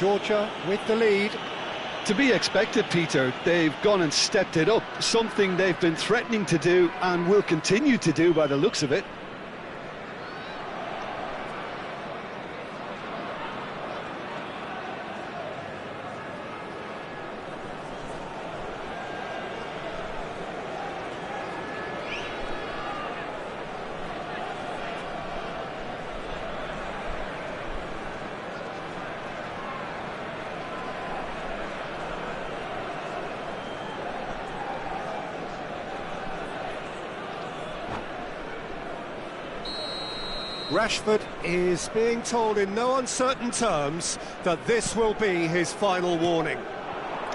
Georgia with the lead. To be expected, Peter. They've gone and stepped it up, something they've been threatening to do and will continue to do by the looks of it. Rashford is being told in no uncertain terms that this will be his final warning.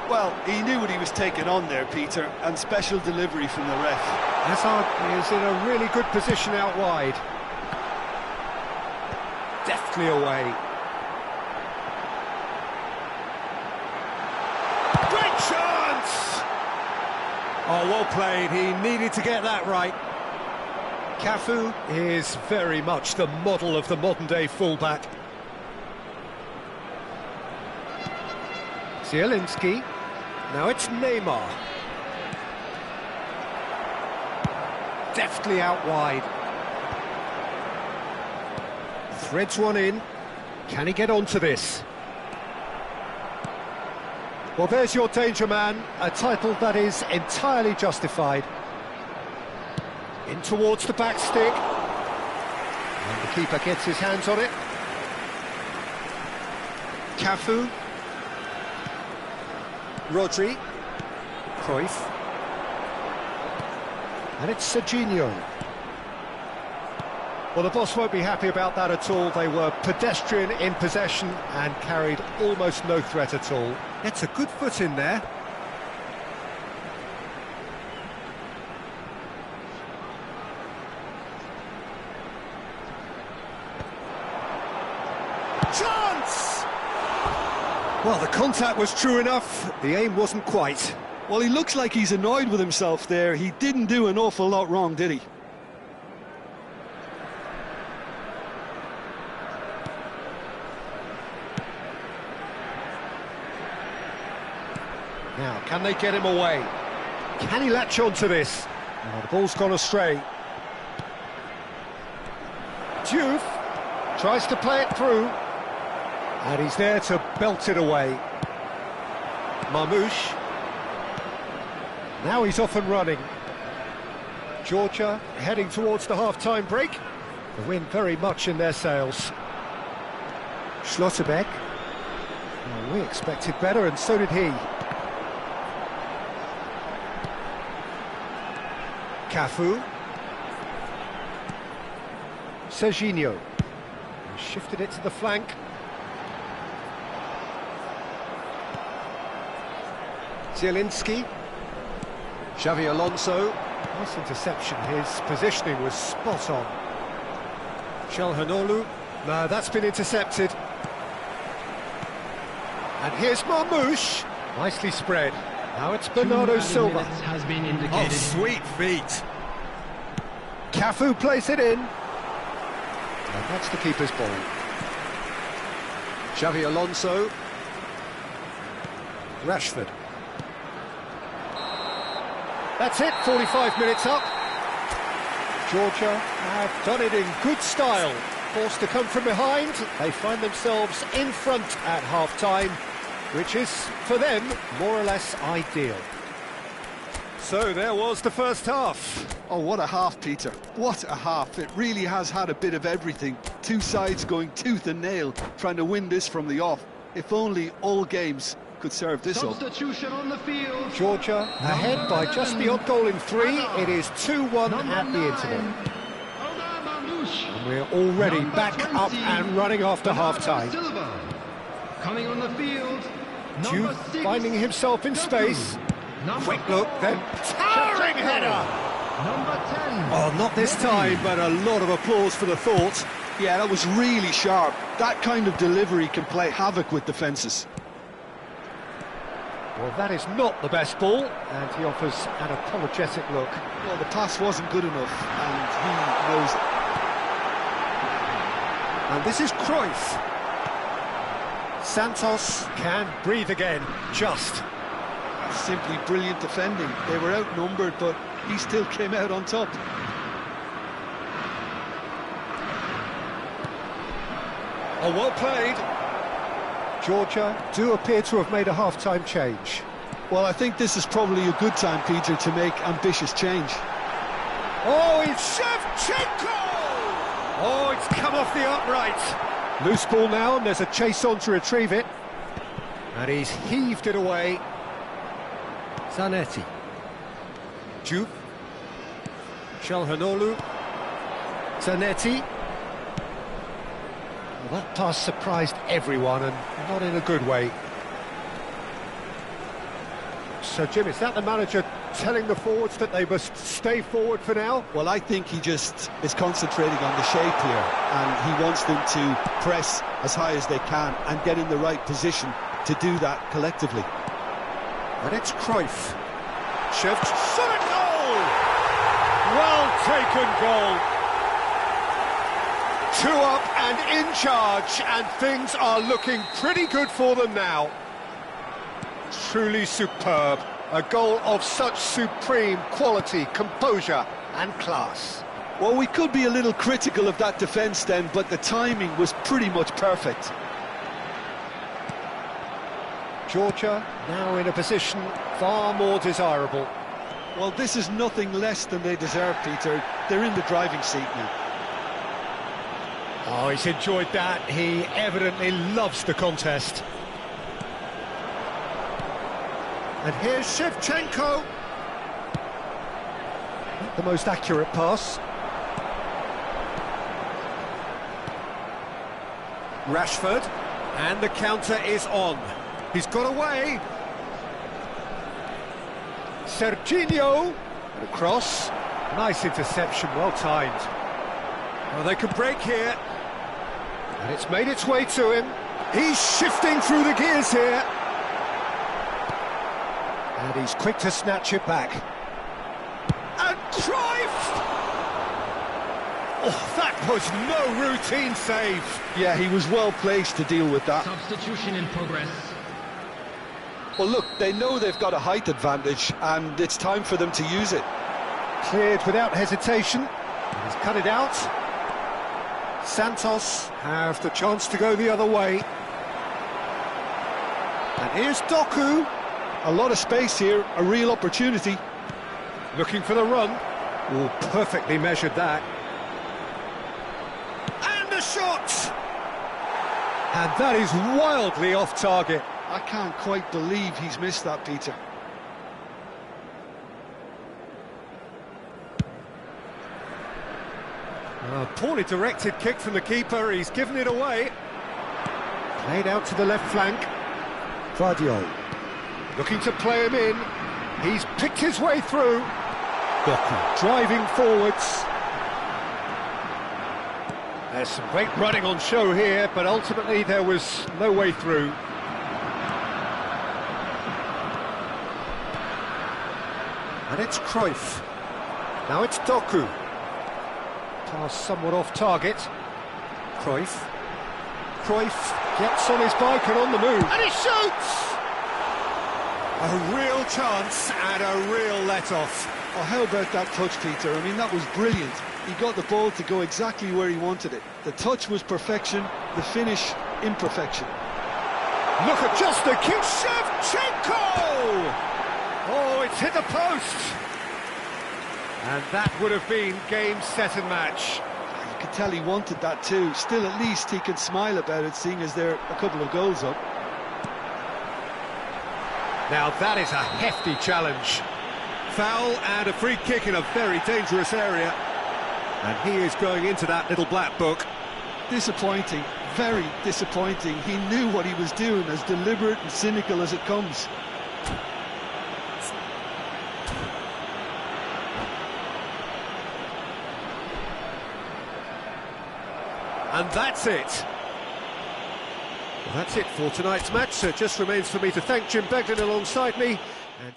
Well, he knew what he was taking on there, Peter, and special delivery from the ref. Hazard is in a really good position out wide. Deftly away. Great chance! Oh, well played. He needed to get that right. Cafu is very much the model of the modern-day fullback. Zielinski. Now it's Neymar. Deftly out wide. Threads one in. Can he get onto this? Well, there's your danger man, a title that is entirely justified. In towards the back stick. And the keeper gets his hands on it. Cafu. Rodri. Cruyff. And it's Serginho. Well, the boss won't be happy about that at all. They were pedestrian in possession and carried almost no threat at all. It's a good foot in there. Chance! Well, the contact was true enough, the aim wasn't quite. Well, he looks like he's annoyed with himself there. He didn't do an awful lot wrong, did he? Now, can they get him away? Can he latch on to this? Oh, the ball's gone astray. Diouf tries to play it through. And he's there to belt it away. Marmoush. Now he's off and running. Georgia heading towards the half-time break. The wind very much in their sails. Schlotterbeck. Well, we expected better, and so did he. Cafu. Serginho. He shifted it to the flank. Zielinski. Xavi Alonso. Nice interception. His positioning was spot on. Çalhanoğlu. No, that's been intercepted. And here's Marmoush. Nicely spread. Now it's Bernardo Silva. Has been indicated. Oh, sweet feet. Cafu plays it in. And that's the keeper's ball. Xavi Alonso. Rashford. That's it, 45 minutes up. Georgia have done it in good style. Forced to come from behind, they find themselves in front at half-time, which is, for them, more or less ideal. So there was the first half. Oh, what a half, Peter. What a half. It really has had a bit of everything. Two sides going tooth and nail, trying to win this from the off. If only all games could serve this up. Substitution on the field. Georgia ahead by just the odd goal in 3. It is 2-1 at the interval. And we're already back up and running after half-time. Coming on the field. Diouf finding himself in space. Quick look, then towering header! Number 10. Oh, not this time, but a lot of applause for the thought. Yeah, that was really sharp. That kind of delivery can play havoc with defences. Well, that is not the best ball, and he offers an apologetic look. Well, the pass wasn't good enough, and he knows it. And this is Cruyff. Santos can breathe again, just. Simply brilliant defending. They were outnumbered, but he still came out on top. Oh, well played. Georgia do appear to have made a half-time change. Well, I think this is probably a good time, Peter, to make ambitious change. Oh, it's Shevchenko! Oh, it's come off the upright. Loose ball now, and there's a chase on to retrieve it. And he's heaved it away. Zanetti. Juve. Çalhanoğlu. Zanetti. Well, that pass surprised everyone, and not in a good way. So, Jim, is that the manager telling the forwards that they must stay forward for now? Well, I think he just is concentrating on the shape here, and he wants them to press as high as they can and get in the right position to do that collectively. And it's Cruyff. Shevchenko! Well taken goal. 2 up and in charge, and things are looking pretty good for them now. Truly superb. A goal of such supreme quality, composure and class. Well, we could be a little critical of that defence then, but the timing was pretty much perfect. Georgia now in a position far more desirable. Well, this is nothing less than they deserve, Peter. They're in the driving seat now. Oh, he's enjoyed that. He evidently loves the contest. And here's Shevchenko. Not the most accurate pass. Rashford. And the counter is on. He's got away. Serginho. And across. Nice interception, well timed. Well, they can break here. And it's made its way to him. He's shifting through the gears here. And he's quick to snatch it back. And Cruyff! Oh, that was no routine save. Yeah, he was well placed to deal with that. Substitution in progress. Well, look, they know they've got a height advantage, and it's time for them to use it. Cleared without hesitation. He's cut it out. Santos have the chance to go the other way. And here's Doku. A lot of space here, a real opportunity. Looking for the run. Oh, perfectly measured that. And the shot! And that is wildly off target. I can't quite believe he's missed that, Peter. A poorly directed kick from the keeper, he's given it away. Played out to the left flank. Vardio. Looking to play him in. He's picked his way through. Doku driving forwards. There's some great running on show here, but ultimately there was no way through. And it's Cruyff. Now it's Doku. Pass somewhat off target. Cruyff. Cruyff gets on his bike and on the move. And he shoots! A real chance and a real let-off. Oh, how about that touch, Peter? I mean, that was brilliant. He got the ball to go exactly where he wanted it. The touch was perfection, the finish, imperfection. Look at just the kick. Shevchenko! Oh, it's hit the post. And that would have been game, set and match. You could tell he wanted that too. Still, at least he can smile about it, seeing as they're a couple of goals up. Now that is a hefty challenge. Foul and a free kick in a very dangerous area. And he is going into that little black book. Disappointing, very disappointing. He knew what he was doing, as deliberate and cynical as it comes. And that's it. Well, that's it for tonight's match. So it just remains for me to thank Jim Beglin alongside me. And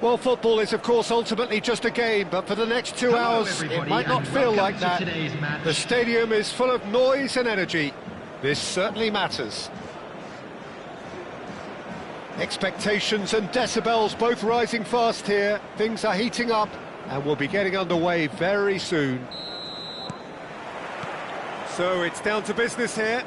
Well, football is, of course, ultimately just a game, but for the next 2 hours, it might not feel like that. The stadium is full of noise and energy. This certainly matters. Expectations and decibels both rising fast here. Things are heating up, and we'll be getting underway very soon. So it's down to business here.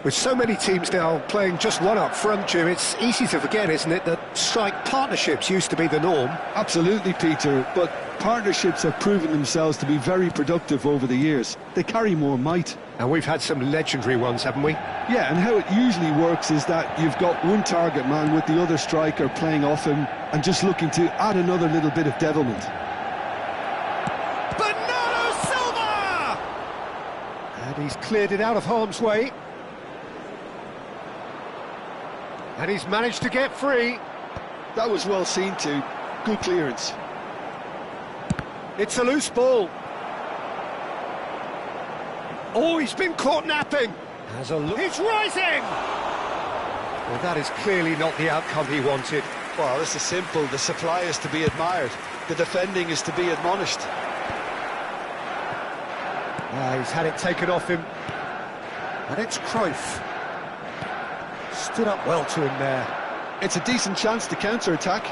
With so many teams now playing just one up front, Jim, it's easy to forget, isn't it, that strike partnerships used to be the norm? Absolutely, Peter, but partnerships have proven themselves to be very productive over the years. They carry more might. And we've had some legendary ones, haven't we? Yeah, and how it usually works is that you've got one target man with the other striker playing off him and just looking to add another little bit of devilment. Bernardo Silva! And he's cleared it out of harm's way. And he's managed to get free. That was well seen too. Good clearance. It's a loose ball. Oh, he's been caught napping. Has a look. He's rising! Well, that is clearly not the outcome he wanted. Well, this is simple. The supply is to be admired. The defending is to be admonished. He's had it taken off him. And it's Cruyff. Stood up well to him there. It's a decent chance to counter-attack.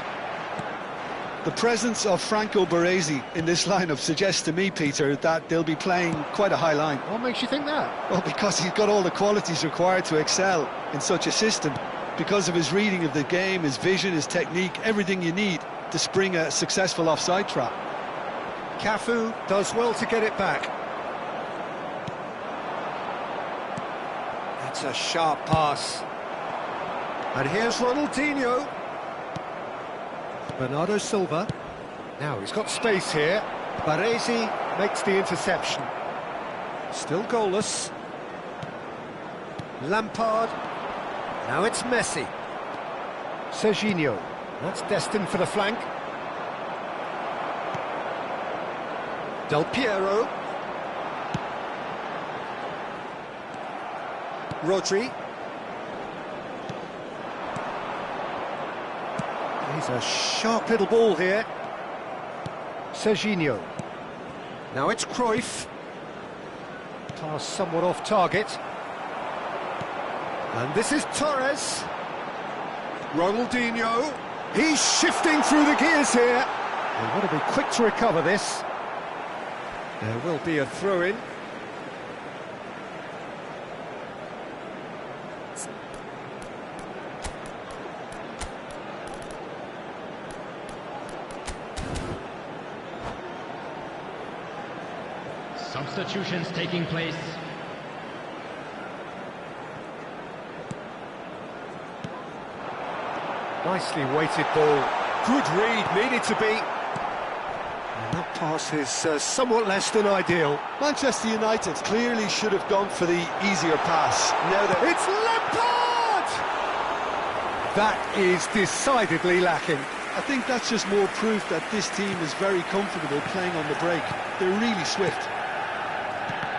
The presence of Franco Baresi in this lineup suggests to me, Peter, that they'll be playing quite a high line. What makes you think that? Well, because he's got all the qualities required to excel in such a system. Because of his reading of the game, his vision, his technique, everything you need to spring a successful offside trap. Cafu does well to get it back. That's a sharp pass. And here's Ronaldinho. Bernardo Silva. Now he's got space here. Baresi makes the interception. Still goalless. Lampard. Now it's Messi. Serginho. That's destined for the flank. Del Piero. Rodri. He's a sharp little ball here. Serginho. Now it's Cruyff. Pass somewhat off target. And this is Torres. Ronaldinho. He's shifting through the gears here. They want to be quick to recover this. There will be a throw-in. Substitutions taking place. Nicely weighted ball. Good read, needed to be. And that pass is somewhat less than ideal. Manchester United clearly should have gone for the easier pass. Now that It's Lampard! That is decidedly lacking. I think that's just more proof that this team is very comfortable playing on the break. They're really swift.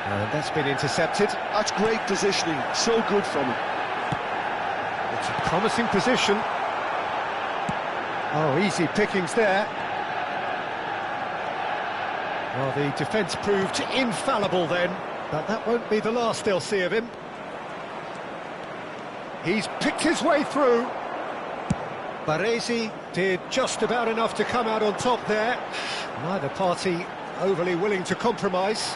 And that's been intercepted. That's great positioning, so good from him. It's a promising position. Oh, easy pickings there. Well, the defence proved infallible then, but that won't be the last they'll see of him. He's picked his way through. Baresi did just about enough to come out on top there. Neither party overly willing to compromise.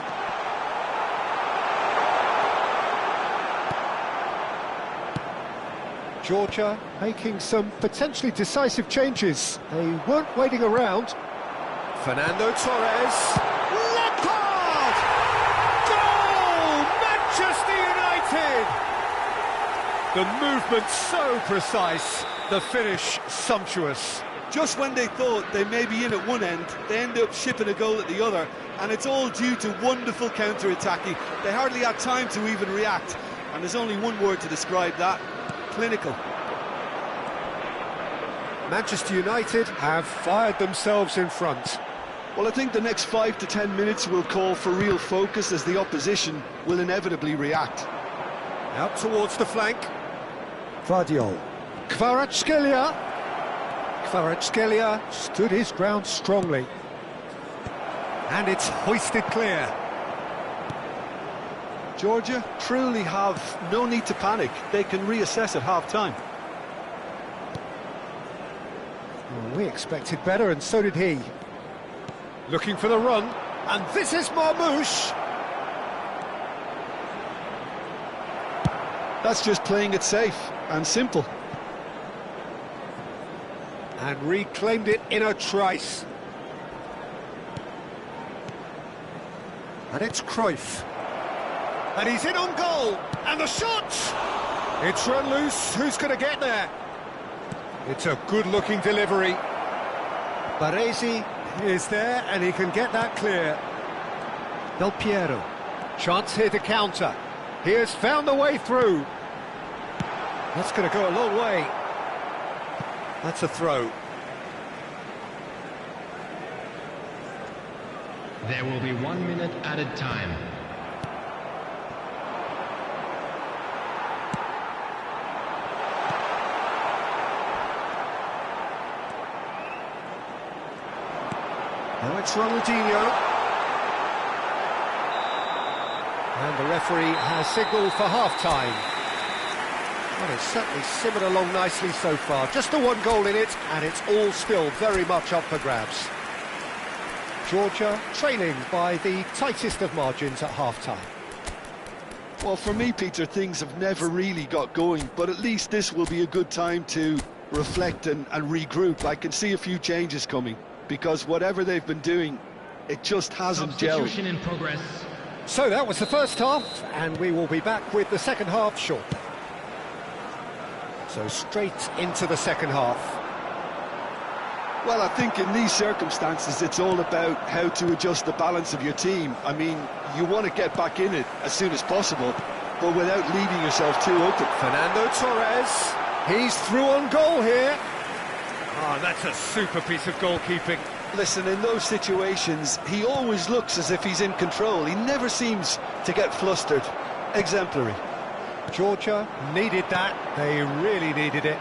Georgia making some potentially decisive changes. They weren't waiting around. Fernando Torres. Lampard! Goal! Manchester United! The movement so precise, the finish sumptuous. Just when they thought they may be in at one end, they end up shipping a goal at the other, and it's all due to wonderful counter-attacking. They hardly had time to even react, and there's only one word to describe that: clinical. Manchester United have fired themselves in front. Well, I think the next 5 to 10 minutes will call for real focus, as the opposition will inevitably react. Out towards the flank. Vardiol. Kvaratskhelia. Kvaratskhelia stood his ground strongly. And it's hoisted clear. Georgia truly have no need to panic. They can reassess at half-time. Well, we expected better, and so did he. Looking for the run, and this is Marmoush. That's just playing it safe and simple. And reclaimed it in a trice. And it's Cruyff. And he's in on goal. And the shot! It's run loose. Who's going to get there? It's a good-looking delivery. Baresi is there, and he can get that clear. Del Piero. Chance here to counter. He has found the way through. That's going to go a long way. That's a throw. There will be 1 minute added time. Now it's Ronaldinho. And the referee has signalled for half-time. Well, it's certainly simmered along nicely so far. Just the one goal in it, and it's all still very much up for grabs. Georgia trailing by the tightest of margins at half-time. Well, for me, Peter, things have never really got going, but at least this will be a good time to reflect and regroup. I can see a few changes coming, because whatever they've been doing, it just hasn't gelled. Substitution in progress. So that was the first half, and we will be back with the second half shortly. So straight into the second half. Well, I think in these circumstances, it's all about how to adjust the balance of your team. I mean, you want to get back in it as soon as possible, but without leaving yourself too open. Fernando Torres, he's through on goal here. Oh, that's a super piece of goalkeeping. Listen, in those situations, he always looks as if he's in control. He never seems to get flustered. Exemplary. Georgia needed that. They really needed it.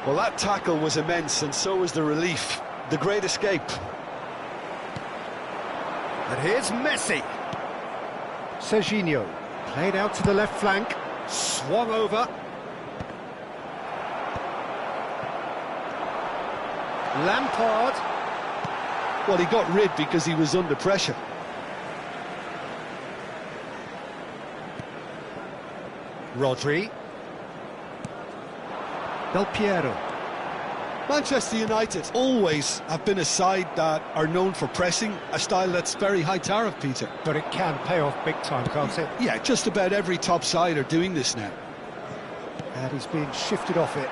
Well, that tackle was immense, and so was the relief. The great escape. And here's Messi. Serginho played out to the left flank, swung over. Lampard. Well, he got rid because he was under pressure. Rodri. Del Piero. Manchester United always have been a side that are known for pressing, a style that's very high tariff, Peter. But it can pay off big time, can't it? Yeah, just about every top side are doing this now. And he's being shifted off it.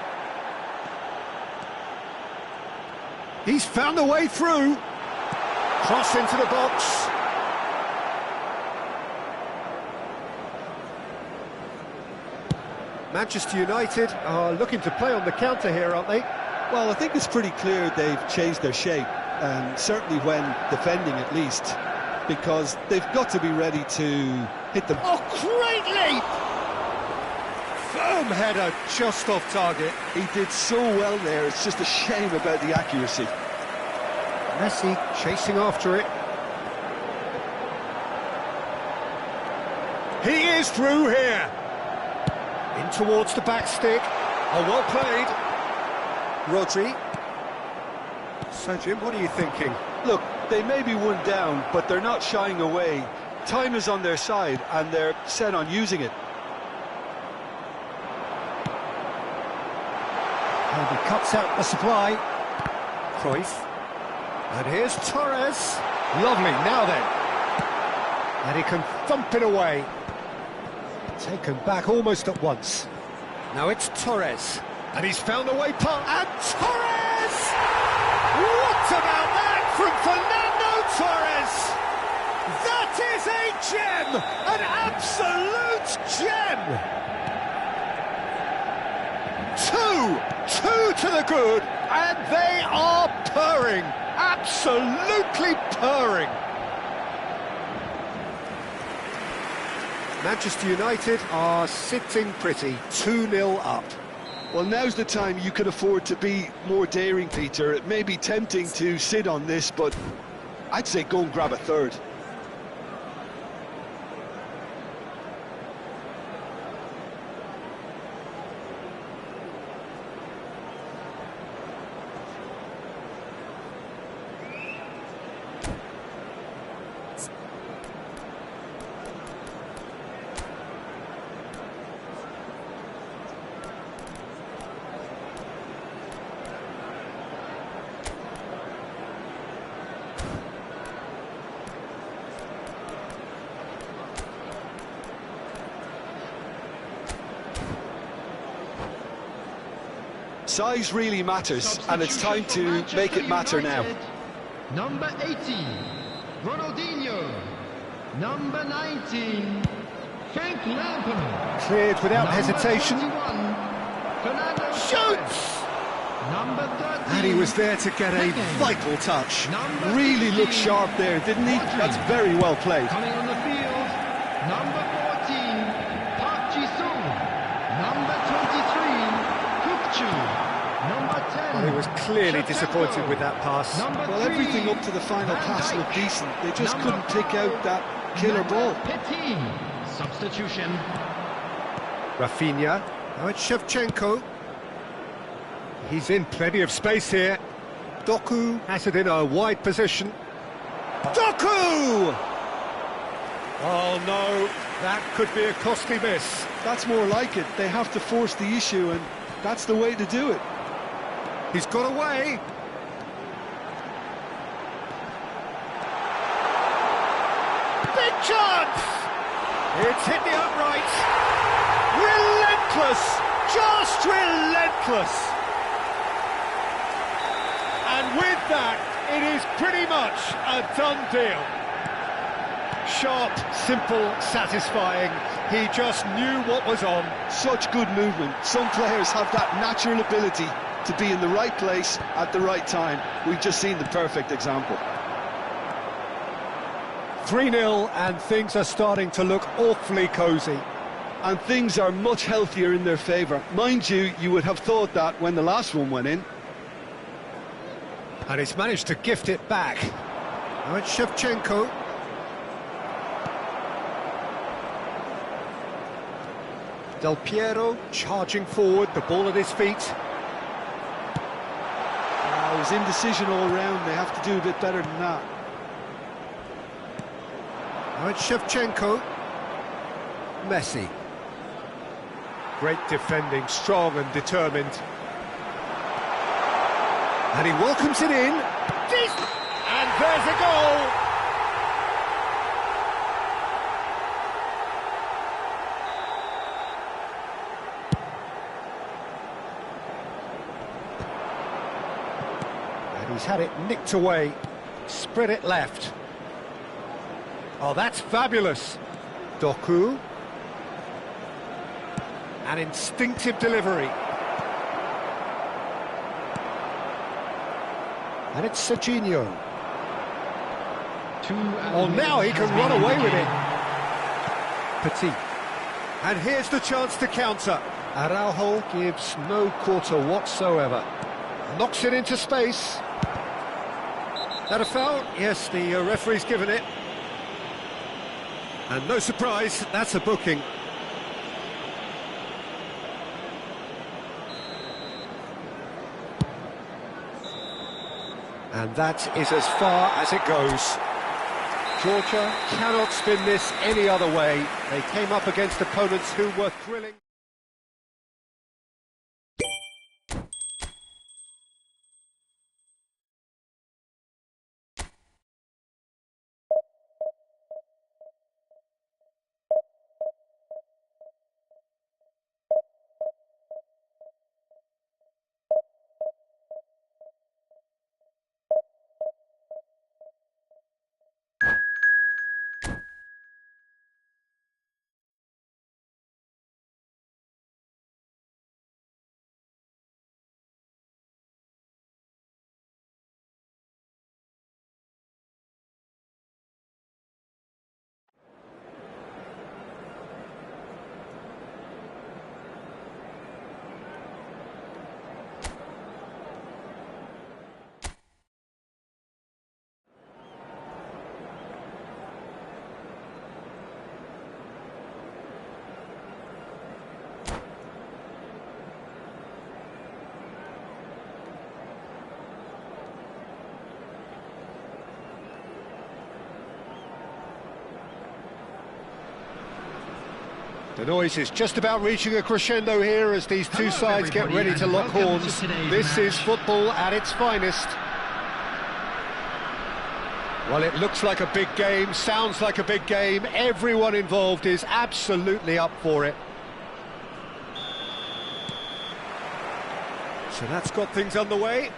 He's found a way through. Cross into the box. Manchester United are looking to play on the counter here, aren't they? Well, I think it's pretty clear they've changed their shape, certainly when defending at least, because they've got to be ready to hit them. Oh, great leap! Firm header, just off target. He did so well there, it's just a shame about the accuracy. Messi chasing after it. He is through here. In towards the back stick. Oh, well played. Rodri. So, Jim, what are you thinking? Look, they may be one down, but they're not shying away. Time is on their side, and they're set on using it. And he cuts out the supply. Cruyff. And here's Torres. Lovely, now then. And he can thump it away. Taken back almost at once. Now it's Torres. And he's found a way past. And Torres! What about that from Fernando Torres? That is a gem! An absolute gem! Two to the good, and they are purring. Absolutely purring. Manchester United are sitting pretty, 2-0 up. Well, now's the time you can afford to be more daring, Peter. It may be tempting to sit on this, but I'd say go and grab a third. Size really matters, and it's time to make it matter now. Number 18, Ronaldinho. Number 19, Frank Lampard. Cleared without hesitation. Shoots! Number 13, And he was there to get a vital touch. Really looked sharp there, didn't he? That's very well played. Coming on the field, number 14, Park Ji-sung. Number 23, Kuk-chu. Number 10. Well, he was clearly disappointed with that pass. Well, everything up to the final pass looked decent. They just couldn't pick out that killer ball. Petit. Substitution. Rafinha. Now it's Shevchenko. He's in plenty of space here. Doku has it in a wide position. Doku! Oh no, that could be a costly miss. That's more like it. They have to force the issue, and that's the way to do it. He's got away. Big chance! It's hit the upright. Relentless! Just relentless! And with that, it is pretty much a done deal. Sharp, simple, satisfying. He just knew what was on. Such good movement. Some players have that natural ability to be in the right place at the right time. We've just seen the perfect example. 3-0, and things are starting to look awfully cosy. And things are much healthier in their favour. Mind you, you would have thought that when the last one went in. And he's managed to gift it back. Now it's Shevchenko. Del Piero charging forward, the ball at his feet. It was indecision all round. They have to do a bit better than that. Now it's Shevchenko. Messi. Great defending, strong and determined. And he welcomes it in. And there's a goal! And he's had it nicked away. Spread it left. Oh, that's fabulous. Doku. An instinctive delivery. And it's Serginho. Oh, now he can run away with it. Petit. And here's the chance to counter. Araujo gives no quarter whatsoever. Knocks it into space. That a foul? Yes, the referee's given it. And no surprise, that's a booking. And that is as far as it goes. Georgia cannot spin this any other way. They came up against opponents who were thrilling. The noise is just about reaching a crescendo here as these two sides get ready to lock horns. This is football at its finest. Well, it looks like a big game, sounds like a big game. Everyone involved is absolutely up for it. So that's got things underway.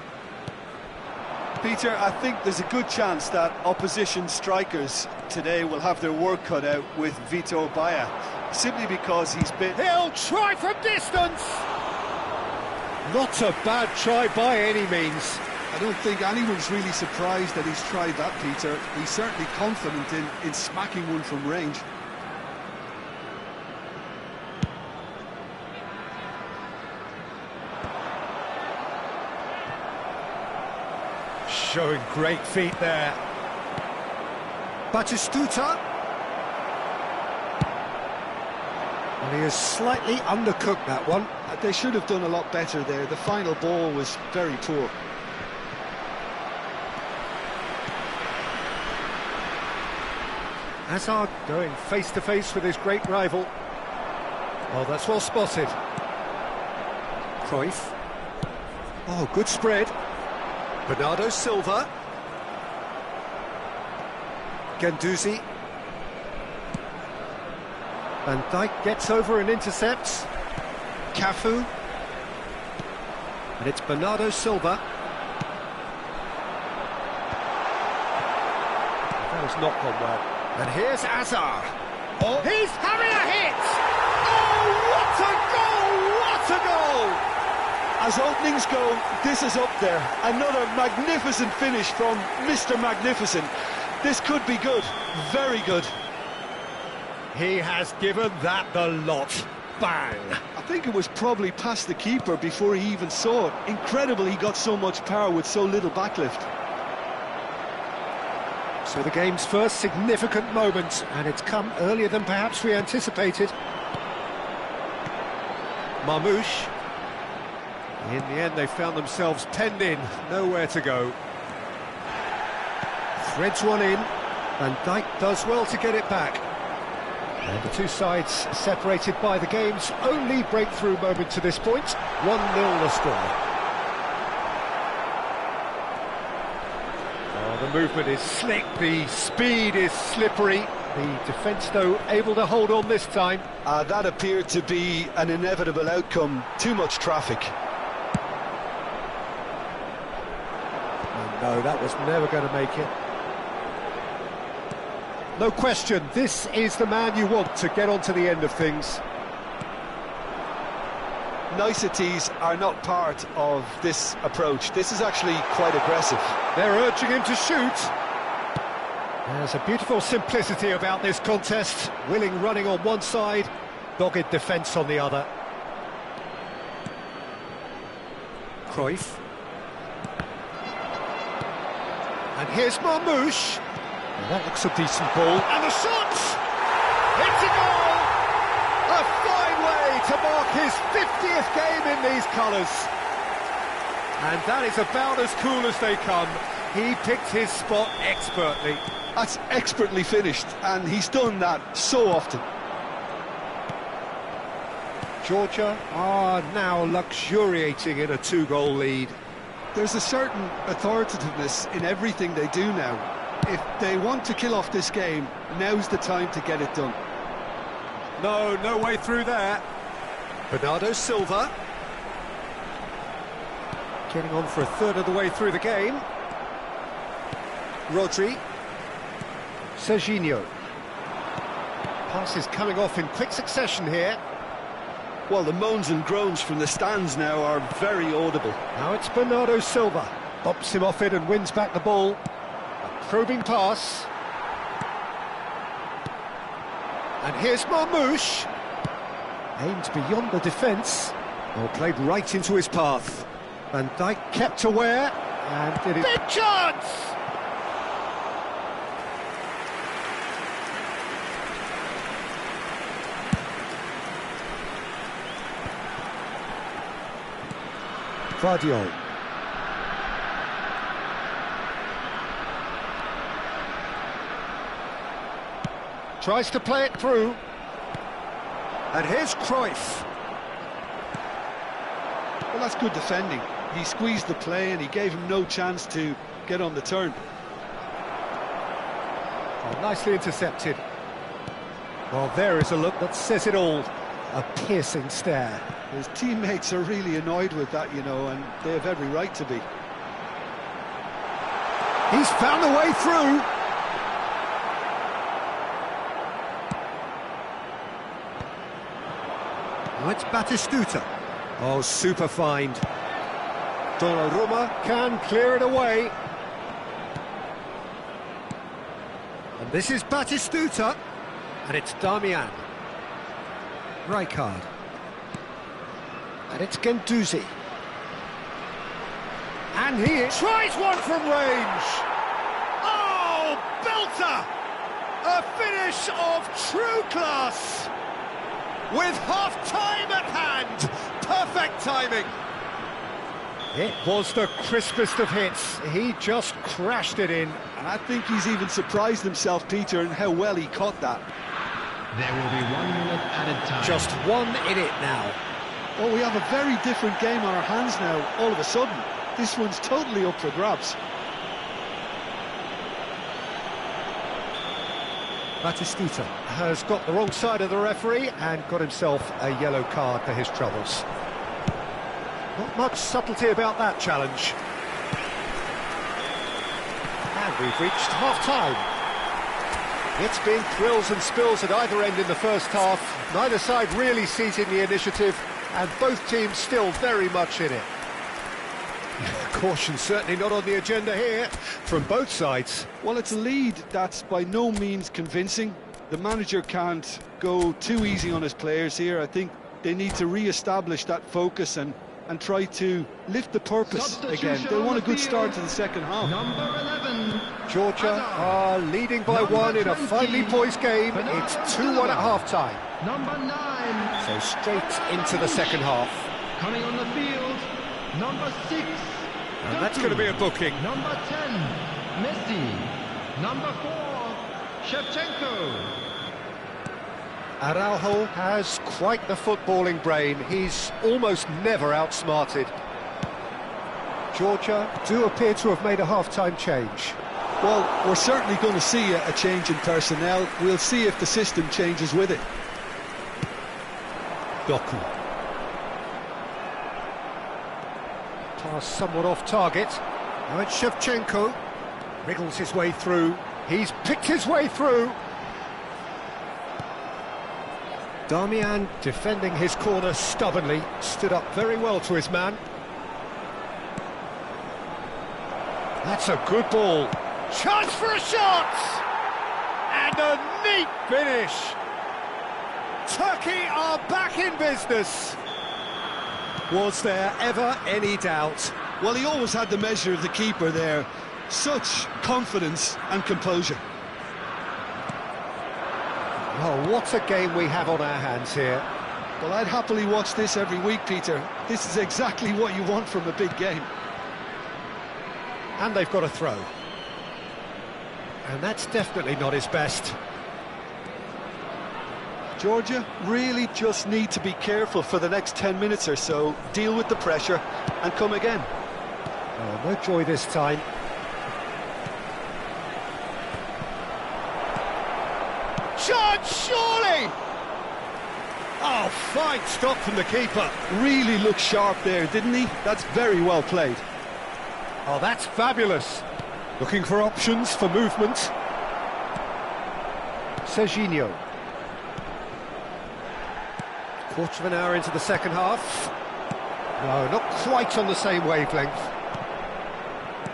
Peter, I think there's a good chance that opposition strikers today will have their work cut out with Vitor Baia, simply because he's been... He'll try from distance! Not a bad try by any means. I don't think anyone's really surprised that he's tried that, Peter. He's certainly confident in smacking one from range. Showing great feet there. Batistuta. And he has slightly undercooked that one. They should have done a lot better there. The final ball was very poor. Hazard going face-to-face with his great rival. Oh, that's well spotted. Cruyff. Oh, good spread. Bernardo Silva. Guendouzi. Van Dijk gets over and intercepts. Cafu. And it's Bernardo Silva. That has not gone well. And here's Hazard. Oh, he's having a hit! Oh, what a goal! What a goal! As openings go, this is up there. Another magnificent finish from Mr. Magnificent. This could be good, very good. He has given that the lot. Bang! I think it was probably past the keeper before he even saw it. Incredible he got so much power with so little backlift. So the game's first significant moment, and it's come earlier than perhaps we anticipated. Marmoush. In the end, they found themselves penned in, nowhere to go. Threads one in, Van Dijk does well to get it back. And the two sides separated by the game's only breakthrough moment to this point. 1-0 the score. Oh, the movement is slick, the speed is slippery. The defence, though, able to hold on this time. That appeared to be an inevitable outcome. Too much traffic. No, that was never going to make it. No question, this is the man you want to get on to the end of things. Niceties are not part of this approach. This is actually quite aggressive. They're urging him to shoot. There's a beautiful simplicity about this contest. Willing running on one side, dogged defence on the other. Cruyff. And here's Marmoush. Well, that looks a decent ball. And the shot! It's a goal! A fine way to mark his 50th game in these colours. And that is about as cool as they come. He picked his spot expertly. That's expertly finished, and he's done that so often. Georgia are now luxuriating in a two-goal lead. There's a certain authoritativeness in everything they do now. If they want to kill off this game, now's the time to get it done. No way through there. Bernardo Silva. Getting on for a third of the way through the game. Rodri. Serginho. Passes coming off in quick succession here. Well, the moans and groans from the stands now are very audible. Now it's Bernardo Silva. Bops him off it and wins back the ball. A probing pass. And here's Marmoush. Aimed beyond the defence. Well, played right into his path. Van Dijk kept aware and did it. Big chance! Vardiol. Tries to play it through. And here's Cruyff. Well, that's good defending. He squeezed the play and he gave him no chance to get on the turn. Oh, nicely intercepted. Well, there is a look that says it all. A piercing stare. His teammates are really annoyed with that, you know, and they have every right to be. He's found a way through. Oh, it's Batistuta. Oh, super find. Donnarumma can clear it away. And this is Batistuta. And it's Darmian. Rijkaard. And it's Guendouzi. And he tries one from range. Oh, belter! A finish of true class. With half-time at hand. Perfect timing. It was the crispest of hits. He just crashed it in. And I think he's even surprised himself, Peter, in how well he caught that. There will be 1 minute added time. Just 1 in it now. Well, we have a very different game on our hands now, all of a sudden. This one's totally up for grabs. Batistuta has got the wrong side of the referee and got himself a yellow card for his troubles. Not much subtlety about that challenge. And we've reached half-time. It's been thrills and spills at either end in the first half. Neither side really seizing the initiative, and both teams still very much in it. Caution certainly not on the agenda here from both sides. Well, it's a lead that's by no means convincing. The manager can't go too easy on his players here. I think they need to re-establish that focus and try to lift the purpose again. They want a good start to the second half. Number 11. Georgia are leading by one in a finely poised game. It's 2-1 at half-time. Number 9. So straight into the second half. Coming on the field. Number 6. And that's going to be a booking. Number 10. Messi. Number 4. Shevchenko. Araujo has quite the footballing brain. He's almost never outsmarted. Georgia do appear to have made a half-time change. Well, we're certainly going to see a change in personnel. We'll see if the system changes with it. Doku. Pass somewhat off target. Now it's Shevchenko. Wriggles his way through. He's picked his way through. Darmian defending his corner stubbornly. Stood up very well to his man. That's a good ball. Chance for a shot! And a neat finish. Turkey are back in business. Was there ever any doubt? Well, he always had the measure of the keeper there. Such confidence and composure. Oh, what a game we have on our hands here. Well, I'd happily watch this every week, Peter. This is exactly what you want from a big game. And they've got a throw. And that's definitely not his best. Georgia really just need to be careful for the next 10 minutes or so, deal with the pressure and come again. Oh, no joy this time. Chance, surely! Oh, fine stop from the keeper. Really looked sharp there, didn't he? That's very well played. Oh, that's fabulous. Looking for options for movement. Serginho. Quarter of an hour into the second half. No, not quite on the same wavelength.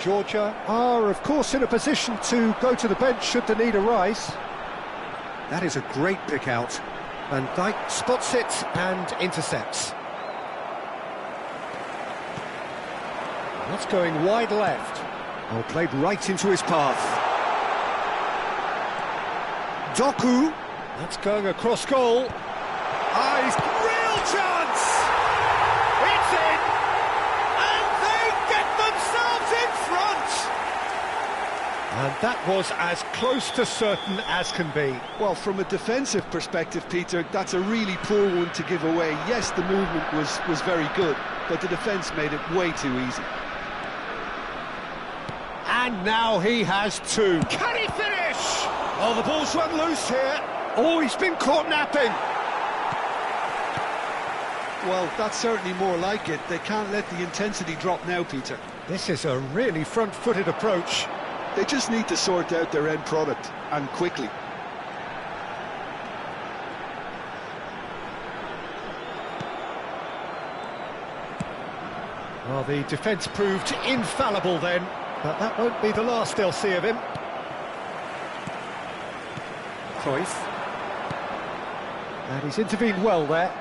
Georgia are, of course, in a position to go to the bench should the need arise. That is a great pick out. Van Dijk spots it and intercepts. That's going wide left. Oh, played right into his path. Doku. That's going across goal. Ah, he's real chance! It's in! And they get themselves in front! And And that was as close to certain as can be. Well, from a defensive perspective, Peter, that's a really poor one to give away. Yes, the movement was very good, but the defence made it way too easy. And now he has two. Can he finish? Oh, the ball's run loose here. Oh, he's been caught napping. Well, that's certainly more like it. They can't let the intensity drop now, Peter. This is a really front-footed approach. They just need to sort out their end product, and quickly. Well, the defence proved infallible then, but that won't be the last they'll see of him. Cruyff. And he's intervened well there.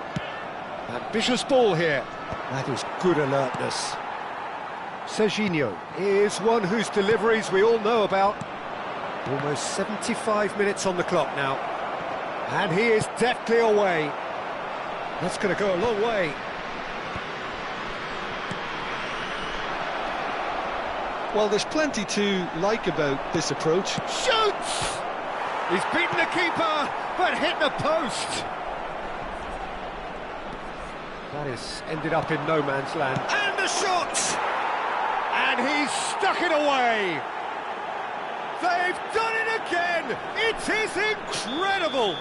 Ambitious ball here. That is good alertness. Serginho is one whose deliveries we all know about. Almost 75 minutes on the clock now. And he is deftly away. That's going to go a long way. Well, there's plenty to like about this approach. Shoots! He's beaten the keeper, but hit the post. That has ended up in no man's land. And the shot! And he's stuck it away. They've done it again. It is incredible.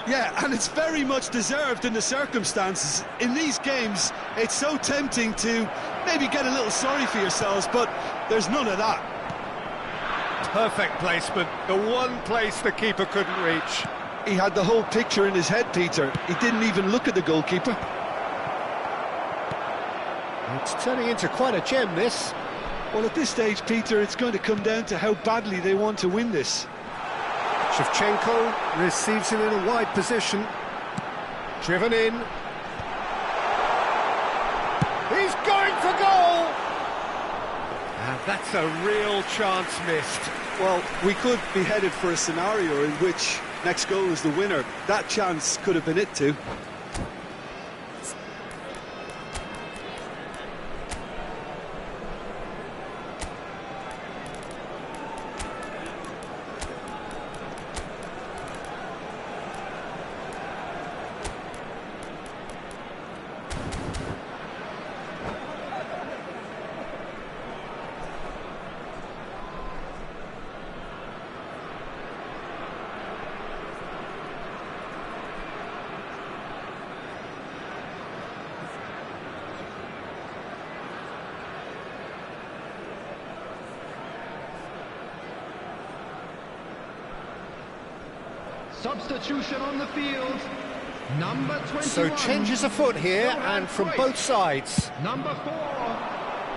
Yeah, and it's very much deserved in the circumstances. In these games, it's so tempting to maybe get a little sorry for yourselves, but there's none of that. Perfect placement, the one place the keeper couldn't reach. He had the whole picture in his head, Peter. He didn't even look at the goalkeeper. It's turning into quite a gem, this. Well, at this stage, Peter, it's going to come down to how badly they want to win this. Shevchenko receives him in a wide position. Driven in. He's going for goal! And that's a real chance missed. Well, we could be headed for a scenario in which next goal is the winner. That chance could have been it too. Substitution on the field. Number 21. So changes afoot here, and from both sides. Number 4,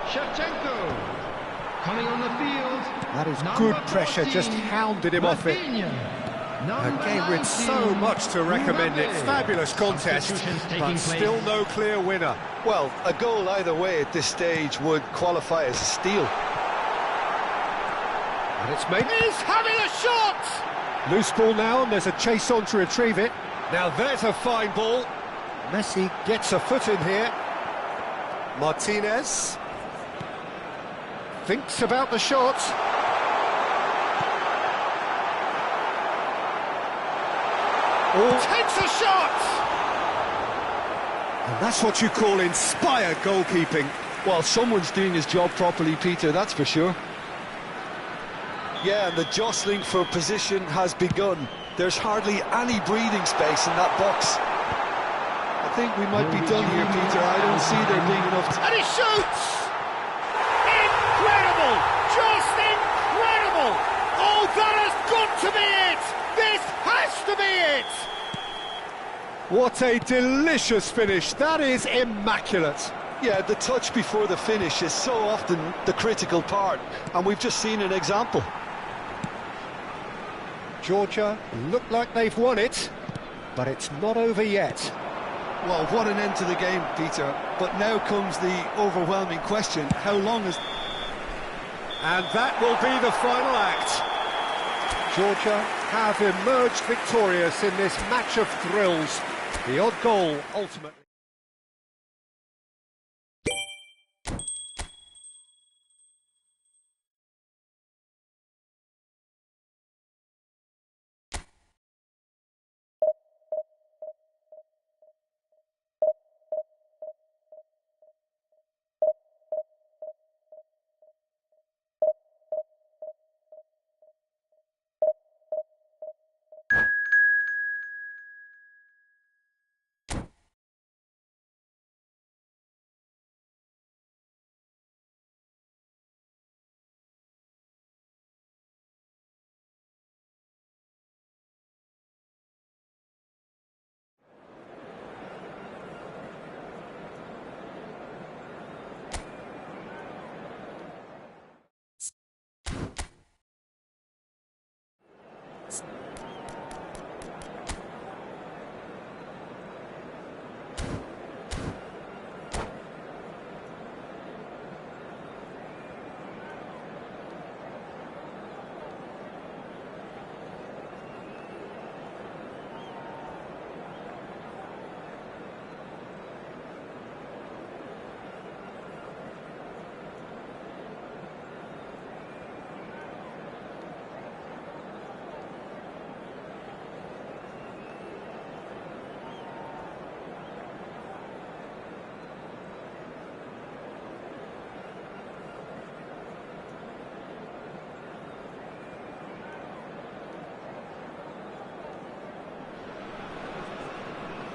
Shevchenko. Coming on the field. That is Number good pressure, 14, just hounded him off it. A game with so much to recommend it. Fabulous contest, but still no clear winner. Well, a goal either way at this stage would qualify as a steal. And it's made. He's having a shot! Loose ball now, and there's a chase on to retrieve it. Now there's a fine ball. Messi gets a foot in here. Martinez thinks about the shot. Takes a shot! And that's what you call inspired goalkeeping. Well, someone's doing his job properly, Peter, that's for sure. Yeah, and the jostling for position has begun. There's hardly any breathing space in that box. I think we might be done here, Peter. I don't see there being enough... And he shoots! Incredible! Just incredible! Oh, that has got to be it! This has to be it! What a delicious finish. That is immaculate. Yeah, the touch before the finish is so often the critical part, and we've just seen an example. Georgia look like they've won it, but it's not over yet. Well, what an end to the game, Peter. But now comes the overwhelming question, how long is... And that will be the final act. Georgia have emerged victorious in this match of thrills. The odd goal ultimately.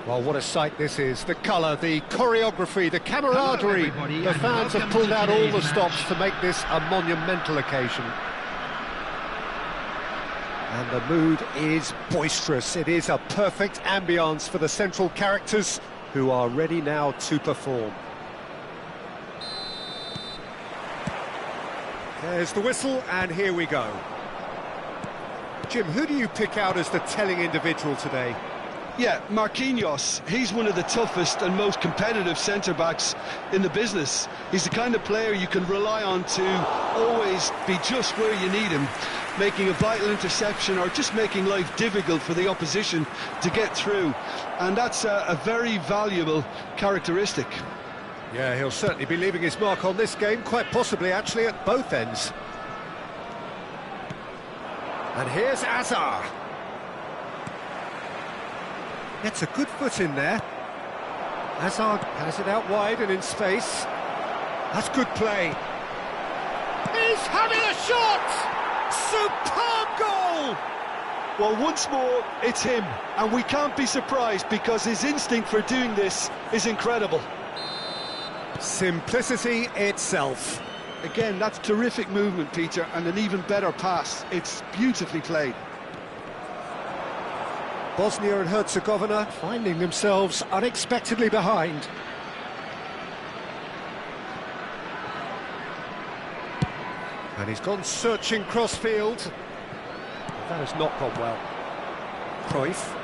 Well, what a sight this is. The colour, the choreography, the camaraderie. everybody, The and fans have welcome pulled to out all the today's stops match. to make this a monumental occasion. And the mood is boisterous. It is a perfect ambience for the central characters who are ready now to perform. There's the whistle, and here we go. Jim, who do you pick out as the telling individual today? Yeah, Marquinhos, he's one of the toughest and most competitive centre-backs in the business. He's the kind of player you can rely on to always be just where you need him, making a vital interception or just making life difficult for the opposition to get through. And that's a very valuable characteristic. Yeah, he'll certainly be leaving his mark on this game, quite possibly actually at both ends. And here's Azar. Gets a good foot in there. Azar has it out wide and in space. That's good play. He's having a shot! Superb goal! Well, once more, it's him. And we can't be surprised because his instinct for doing this is incredible. Simplicity itself. Again, that's terrific movement, Peter, and an even better pass. It's beautifully played. Bosnia and Herzegovina finding themselves unexpectedly behind. And he's gone searching crossfield. That has not gone well. Cruyff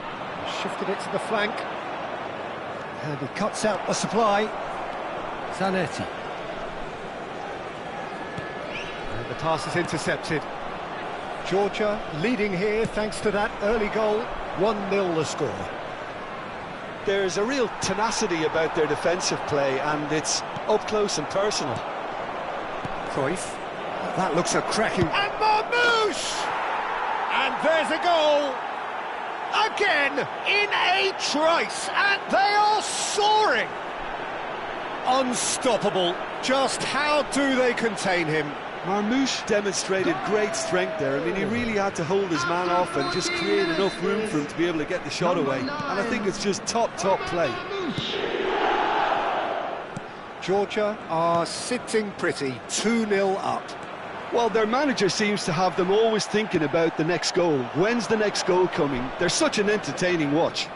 shifted it to the flank. And he cuts out the supply. Zanetti. And the pass is intercepted. Georgia leading here thanks to that early goal. 1-0 the score. There's a real tenacity about their defensive play, and it's up close and personal. Cruyff. That looks a cracking... And Marmouche! And there's a goal! Again, in a trice, and they are soaring! Unstoppable. Just how do they contain him? Marmouche demonstrated great strength there. I mean, he really had to hold his man off and just create enough room for him to be able to get the shot away. And I think it's just top play. Georgia are sitting pretty, 2-0 up. Well, their manager seems to have them always thinking about the next goal. When's the next goal coming? They're such an entertaining watch.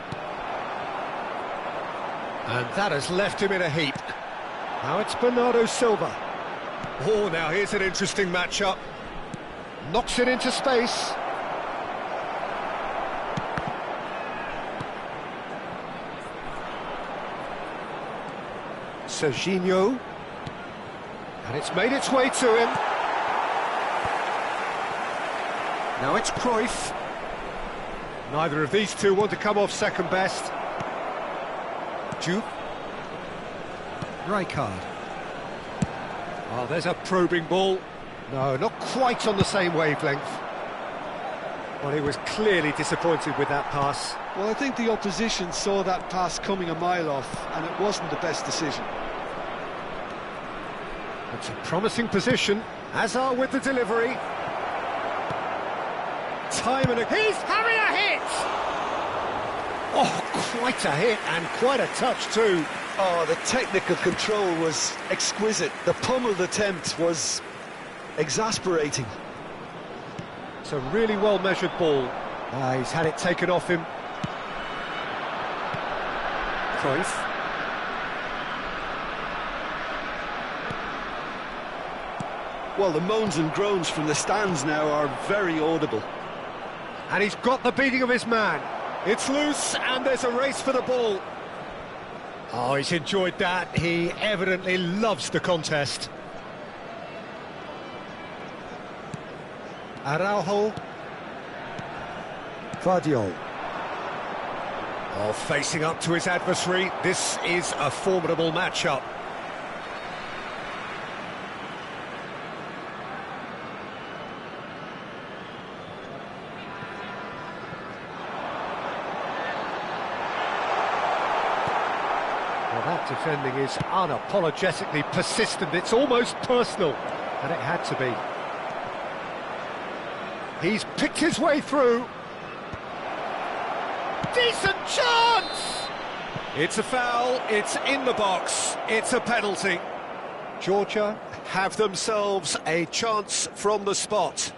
And that has left him in a heap. Now it's Bernardo Silva. Oh, now here's an interesting matchup. Knocks it into space. Serginho. And it's made its way to him. Now it's Cruyff. Neither of these two want to come off second best. Juve. Rijkaard. Oh, there's a probing ball. No, not quite on the same wavelength. Well, he was clearly disappointed with that pass. Well, I think the opposition saw that pass coming a mile off, and it wasn't the best decision. It's a promising position. Azar with the delivery. Time and he's having a hit! Oh, quite a hit and quite a touch too. Oh, the technical control was exquisite. The pummeled attempt was exasperating. It's a really well-measured ball. He's had it taken off him. Cruyff. Well, the moans and groans from the stands now are very audible. And he's got the beating of his man. It's loose and there's a race for the ball. Oh, he's enjoyed that. He evidently loves the contest. Araujo. Guardiola. Oh, facing up to his adversary. This is a formidable matchup. Well, that defending is unapologetically persistent. It's almost personal, and it had to be. He's picked his way through. Decent chance! It's a foul, it's in the box, it's a penalty. Georgia have themselves a chance from the spot.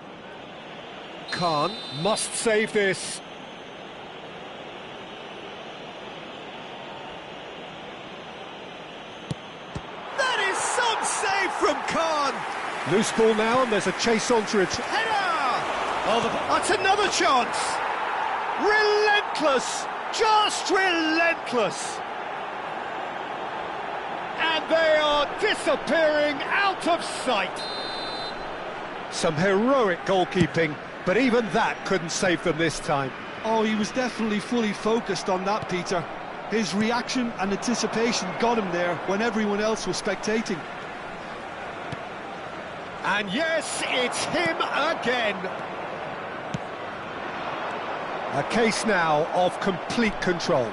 Khan must save this. That is some save from Khan. Loose ball now, and there's a chase on to it. Header! Oh, that's another chance. Relentless, just relentless. And they are disappearing out of sight. Some heroic goalkeeping, but even that couldn't save them this time. Oh, he was definitely fully focused on that, Peter. His reaction and anticipation got him there when everyone else was spectating. And yes, it's him again. A case now of complete control.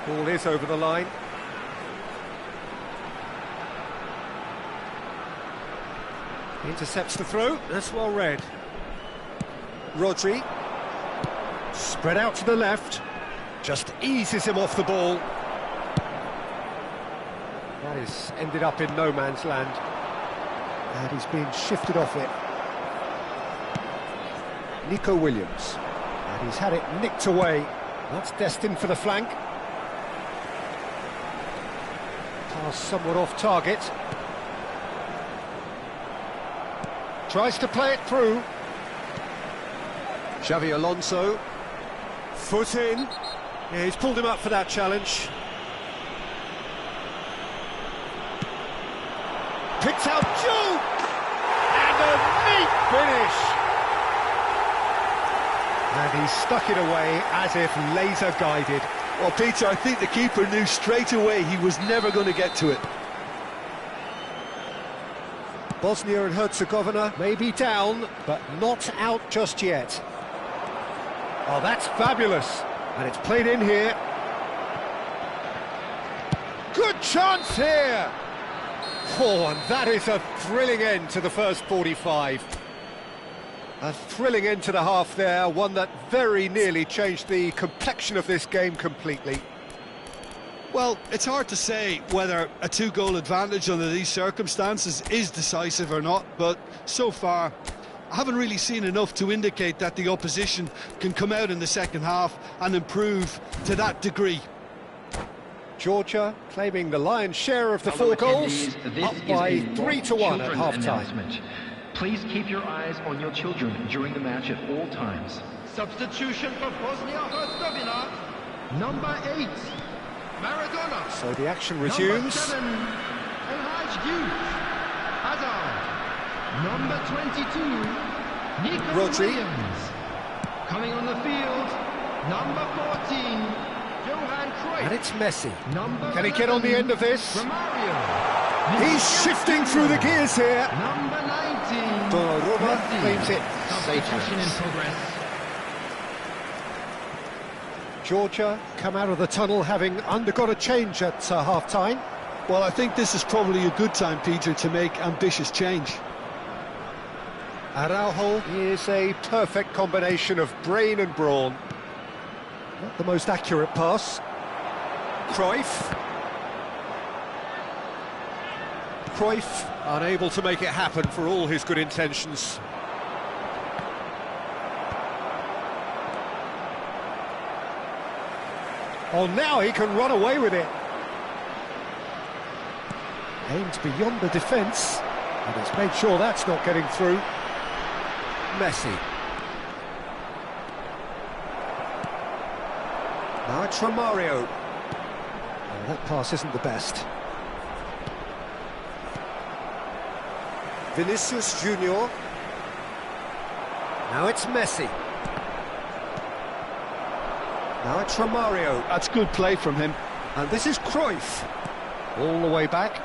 Ball is over the line. Intercepts the throw, that's well read. Rodri, spread out to the left, just eases him off the ball. That is ended up in no man's land, and he's been shifted off it. Nico Williams, and he's had it nicked away. That's destined for the flank. Pass somewhat off target. Tries to play it through. Xavi Alonso, foot in. Yeah, he's pulled him up for that challenge. Picks out Joe! And a neat finish! And he stuck it away as if laser-guided. Well, Peter, I think the keeper knew straight away he was never going to get to it. Bosnia and Herzegovina may be down, but not out just yet. Oh, that's fabulous. And it's played in here. Good chance here! Oh, and that is a thrilling end to the first 45. A thrilling end to the half there, one that very nearly changed the complexion of this game completely. Well, it's hard to say whether a two-goal advantage under these circumstances is decisive or not, but so far I haven't really seen enough to indicate that the opposition can come out in the second half and improve to that degree. Georgia claiming the lion's share of the four goals, up by 3-1 at half-time. Please keep your eyes on your children during the match at all times. Substitution for Bosnia-Herzegovina, number 8, Maradona. So the action resumes. Number 7, Elhaj Youth, Hazard. Number 22, Nico Rodri. Williams. Coming on the field, number 14, Johan Cruyff. And it's Messi. Number Can he get on the 11, end of this? Romario. He's shifting through the gears here. Number 19, Donnarumma Messi. claims it Substitution in safely. progress. Georgia come out of the tunnel having undergone a change at half-time. Well, I think this is probably a good time, Peter, to make ambitious change. Araujo is a perfect combination of brain and brawn. Not the most accurate pass. Cruyff. Cruyff unable to make it happen for all his good intentions. Oh, now he can run away with it. Aimed beyond the defence, and has made sure that's not getting through. Messi. Now it's Romario. Oh, that pass isn't the best. Vinicius Junior. Now it's Messi. Now it's Romario. That's good play from him. And this is Cruyff. All the way back.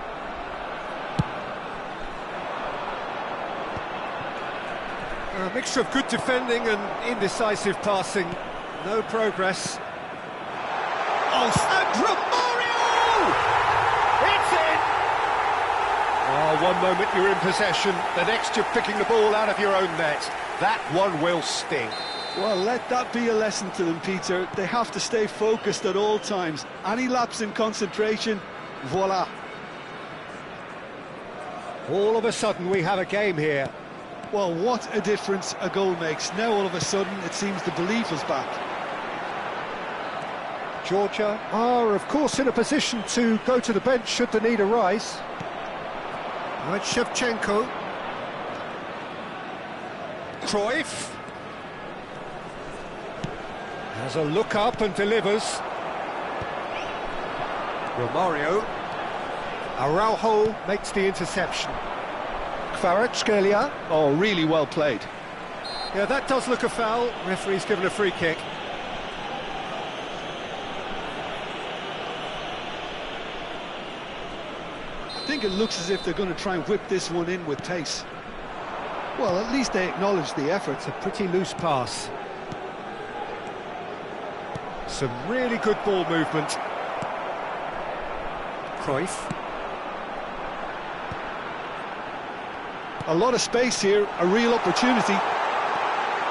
A mixture of good defending and indecisive passing. No progress. Oh, and Romario! It's in! Oh, one moment you're in possession, the next you're picking the ball out of your own net. That one will sting. Well, let that be a lesson to them, Peter. They have to stay focused at all times. Any lapse in concentration, voila. All of a sudden we have a game here. Well, what a difference a goal makes. Now all of a sudden it seems the belief is back. Georgia are, of course, in a position to go to the bench should the need arise. Now it's Shevchenko. Cruyff. Has a look up and delivers. Romario. Araujo makes the interception. Kvaratskhelia. Oh, really well played. Yeah, that does look a foul. Referee's given a free kick. I think it looks as if they're going to try and whip this one in with pace. Well, at least they acknowledge the effort. It's a pretty loose pass. Some really good ball movement. Cruyff. A lot of space here, a real opportunity.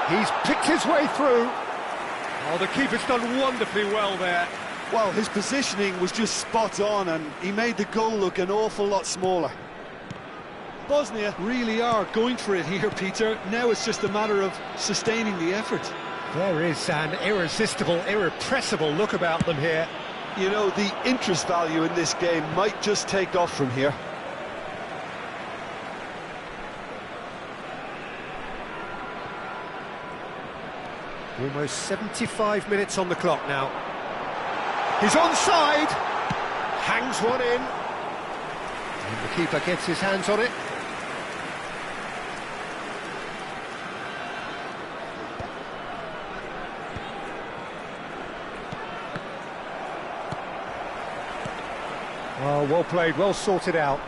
He's picked his way through. Oh, the keeper's done wonderfully well there. Well, his positioning was just spot on and he made the goal look an awful lot smaller. Bosnia really are going for it here, Peter. Now it's just a matter of sustaining the effort. There is an irresistible, irrepressible look about them here. You know, the interest value in this game might just take off from here. Almost 75 minutes on the clock now. He's onside. Hangs one in. And the keeper gets his hands on it. Oh, well played, well sorted out.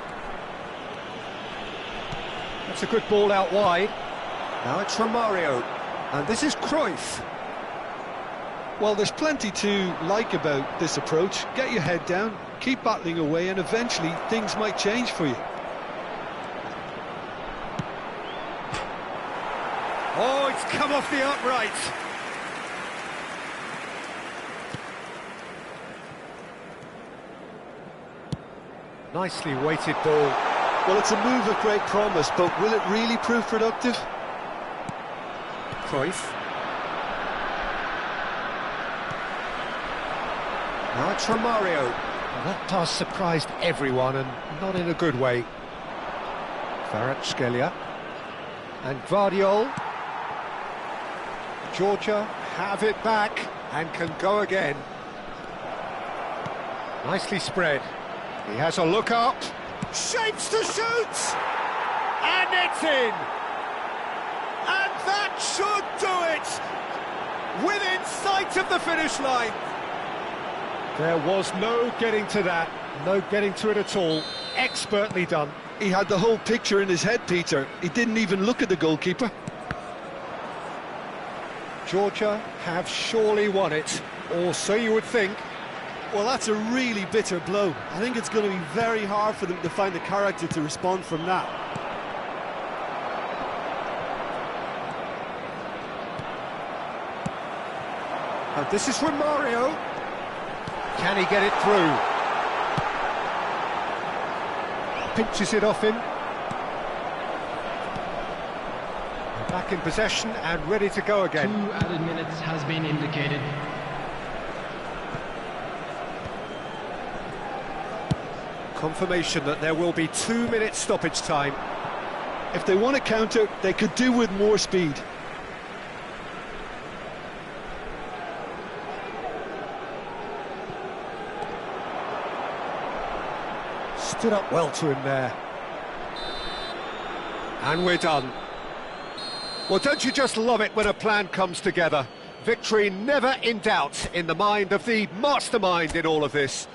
That's a good ball out wide. Now it's Romario. And this is Cruyff. Well, there's plenty to like about this approach. Get your head down, keep battling away, and eventually things might change for you. Oh, it's come off the upright. Nicely weighted ball. Well, it's a move of great promise, but will it really prove productive? Cruyff. Now it's Romario. Well, that pass surprised everyone, and not in a good way. Kvaratskhelia. And Guardiol. Georgia have it back and can go again. Nicely spread. He has a look up. Shapes to shoot! And it's in! And that should do it! Within sight of the finish line. There was no getting to that, no getting to it at all. Expertly done. He had the whole picture in his head, Peter. He didn't even look at the goalkeeper. Georgia have surely won it, or so you would think. Well, that's a really bitter blow. I think it's going to be very hard for them to find the character to respond from that. And this is Romario. Can he get it through? Pinches it off him. Back in possession and ready to go again. 2 added minutes has been indicated. Confirmation that there will be 2 minutes stoppage time. If they want to counter, they could do with more speed. Stood up well to him there. And we're done. Well, don't you just love it when a plan comes together? Victory never in doubt in the mind of the mastermind in all of this.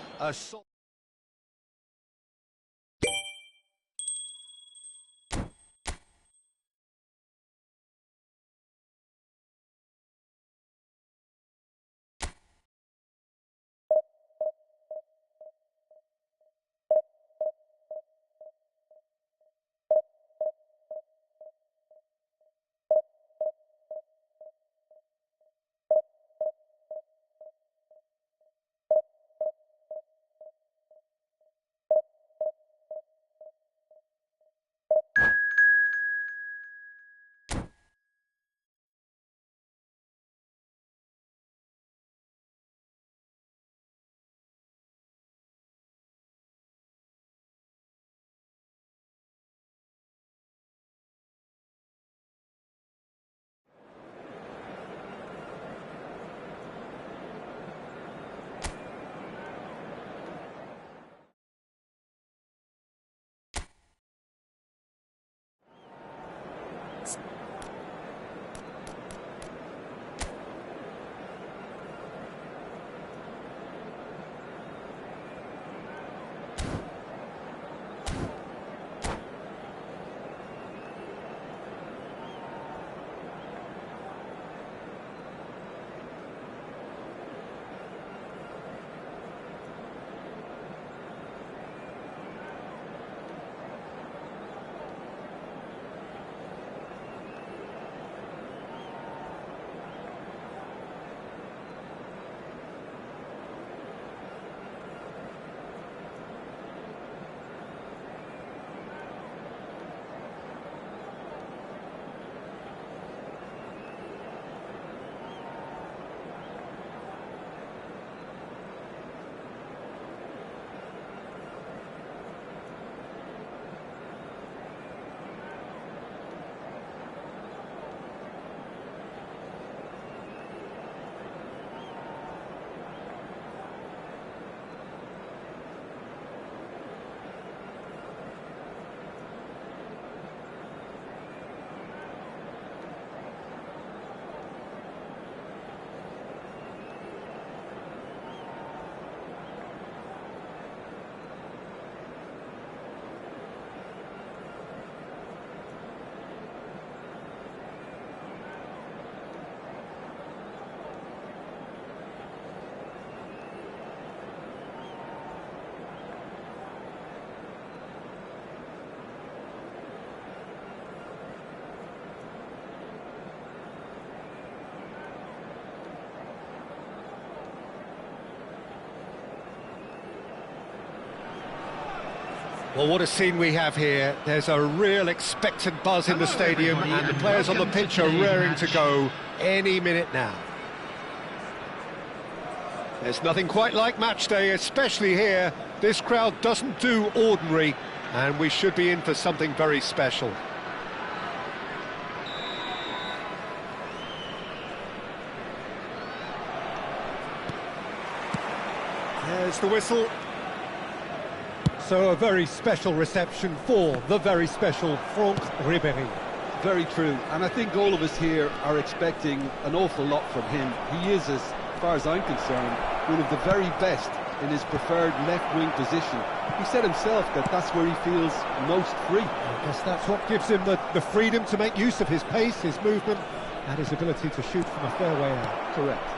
Well, what a scene we have here. There's a real expectant buzz in the stadium, and the players on the pitch are raring to go any minute now. There's nothing quite like match day, especially here. This crowd doesn't do ordinary, and we should be in for something very special. There's the whistle. So a very special reception for the very special Franck Ribéry. Very true, and I think all of us here are expecting an awful lot from him. He is, as far as I'm concerned, one of the very best in his preferred left-wing position. He said himself that that's where he feels most free. I guess that's what gives him the freedom to make use of his pace, his movement, and his ability to shoot from a fair way out. Correct.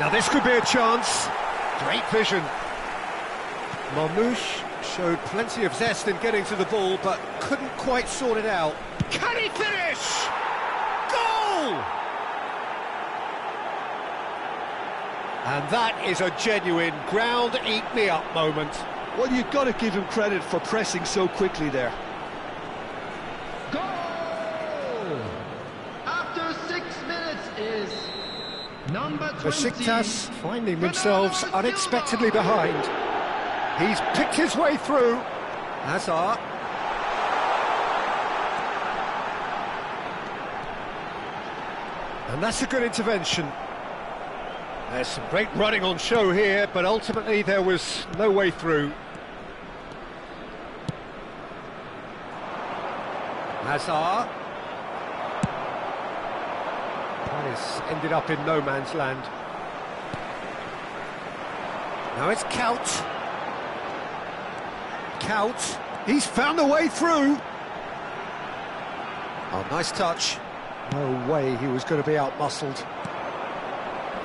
Now this could be a chance. Great vision. Marmouche showed plenty of zest in getting to the ball, but couldn't quite sort it out. Can he finish? Goal! And that is a genuine ground-eat-me-up moment. Well, you've got to give him credit for pressing so quickly there. Goal! After 6 minutes is number 20. Besiktas finding themselves unexpectedly behind. He's picked his way through. Hazard. And that's a good intervention. There's some great running on show here, but ultimately there was no way through. Hazard. That has ended up in no man's land. Now it's Kaut. Kaut, he's found a way through. Oh, nice touch. No way he was going to be out-muscled.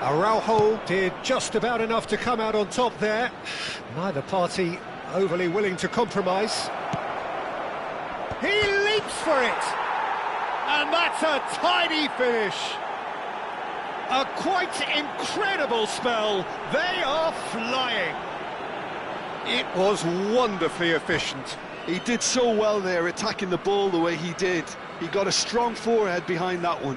Araujo did just about enough to come out on top there. Neither party overly willing to compromise. He leaps for it! And that's a tidy finish. A quite incredible spell. They are flying. It was wonderfully efficient. He did so well there, attacking the ball the way he did. He got a strong forehead behind that one.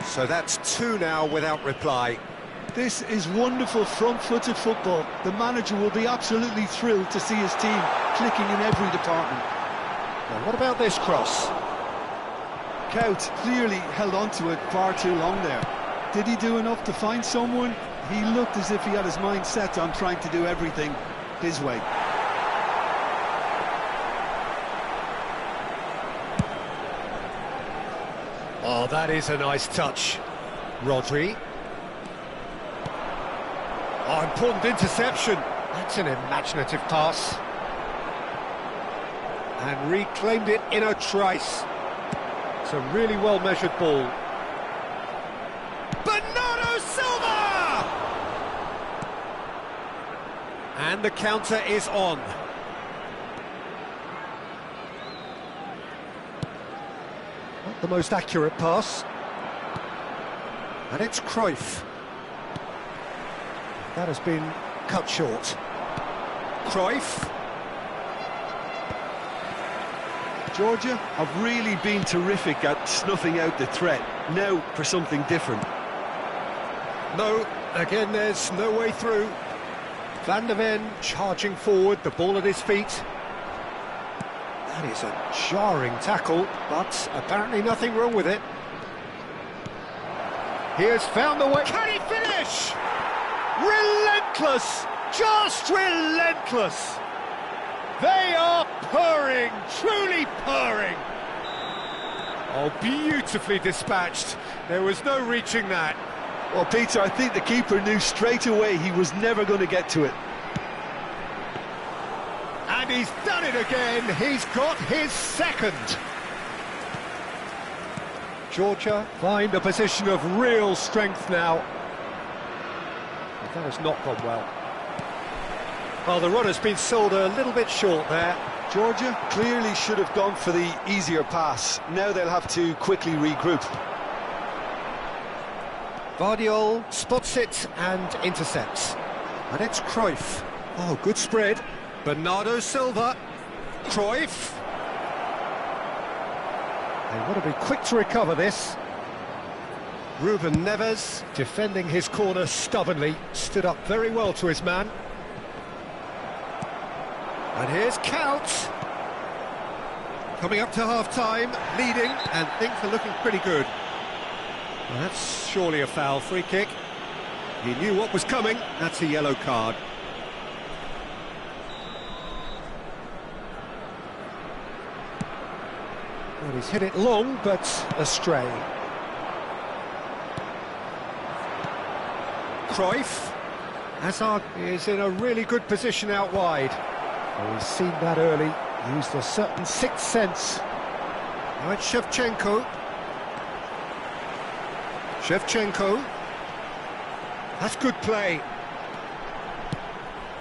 So that's 2 now without reply. This is wonderful front-footed football. The manager will be absolutely thrilled to see his team clicking in every department. Now, what about this cross? Kaut clearly held on to it far too long there. Did he do enough to find someone? He looked as if he had his mind set on trying to do everything his way. Oh, that is a nice touch. Rodri. Oh, important interception. That's an imaginative pass. And reclaimed it in a trice. It's a really well-measured ball. Bernardo Silva! And the counter is on. Not the most accurate pass. And it's Cruyff. That has been cut short. Cruyff. Georgia have really been terrific at snuffing out the threat. Now for something different. No, again there's no way through. Van der Ven charging forward, the ball at his feet. That is a jarring tackle, but apparently nothing wrong with it. He has found the way. Can he finish? Relentless! Just relentless! They are purring, truly purring. Oh, beautifully dispatched. There was no reaching that. Well, Peter, I think the keeper knew straight away he was never going to get to it. And he's done it again. He's got his second. Georgia find a position of real strength now. But that has not gone well. Well, the run has been sold a little bit short there. Georgia clearly should have gone for the easier pass. Now they'll have to quickly regroup. Vardiol spots it and intercepts. And it's Cruyff. Oh, good spread. Bernardo Silva. Cruyff. They want to be quick to recover this. Ruben Neves, defending his corner stubbornly, stood up very well to his man. And here's Count. Coming up to half-time, leading, and things are looking pretty good. Well, that's surely a foul. Free kick. He knew what was coming. That's a yellow card. Well, he's hit it long, but astray. Cruyff. Hazard is in a really good position out wide. Oh, he's seen that early, used a certain sixth sense. Now it's Shevchenko. Shevchenko. That's good play.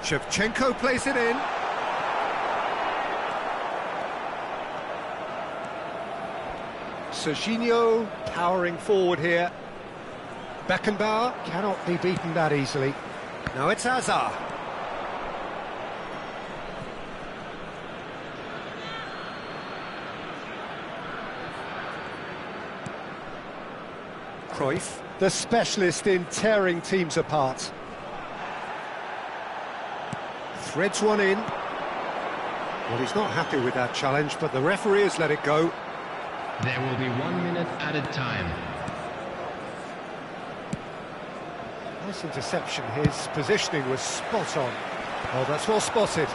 Shevchenko plays it in. Serginho powering forward here. Beckenbauer cannot be beaten that easily. Now it's Hazard. Cruyff, the specialist in tearing teams apart. Threads one in. Well, he's not happy with that challenge, but the referee has let it go. There will be 1 minute added time. Nice interception. His positioning was spot on. Oh, that's well spotted.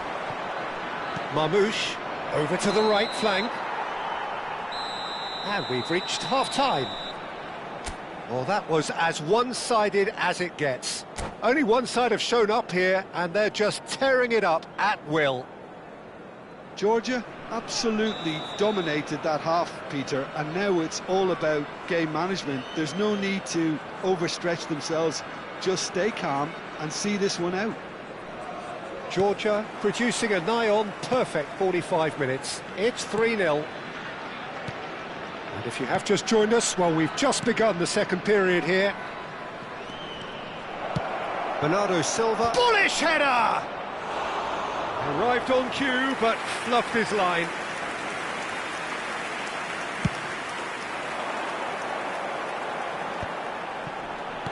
Marmouche over to the right flank. And we've reached half-time. Well, that was as one-sided as it gets. Only one side have shown up here, and they're just tearing it up at will. Georgia absolutely dominated that half, Peter, and now it's all about game management. There's no need to overstretch themselves. Just stay calm and see this one out. Georgia producing a nigh-on perfect 45 minutes. It's 3-0. And if you have just joined us, well, we've just begun the second period here. Bernardo Silva. Bullish header! Arrived on cue, but fluffed his line.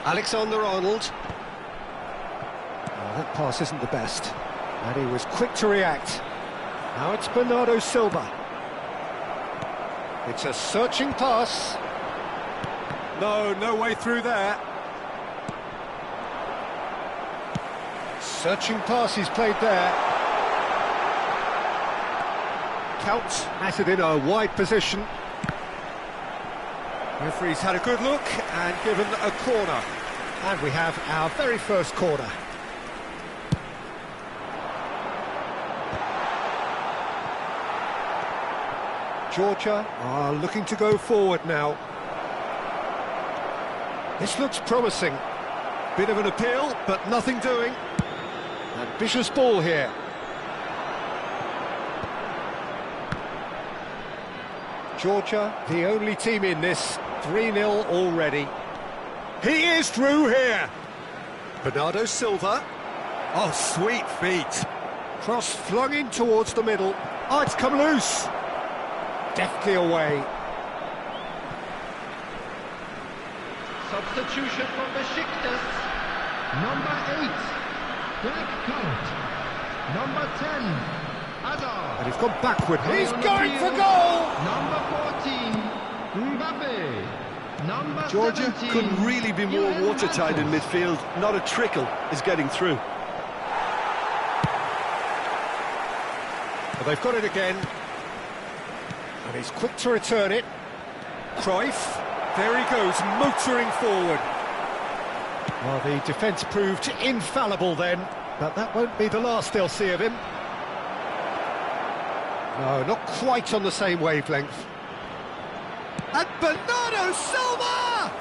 Alexander-Arnold. Oh, that pass isn't the best. And he was quick to react. Now it's Bernardo Silva. It's a searching pass. No way through there. Searching pass he's played there. Count has it in a wide position. Referee's had a good look and given a corner. And we have our very first corner. Georgia are looking to go forward now. This looks promising. Bit of an appeal, but nothing doing. Ambitious ball here. Georgia, the only team in this, 3-0 already. He is through here. Bernardo Silva. Oh, sweet feet. Cross flung in towards the middle. Oh, it's come loose. Deftly away. Substitution from Besiktas. Number 8, black card. Number 10, Hazard. And he's gone backward. He's going for goal! Number 14, Mbappe. Number Georgia 17, couldn't really be more watertight in midfield. Not a trickle is getting through. Well, they've got it again. And he's quick to return it. Cruyff. There he goes, motoring forward. Well, the defence proved infallible then, but that won't be the last they'll see of him. No, not quite on the same wavelength. And Bernardo Silva!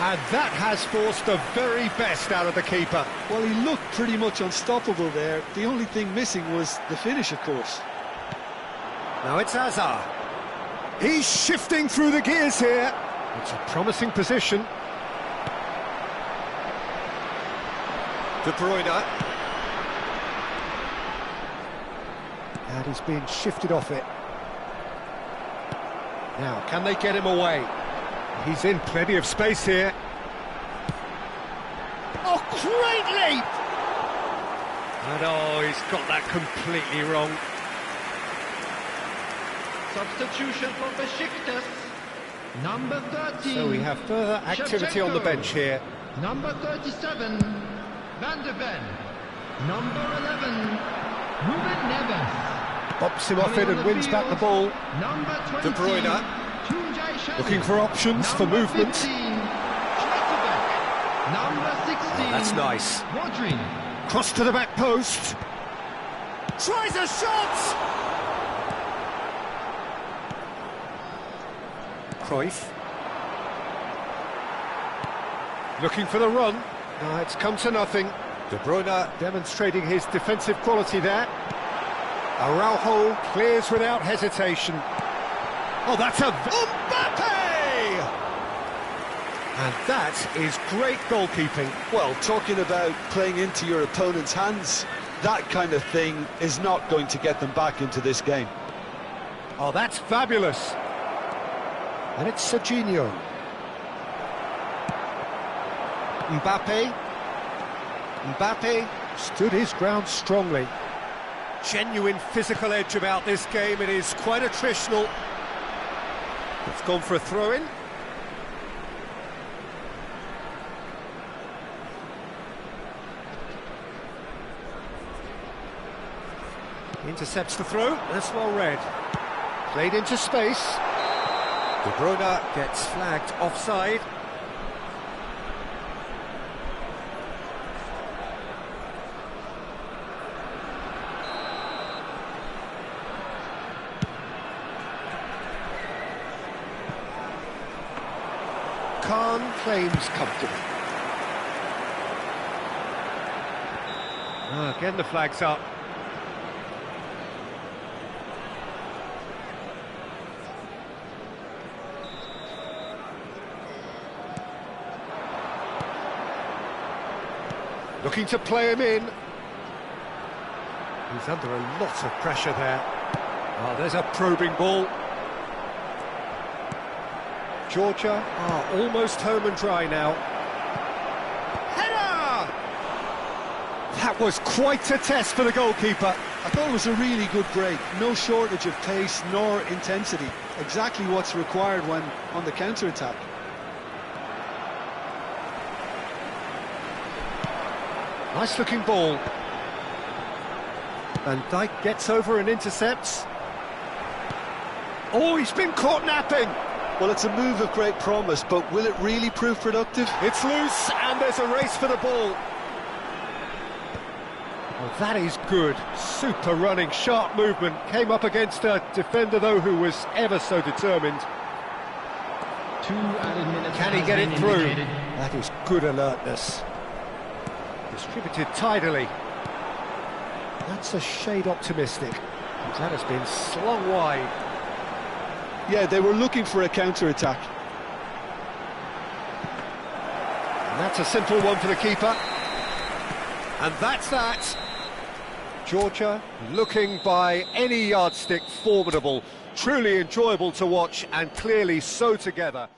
And that has forced the very best out of the keeper. Well, he looked pretty much unstoppable there. The only thing missing was the finish, of course. Now it's Hazard. He's shifting through the gears here. It's a promising position. De Bruyne. And he's being shifted off it. Now, can they get him away? He's in plenty of space here. Oh, great leap! And oh, he's got that completely wrong. Substitution for Besiktas. Number 13. So we have further activity on the bench here. Number 37, Van de Ven. Number 11, Ruben Neves. Bops him off it and wins back the ball. Number 20, De Bruyne. Tunjai Shannon. Looking for options for Number movement. 15, Schlotterbeck. Number 16, That's nice. Rodri. Cross to the back post. Tries a shot! Cruyff. Looking for the run. No, it's come to nothing. De Bruyne demonstrating his defensive quality there. Araujo clears without hesitation. Oh, that's a... Mbappe! And that is great goalkeeping. Well, talking about playing into your opponent's hands, that kind of thing is not going to get them back into this game. Oh, that's fabulous. And it's Serginho. Mbappe. Mbappe stood his ground strongly. Genuine physical edge about this game. It is quite attritional. It's gone for a throw-in. Intercepts the throw. That's well read. Played into space. De Bruyne gets flagged offside. Khan claims comfortable. Again the flag's up. Looking to play him in. He's under a lot of pressure there. Oh, there's a probing ball. Georgia are almost home and dry now. Header! That was quite a test for the goalkeeper. I thought it was a really good break. No shortage of pace nor intensity. Exactly what's required when on the counter-attack. Nice looking ball. Van Dijk gets over and intercepts. Oh, he's been caught napping. Well, it's a move of great promise, but will it really prove productive? It's loose, and there's a race for the ball. Well, that is good. Super running, sharp movement. Came up against a defender, though, who was ever so determined. 2 added minutes. Can he get it through? Indicated. That is good alertness. Distributed tidily. That's a shade optimistic. That has been slung wide. Yeah, they were looking for a counter-attack. And that's a simple one for the keeper. And that's that. Georgia looking by any yardstick formidable. Truly enjoyable to watch and clearly so together.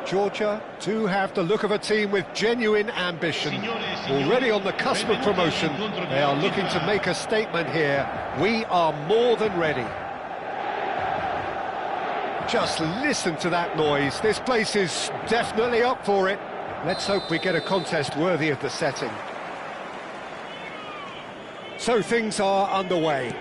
Georgia do have the look of a team with genuine ambition. Already on the cusp of promotion, they are looking to make a statement here. We are more than ready. Just listen to that noise. This place is definitely up for it. Let's hope we get a contest worthy of the setting. So things are underway.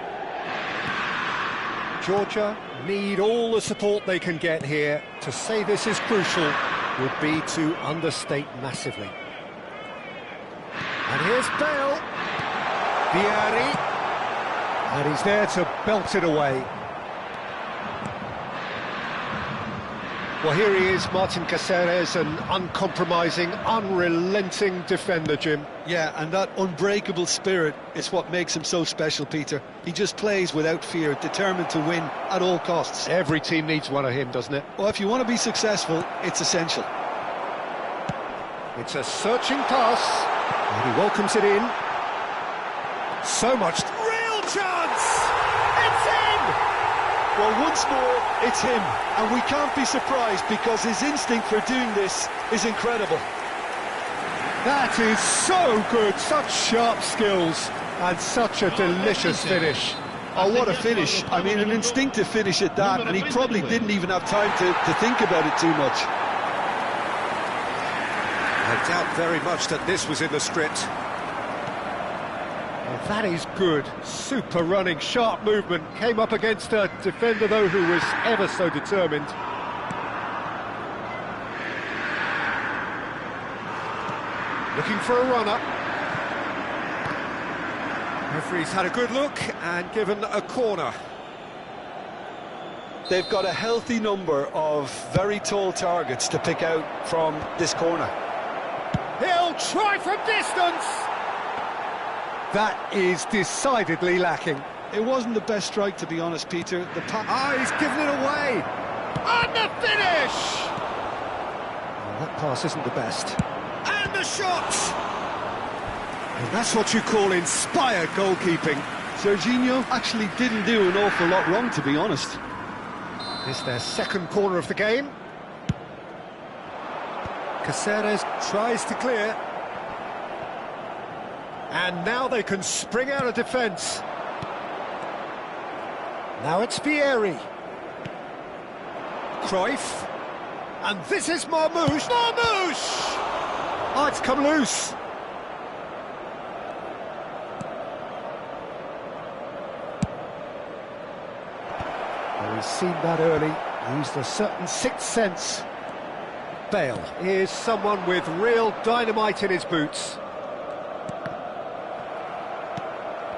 Georgia need all the support they can get here. To say this is crucial would be to understate massively. And here's Bale. Vieri. And he's there to belt it away. Well, here he is, Martin Caceres, an uncompromising, unrelenting defender, Jim. Yeah, and that unbreakable spirit is what makes him so special, Peter. He just plays without fear, determined to win at all costs. Every team needs one of him, doesn't it? Well, if you want to be successful, it's essential. It's a searching pass, and he welcomes it in. So much real chance! It's in! Well, once more, it's him, and we can't be surprised because his instinct for doing this is incredible. That is so good, such sharp skills, and such a delicious finish. Oh, what a finish. I mean, an instinctive finish at that, and he probably didn't even have time to think about it too much. I doubt very much that this was in the script. Well, that is good. Super running, sharp movement. Came up against a defender, though, who was ever so determined. Looking for a runner. Referee's had a good look and given a corner. They've got a healthy number of very tall targets to pick out from this corner. He'll try from distance! That is decidedly lacking. It wasn't the best strike, to be honest, Peter. He's given it away! And the finish! Well, that pass isn't the best. And the shot! And that's what you call inspired goalkeeping. Serginho actually didn't do an awful lot wrong, to be honest. It's their second corner of the game. Caceres tries to clear. And now they can spring out of defence. Now it's Vieri. Cruyff. And this is Marmoush. Marmoush! Oh, it's come loose. Well, we've seen that early. Used a certain sixth sense. Bale is someone with real dynamite in his boots.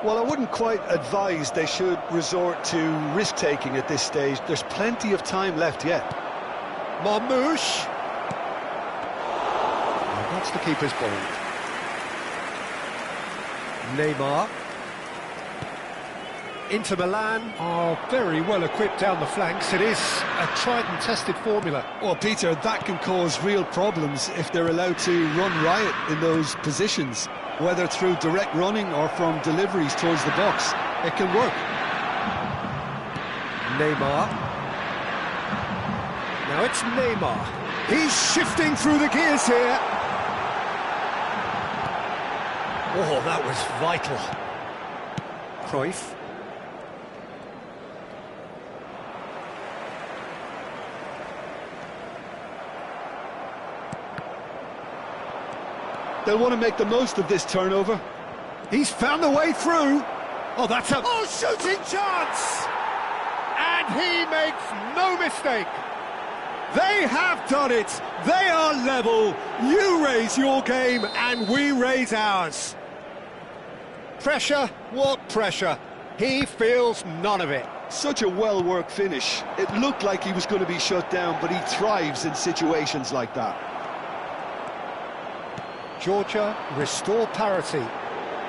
Well, I wouldn't quite advise they should resort to risk-taking at this stage. There's plenty of time left yet. Marmoush. And that's the keeper's ball. Neymar. Inter Milan are very well equipped down the flanks. It is a tried and tested formula. Well, Peter, that can cause real problems if they're allowed to run riot in those positions, whether through direct running or from deliveries towards the box. It can work. Neymar. Now it's Neymar. He's shifting through the gears here. Oh, that was vital. Cruyff. They'll want to make the most of this turnover. He's found the way through. Oh, that's a shooting chance! And he makes no mistake. They have done it. They are level. You raise your game and we raise ours. Pressure? What pressure? He feels none of it. Such a well-worked finish. It looked like he was going to be shut down, but he thrives in situations like that. Georgia restore parity.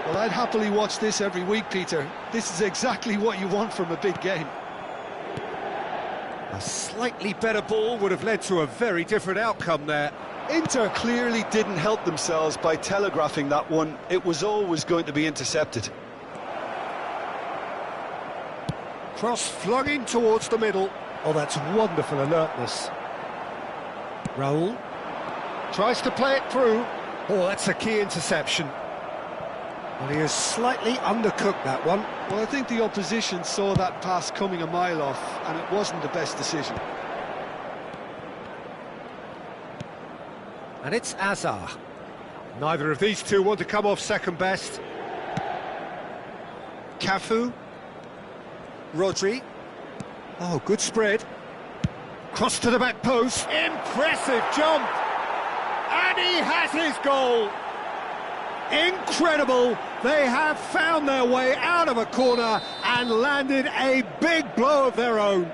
Well, I'd happily watch this every week, Peter. This is exactly what you want from a big game. A slightly better ball would have led to a very different outcome there. Inter clearly didn't help themselves by telegraphing that one. It was always going to be intercepted. Cross flung in towards the middle. Oh, that's wonderful alertness. Raul tries to play it through. Oh, that's a key interception. Well, he has slightly undercooked that one. Well, I think the opposition saw that pass coming a mile off, and it wasn't the best decision. And it's Azar. Neither of these two want to come off second best. Cafu. Rodri. Oh, good spread. Cross to the back post. Impressive jump. And he has his goal. Incredible. They have found their way out of a corner and landed a big blow of their own.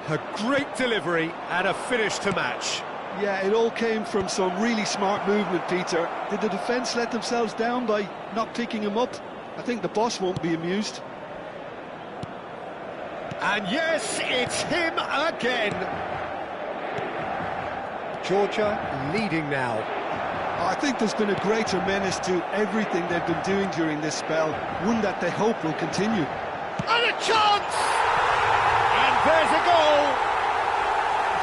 A great delivery and a finish to match. Yeah, it all came from some really smart movement, Peter. Did the defence let themselves down by not picking him up? I think the boss won't be amused. And yes, it's him again. Georgia leading now. I think there's been a greater menace to everything they've been doing during this spell, one that they hope will continue. And a chance! And there's a goal!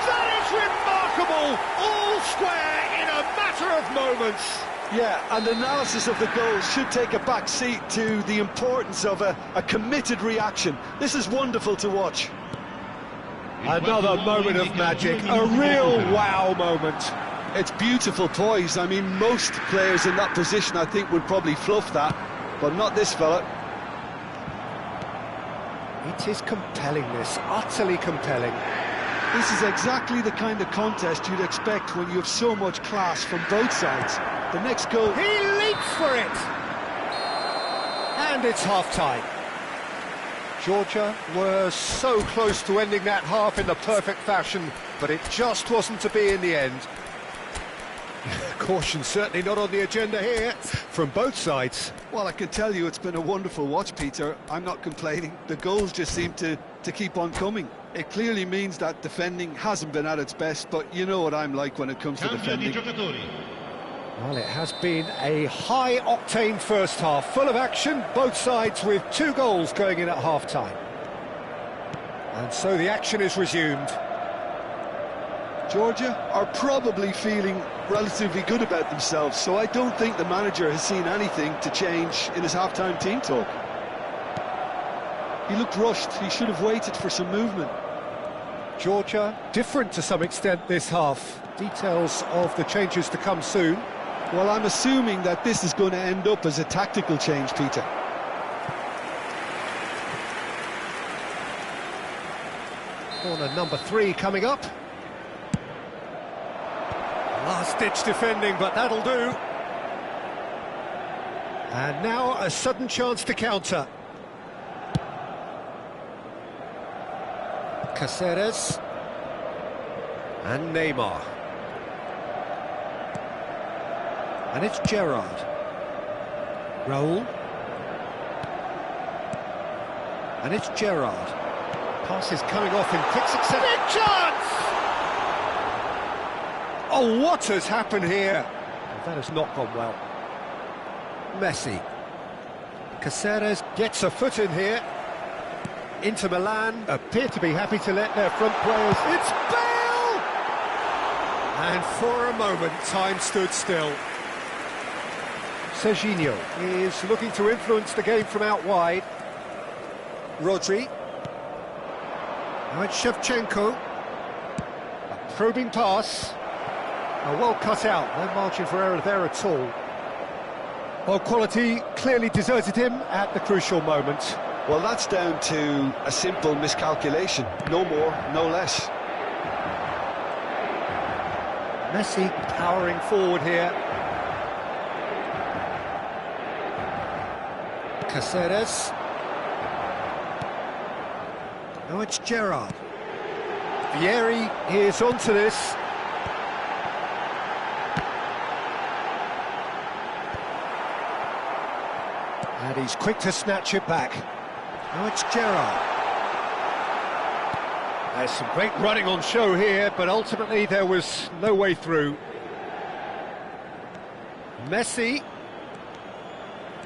That is remarkable! All square in a matter of moments. Yeah, and analysis of the goal should take a back seat to the importance of a committed reaction. This is wonderful to watch. Another moment of magic, a real wow moment. It's beautiful poise. I mean, most players in that position, I think, would probably fluff that, but not this fella. It is compelling, this, utterly compelling. This is exactly the kind of contest you'd expect when you have so much class from both sides. The next goal... He leaps for it! And it's half-time. Georgia were so close to ending that half in the perfect fashion, but it just wasn't to be in the end. Caution certainly not on the agenda here, from both sides. Well, I can tell you it's been a wonderful watch, Peter. I'm not complaining. The goals just seem to keep on coming. It clearly means that defending hasn't been at its best, but you know what I'm like when it comes to defending. Well, it has been a high-octane first half, full of action, both sides with 2 goals going in at half-time. And so the action is resumed. Georgia are probably feeling relatively good about themselves, so I don't think the manager has seen anything to change in his half-time team talk. He looked rushed. He should have waited for some movement. Georgia different to some extent this half. Details of the changes to come soon. Well, I'm assuming that this is going to end up as a tactical change, Peter. Corner number 3 coming up. Last-ditch defending, but that'll do. And now a sudden chance to counter. Caceres. And Neymar. And it's Gerrard. Raul. And it's Gerrard. Pass is coming off in quick succession. Big chance! Oh, what has happened here? Well, that has not gone well. Messi. Caceres gets a foot in here. Inter Milan appear to be happy to let their front players... It's Bale! And for a moment, time stood still. Serginho is looking to influence the game from out wide. Rodri. Now it's Shevchenko. A probing pass. Well cut out, no margin for error there at all. Well, quality clearly deserted him at the crucial moment. Well, that's down to a simple miscalculation. No more, no less. Messi powering forward here. Caceres. Now it's Gerrard. Vieri is onto this. And he's quick to snatch it back. Now it's Gerrard. There's some great running on show here, but ultimately there was no way through. Messi.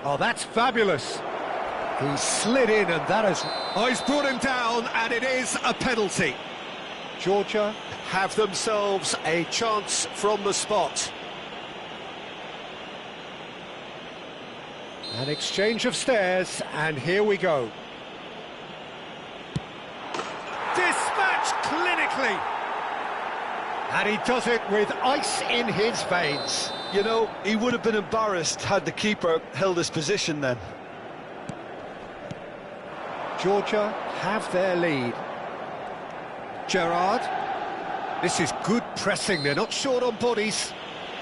Oh, that's fabulous. He slid in and that is... Oh, he's brought him down and it is a penalty. Georgia have themselves a chance from the spot. An exchange of stares, and here we go. Dispatched clinically. And he does it with ice in his veins. You know, he would have been embarrassed had the keeper held his position then. Georgia have their lead. Gerrard. This is good pressing, they're not short on bodies.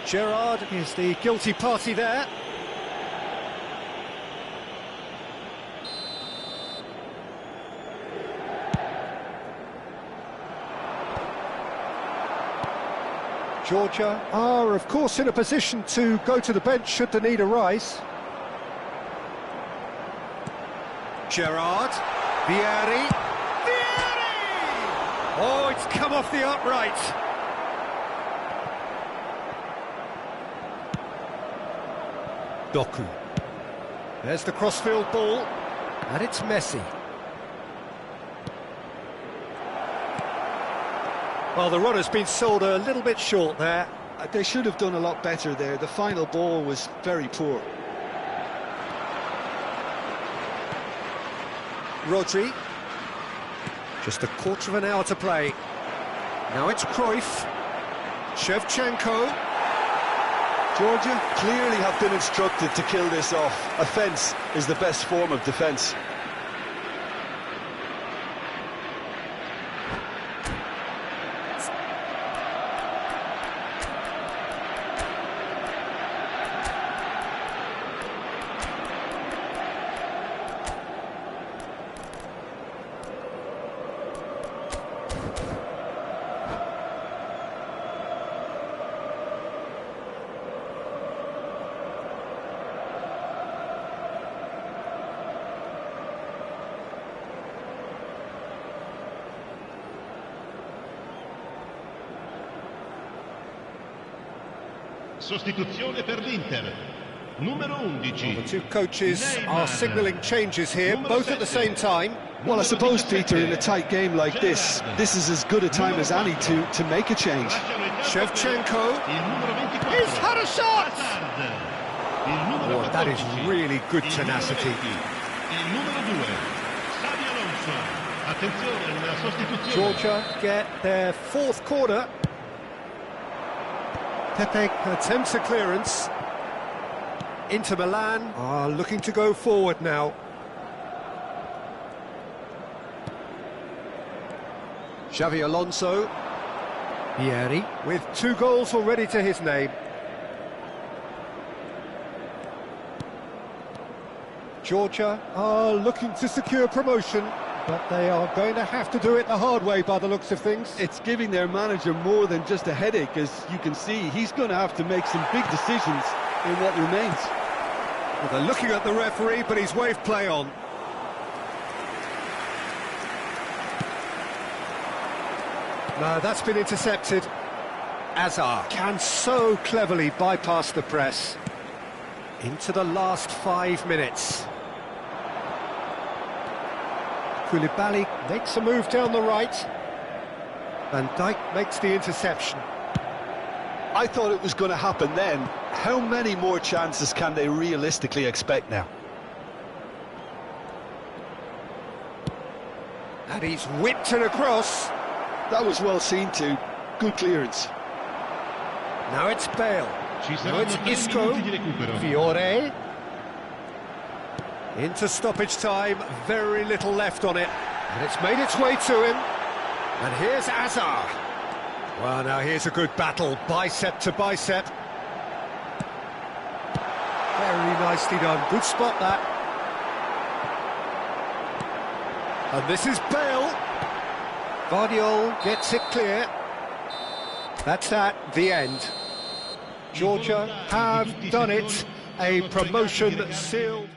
Gerrard is the guilty party there. Georgia are, of course, in a position to go to the bench should the need arise. Gerrard, Vieri. Oh, it's come off the upright. Doku. There's the crossfield ball, and it's Messi. Well, the runner's been sold a little bit short there. They should have done a lot better there. The final ball was very poor. Rodri. Just a quarter of an hour to play. Now it's Cruyff. Shevchenko. Georgia clearly have been instructed to kill this off. Offence is the best form of defence. Sostituzione per l'Inter. Numero 11. The two coaches are signalling changes here, both at the same time. Well, I suppose, Peter, in a tight game like this is as good a time as any to make a change. Shevchenko. He's had a shot! Oh, that is really good tenacity. Georgia get their fourth corner. Pepe attempts a clearance. Inter Milan are looking to go forward now. Xavi Alonso. Vieri with 2 goals already to his name. Georgia are looking to secure promotion, but they are going to have to do it the hard way by the looks of things. It's giving their manager more than just a headache, as you can see. He's going to have to make some big decisions in what remains. Well, they're looking at the referee, but he's waved play on. No, that's been intercepted. Azar can so cleverly bypass the press. Into the last 5 minutes. Koulibaly makes a move down the right. Van Dijk makes the interception. I thought it was going to happen then. How many more chances can they realistically expect now? And he's whipped it across. That was well seen too. Good clearance. Now it's Bale. Now it's Isco. Fiore. Into stoppage time. Very little left on it. And it's made its way to him. And here's Azar. Well, now here's a good battle. Bicep to bicep. Very nicely done. Good spot, that. And this is Bale. Guardiola gets it clear. That's at the end. Georgia have done it. A promotion sealed.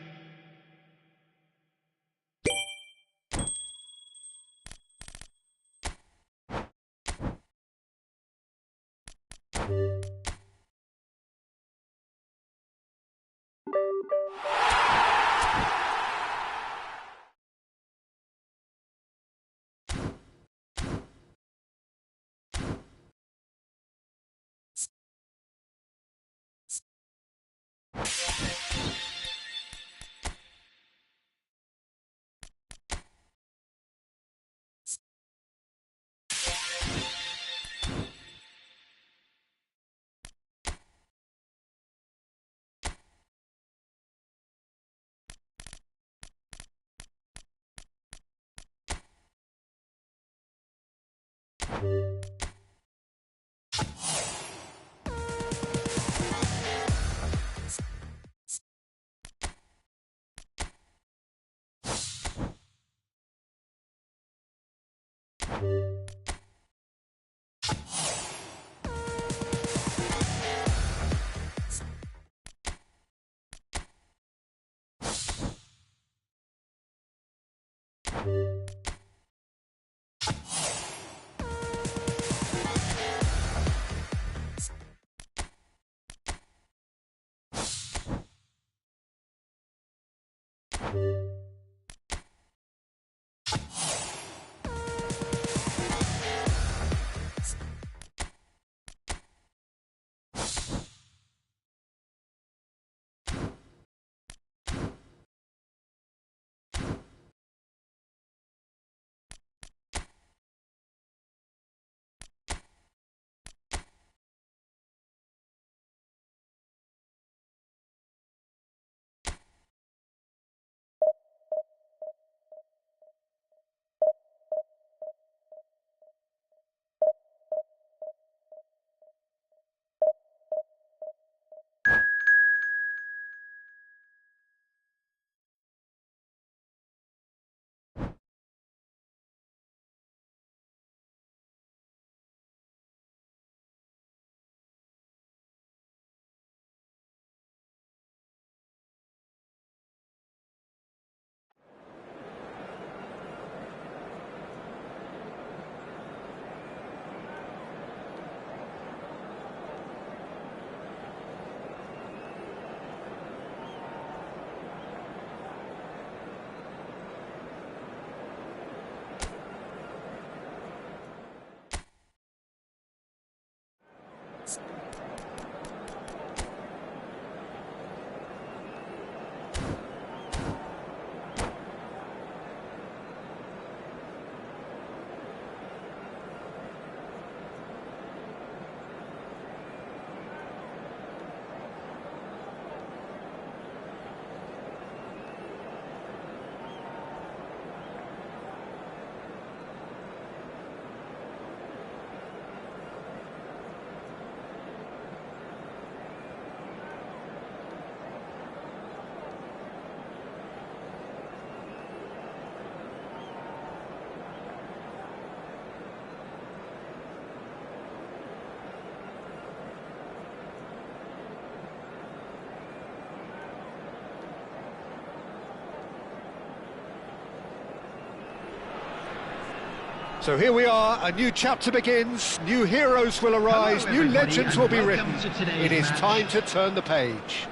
So here we are, a new chapter begins, new heroes will arise, new legends will be written. It is time to turn the page.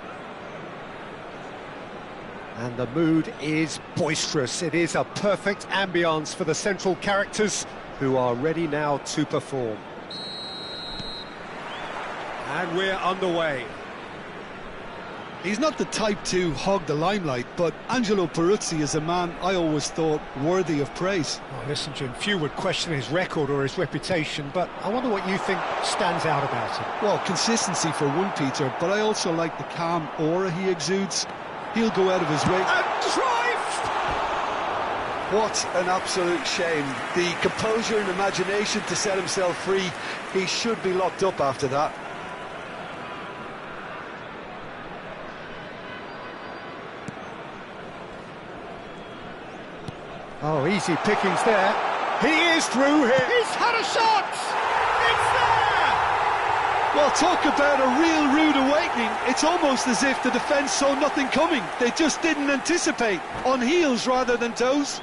And the mood is boisterous. It is a perfect ambience for the central characters who are ready now to perform. And we're underway. He's not the type to hog the limelight, but Angelo Peruzzi is a man I always thought worthy of praise. Oh, listen, Jim, few would question his record or his reputation, but I wonder what you think stands out about him. Well, consistency for one, Peter, but I also like the calm aura he exudes. He'll go out of his way. And drive! What an absolute shame. The composure and imagination to set himself free. He should be locked up after that. Oh, easy pickings there. He is through here. He's had a shot! It's there! Well, talk about a real rude awakening. It's almost as if the defence saw nothing coming. They just didn't anticipate. On heels rather than toes.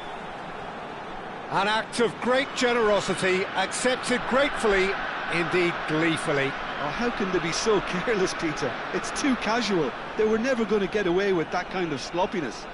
An act of great generosity, accepted gratefully, indeed gleefully. Oh, how can they be so careless, Peter? It's too casual. They were never going to get away with that kind of sloppiness.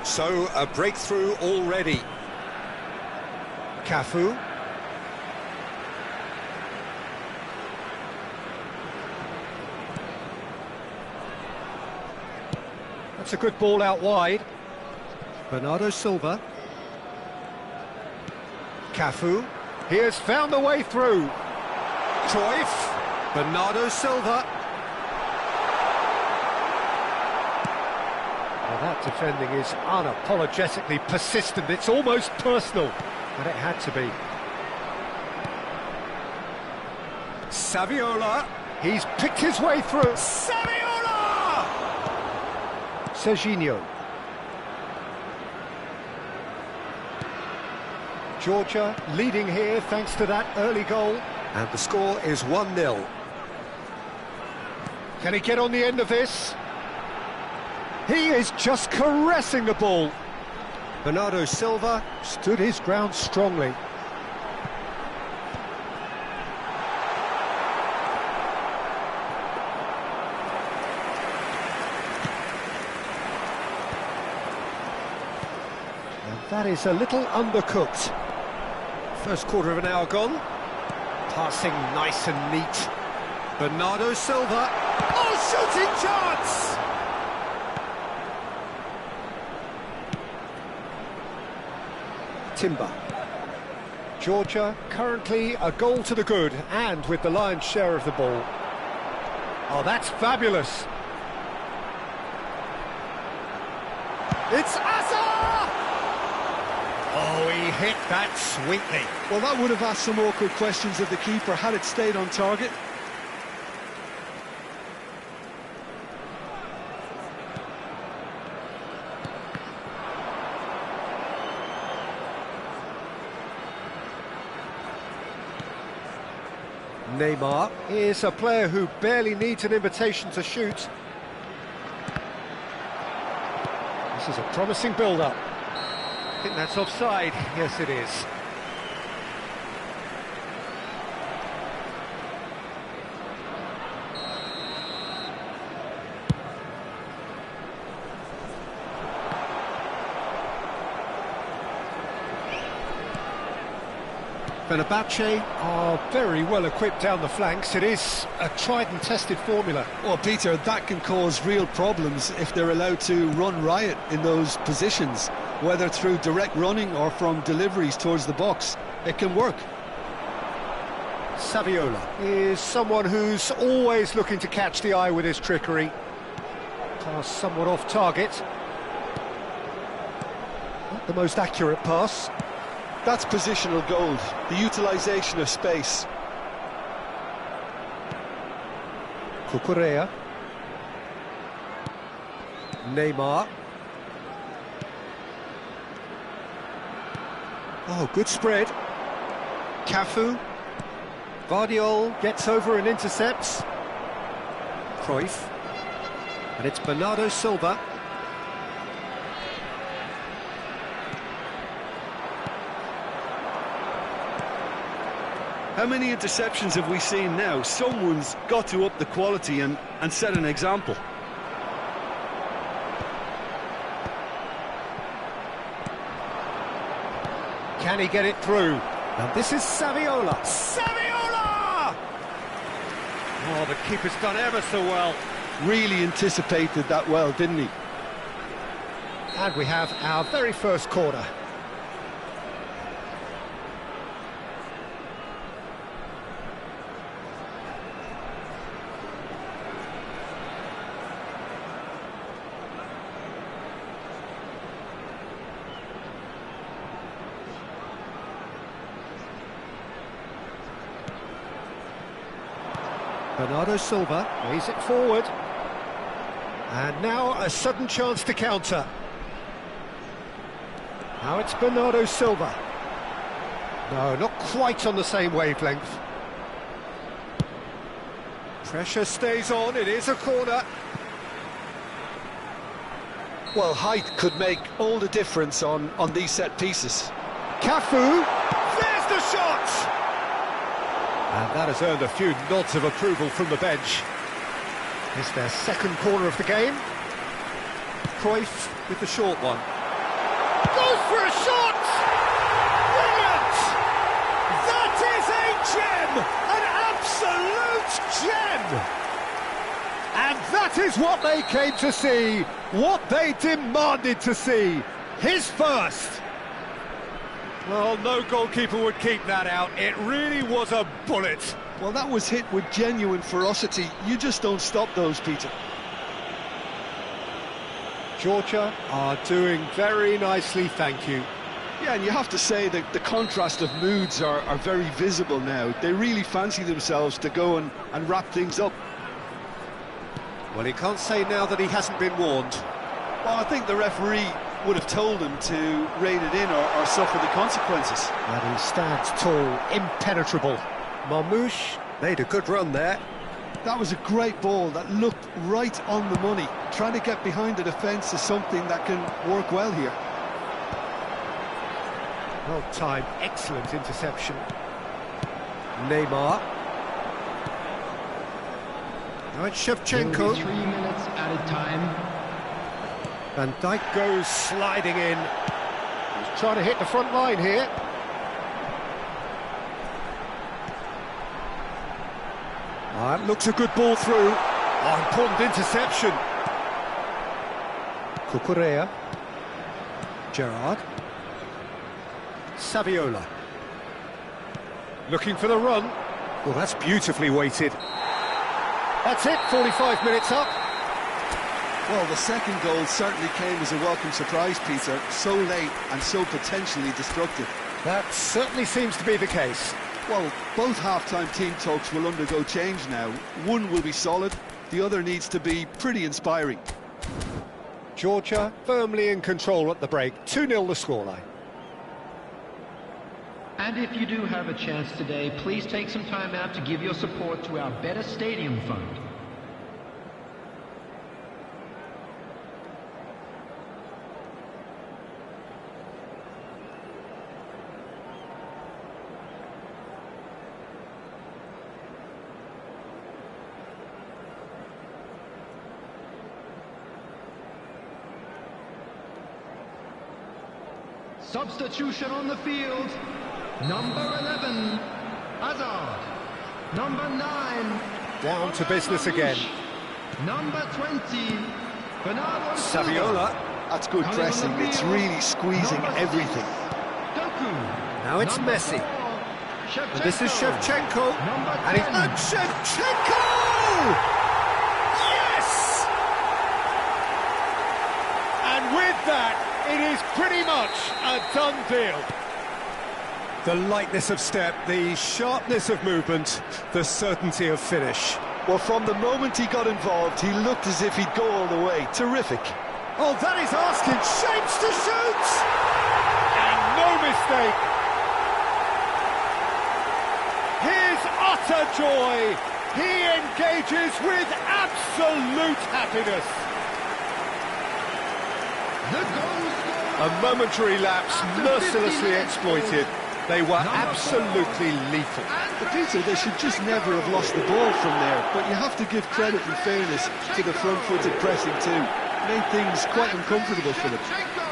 So, a breakthrough already. Cafu. That's a good ball out wide. Bernardo Silva. Cafu. He has found the way through. Cruyff. Bernardo Silva. Well, that defending is unapologetically persistent. It's almost personal. And it had to be. Saviola. He's picked his way through. Saviola! Serginho. Georgia leading here thanks to that early goal. And the score is 1-0. Can he get on the end of this? He is just caressing the ball. Bernardo Silva stood his ground strongly. And that is a little undercooked. First quarter of an hour gone. Passing nice and neat. Bernardo Silva. Oh, shooting chance! Timber. Georgia currently a goal to the good and with the lion's share of the ball. Oh, that's fabulous. It's Asa! Oh, he hit that sweetly. Well, that would have asked some awkward questions of the keeper had it stayed on target. Neymar is a player who barely needs an invitation to shoot. This is a promising build-up. I think that's offside. Yes, it is. Fenerbahce are very well equipped down the flanks. It is a tried and tested formula. Well, Peter, that can cause real problems if they're allowed to run riot in those positions, whether through direct running or from deliveries towards the box. It can work. Saviola is someone who's always looking to catch the eye with his trickery. Pass somewhat off target. Not the most accurate pass. That's positional gold, the utilisation of space. Cucurella. Neymar. Oh, good spread. Cafu. Vardiol gets over and intercepts. Cruyff. And it's Bernardo Silva. How many interceptions have we seen now? Someone's got to up the quality and set an example. Can he get it through? And this is Saviola. Saviola! Oh, the keeper's done ever so well. Really anticipated that well, didn't he? And we have our very first corner. Bernardo Silva lays it forward. And now a sudden chance to counter. Now it's Bernardo Silva. No, not quite on the same wavelength. Pressure stays on, it is a corner. Well, height could make all the difference on these set pieces. Cafu, there's the shot! And that has earned a few nods of approval from the bench. It's their second corner of the game. Cruyff with the short one. Goes for a shot! Brilliant! That is a gem! An absolute gem! And that is what they came to see, what they demanded to see. His first. Well, no goalkeeper would keep that out. It really was a bullet. Well, that was hit with genuine ferocity. You just don't stop those, Peter. Georgia are doing very nicely, thank you. Yeah, and you have to say that the contrast of moods are very visible now. They really fancy themselves to go and wrap things up. Well, he can't say now that he hasn't been warned. Well, I think the referee would have told him to rein it in or suffer the consequences. And he stands tall, impenetrable. Marmoush made a good run there. That was a great ball that looked right on the money. Trying to get behind the defence is something that can work well here. Well timed, excellent interception. Neymar. Now it's Shevchenko. 3 minutes added time. Van Dijk goes sliding in. He's trying to hit the front line here. It looks a good ball through. Oh, important interception. Cucurella. Gerrard. Saviola. Looking for the run. Well, that's beautifully weighted. That's it, 45 minutes up. Well, the second goal certainly came as a welcome surprise, Peter. So late and so potentially destructive. That certainly seems to be the case. Well, both half-time team talks will undergo change now. One will be solid, the other needs to be pretty inspiring. Georgia firmly in control at the break. 2-0 the scoreline. And if you do have a chance today, please take some time out to give your support to our Better Stadium Fund. Substitution on the field. Number 11, Hazard. Number 9, Down to business again. Number 20, Bernardo Silva. Saviola. That's good pressing, it's really squeezing everything. Doku. Now it's Number Messi. 4, And this is Shevchenko. Number And 10. it's Shevchenko! Yes! And with that, it is pretty much a done deal. The lightness of step, the sharpness of movement, the certainty of finish. Well, from the moment he got involved, he looked as if he'd go all the way. Terrific. Oh, that is asking shapes to shoot! And no mistake. His utter joy. He engages with absolute happiness. The goal scorer. A momentary lapse mercilessly exploited. They were absolutely lethal. But Peter, they should just never have lost the ball from there, but you have to give credit and fairness to the front-footed pressing too. Made things quite uncomfortable for them. Shevchenko.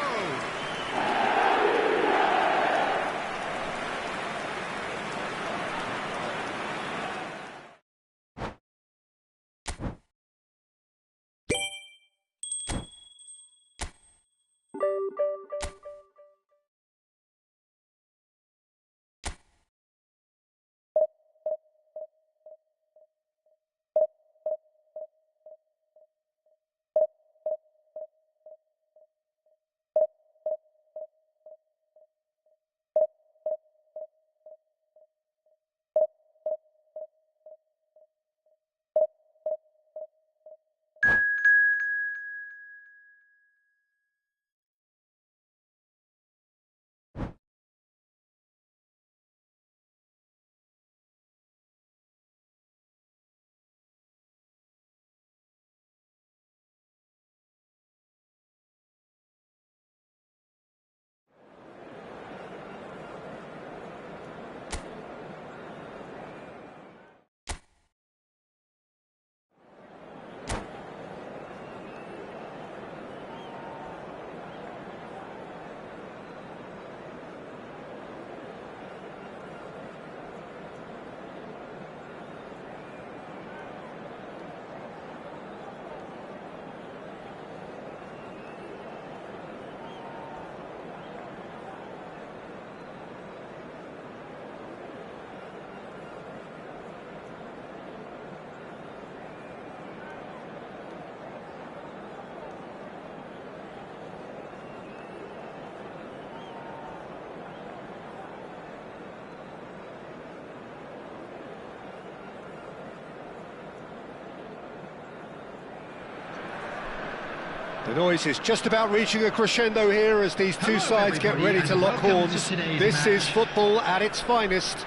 The noise is just about reaching a crescendo here as these two sides get ready to lock horns. This is football at its finest.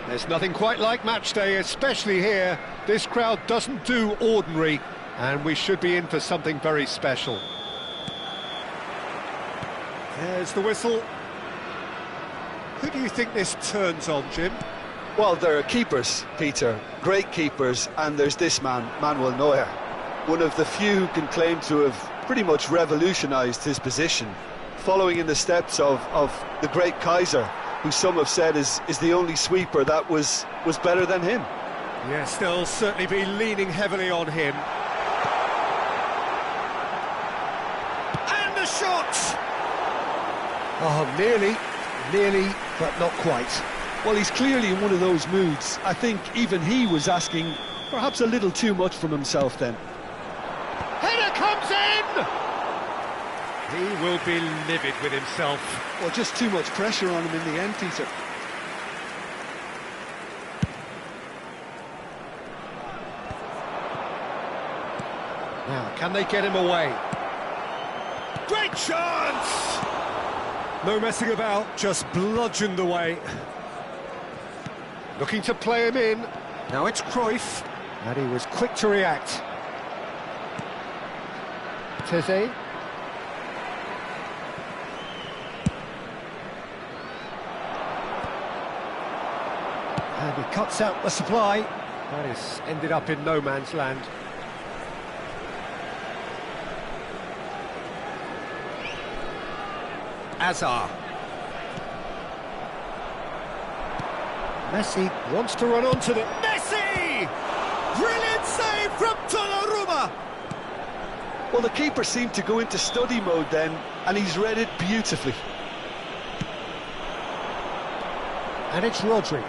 There's nothing quite like match day, especially here. This crowd doesn't do ordinary, and we should be in for something very special. There's the whistle. Who do you think this turns on, Jim? Well, there are keepers, Peter, great keepers, and there's this man, Manuel Neuer. One of the few who can claim to have pretty much revolutionised his position, following in the steps of the great Kaiser, who some have said is the only sweeper that was better than him. Yes, they'll certainly be leaning heavily on him. And the shot! Oh, nearly, but not quite. Well, he's clearly in one of those moods. I think even he was asking perhaps a little too much from himself then. Header comes in! He will be livid with himself. Well, just too much pressure on him in the end, Peter. Now, can they get him away? Great chance! No messing about, just bludgeoned away. Looking to play him in. Now it's Cruyff, and he was quick to react. Teze. And he cuts out the supply. That is ended up in no man's land. Hazard. Messi wants to run onto the... Messi! Brilliant save from Donnarumma! Well, the keeper seemed to go into study mode then, and he's read it beautifully. And it's Rodri.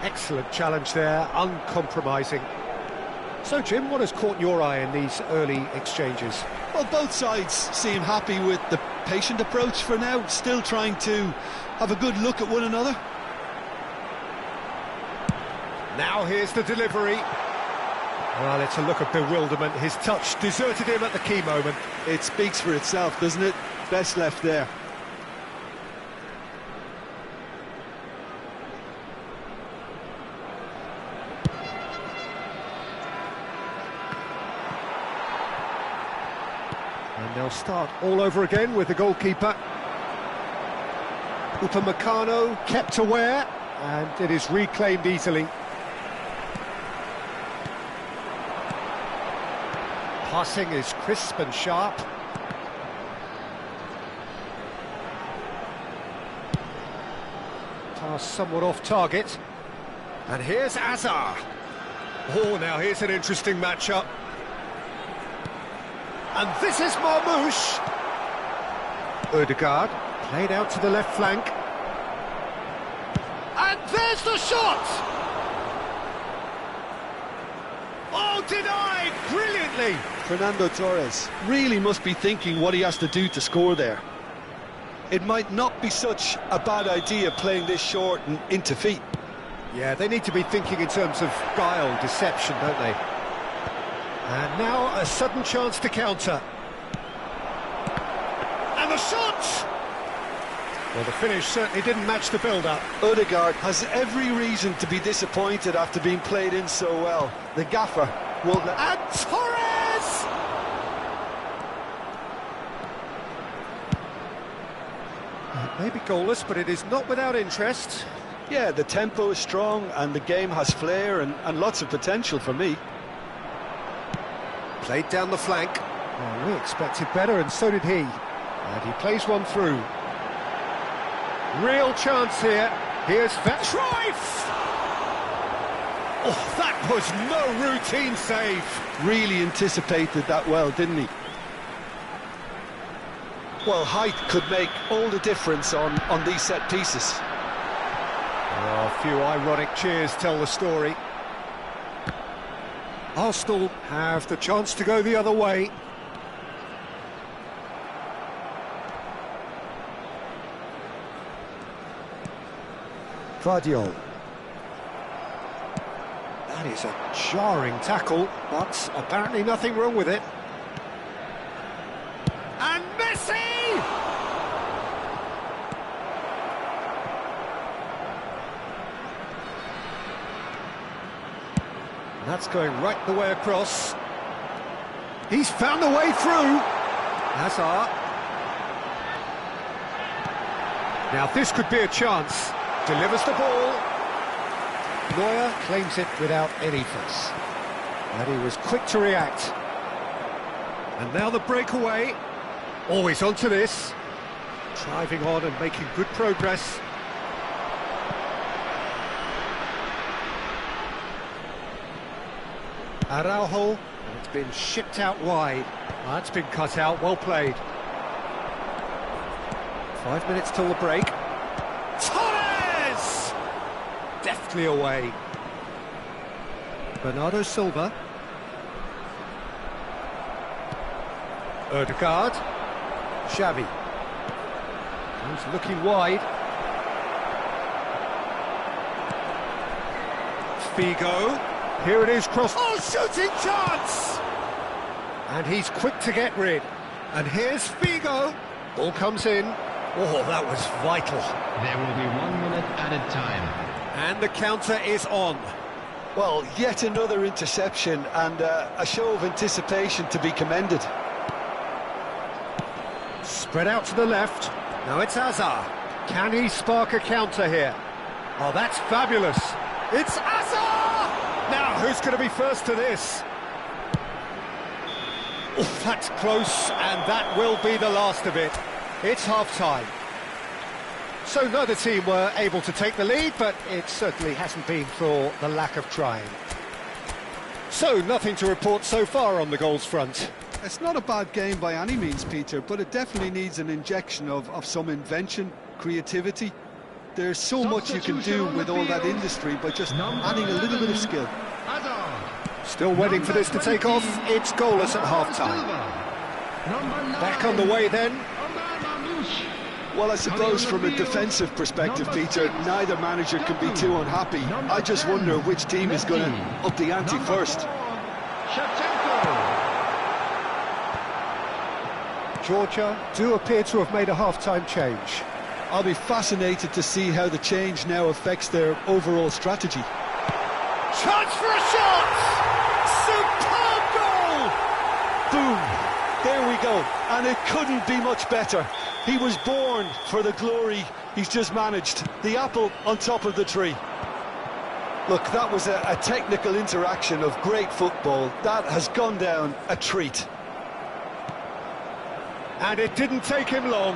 Excellent challenge there, uncompromising. So, Jim, what has caught your eye in these early exchanges? Well, both sides seem happy with the patient approach for now, still trying to have a good look at one another. Now here's the delivery. Well, it's a look of bewilderment. His touch deserted him at the key moment. It speaks for itself, doesn't it? Best left there. And they'll start all over again with the goalkeeper. Upamecano kept aware, and it is reclaimed easily. Passing is crisp and sharp. Pass somewhat off target. And here's Hazard. Oh, now here's an interesting matchup. And this is Marmoush. Odegaard played out to the left flank. And there's the shot! Oh, denied brilliantly! Fernando Torres really must be thinking what he has to do to score there. It might not be such a bad idea playing this short and into feet. Yeah, they need to be thinking in terms of guile, deception, don't they? And now a sudden chance to counter. And the shot! Well, the finish certainly didn't match the build-up. Odegaard has every reason to be disappointed after being played in so well. The gaffer won't let... And Torres! It may be goalless, but it is not without interest. Yeah, the tempo is strong and the game has flair and lots of potential for me. Played down the flank. Well, we expected better, and so did he. And he plays one through. Real chance here. Here's Cruyff! Oh, that was no routine save. Really anticipated that well, didn't he? Well, height could make all the difference on these set pieces. Oh, a few ironic cheers tell the story. Arsenal have the chance to go the other way. Vardiol. That is a jarring tackle, but apparently nothing wrong with it. And Messi! That's going right the way across. He's found a way through. Hazard. Now this could be a chance. Delivers the ball. Neuer claims it without any fuss. And he was quick to react. And now the breakaway. Always onto this. Driving on and making good progress. Araujo, and it's been shipped out wide. That's been cut out, well played. 5 minutes till the break. Torres! Deftly away. Bernardo Silva. Ødegaard. Xavi. He's looking wide. Figo. Here it is, cross. Oh, shooting chance! And he's quick to get rid. And here's Figo. Ball comes in. Oh, that was vital. There will be 1 minute added time. And the counter is on. Well, yet another interception and a show of anticipation to be commended. Spread out to the left. Now it's Hazard. Can he spark a counter here? Oh, that's fabulous. It's Hazard! Now, who's going to be first to this? Oh, that's close, and that will be the last of it. It's half-time. So neither team were able to take the lead, but it certainly hasn't been for the lack of trying. So, nothing to report so far on the goals front. It's not a bad game by any means, Peter, but it definitely needs an injection of some invention, creativity. There's so much you can do with all that industry by just adding a little bit of skill. Still waiting for this to take off. It's goalless at half-time. Back on the way then. Well, I suppose from a defensive perspective, Peter, neither manager can be too unhappy. I just wonder which team is going to up the ante first. Georgia do appear to have made a half-time change. I'll be fascinated to see how the change now affects their overall strategy. Chance for a shot! Superb goal! Boom! There we go. And it couldn't be much better. He was born for the glory he's just managed. The apple on top of the tree. Look, that was a technical interaction of great football. That has gone down a treat. And it didn't take him long.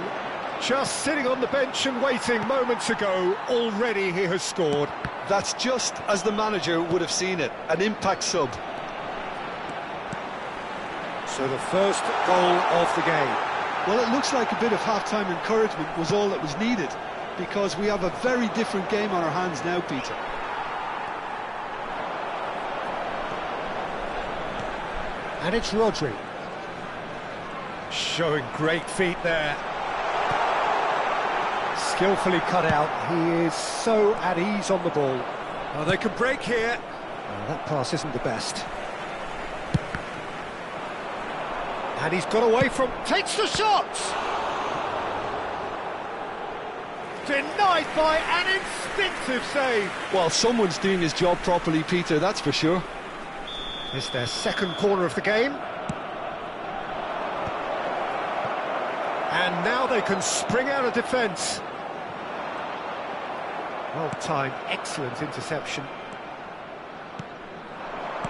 Just sitting on the bench and waiting moments ago, already he has scored. That's just as the manager would have seen it, an impact sub. So the first goal of the game. Well, it looks like a bit of half-time encouragement was all that was needed, because we have a very different game on our hands now, Peter. And it's Rodri. Showing great feet there. Skillfully cut out. He is so at ease on the ball. Oh, they can break here. Oh, that pass isn't the best. And he's got away from... Takes the shot! Denied by an instinctive save. Well, someone's doing his job properly, Peter, that's for sure. It's their second corner of the game. And now they can spring out of defence. Well-timed, excellent interception.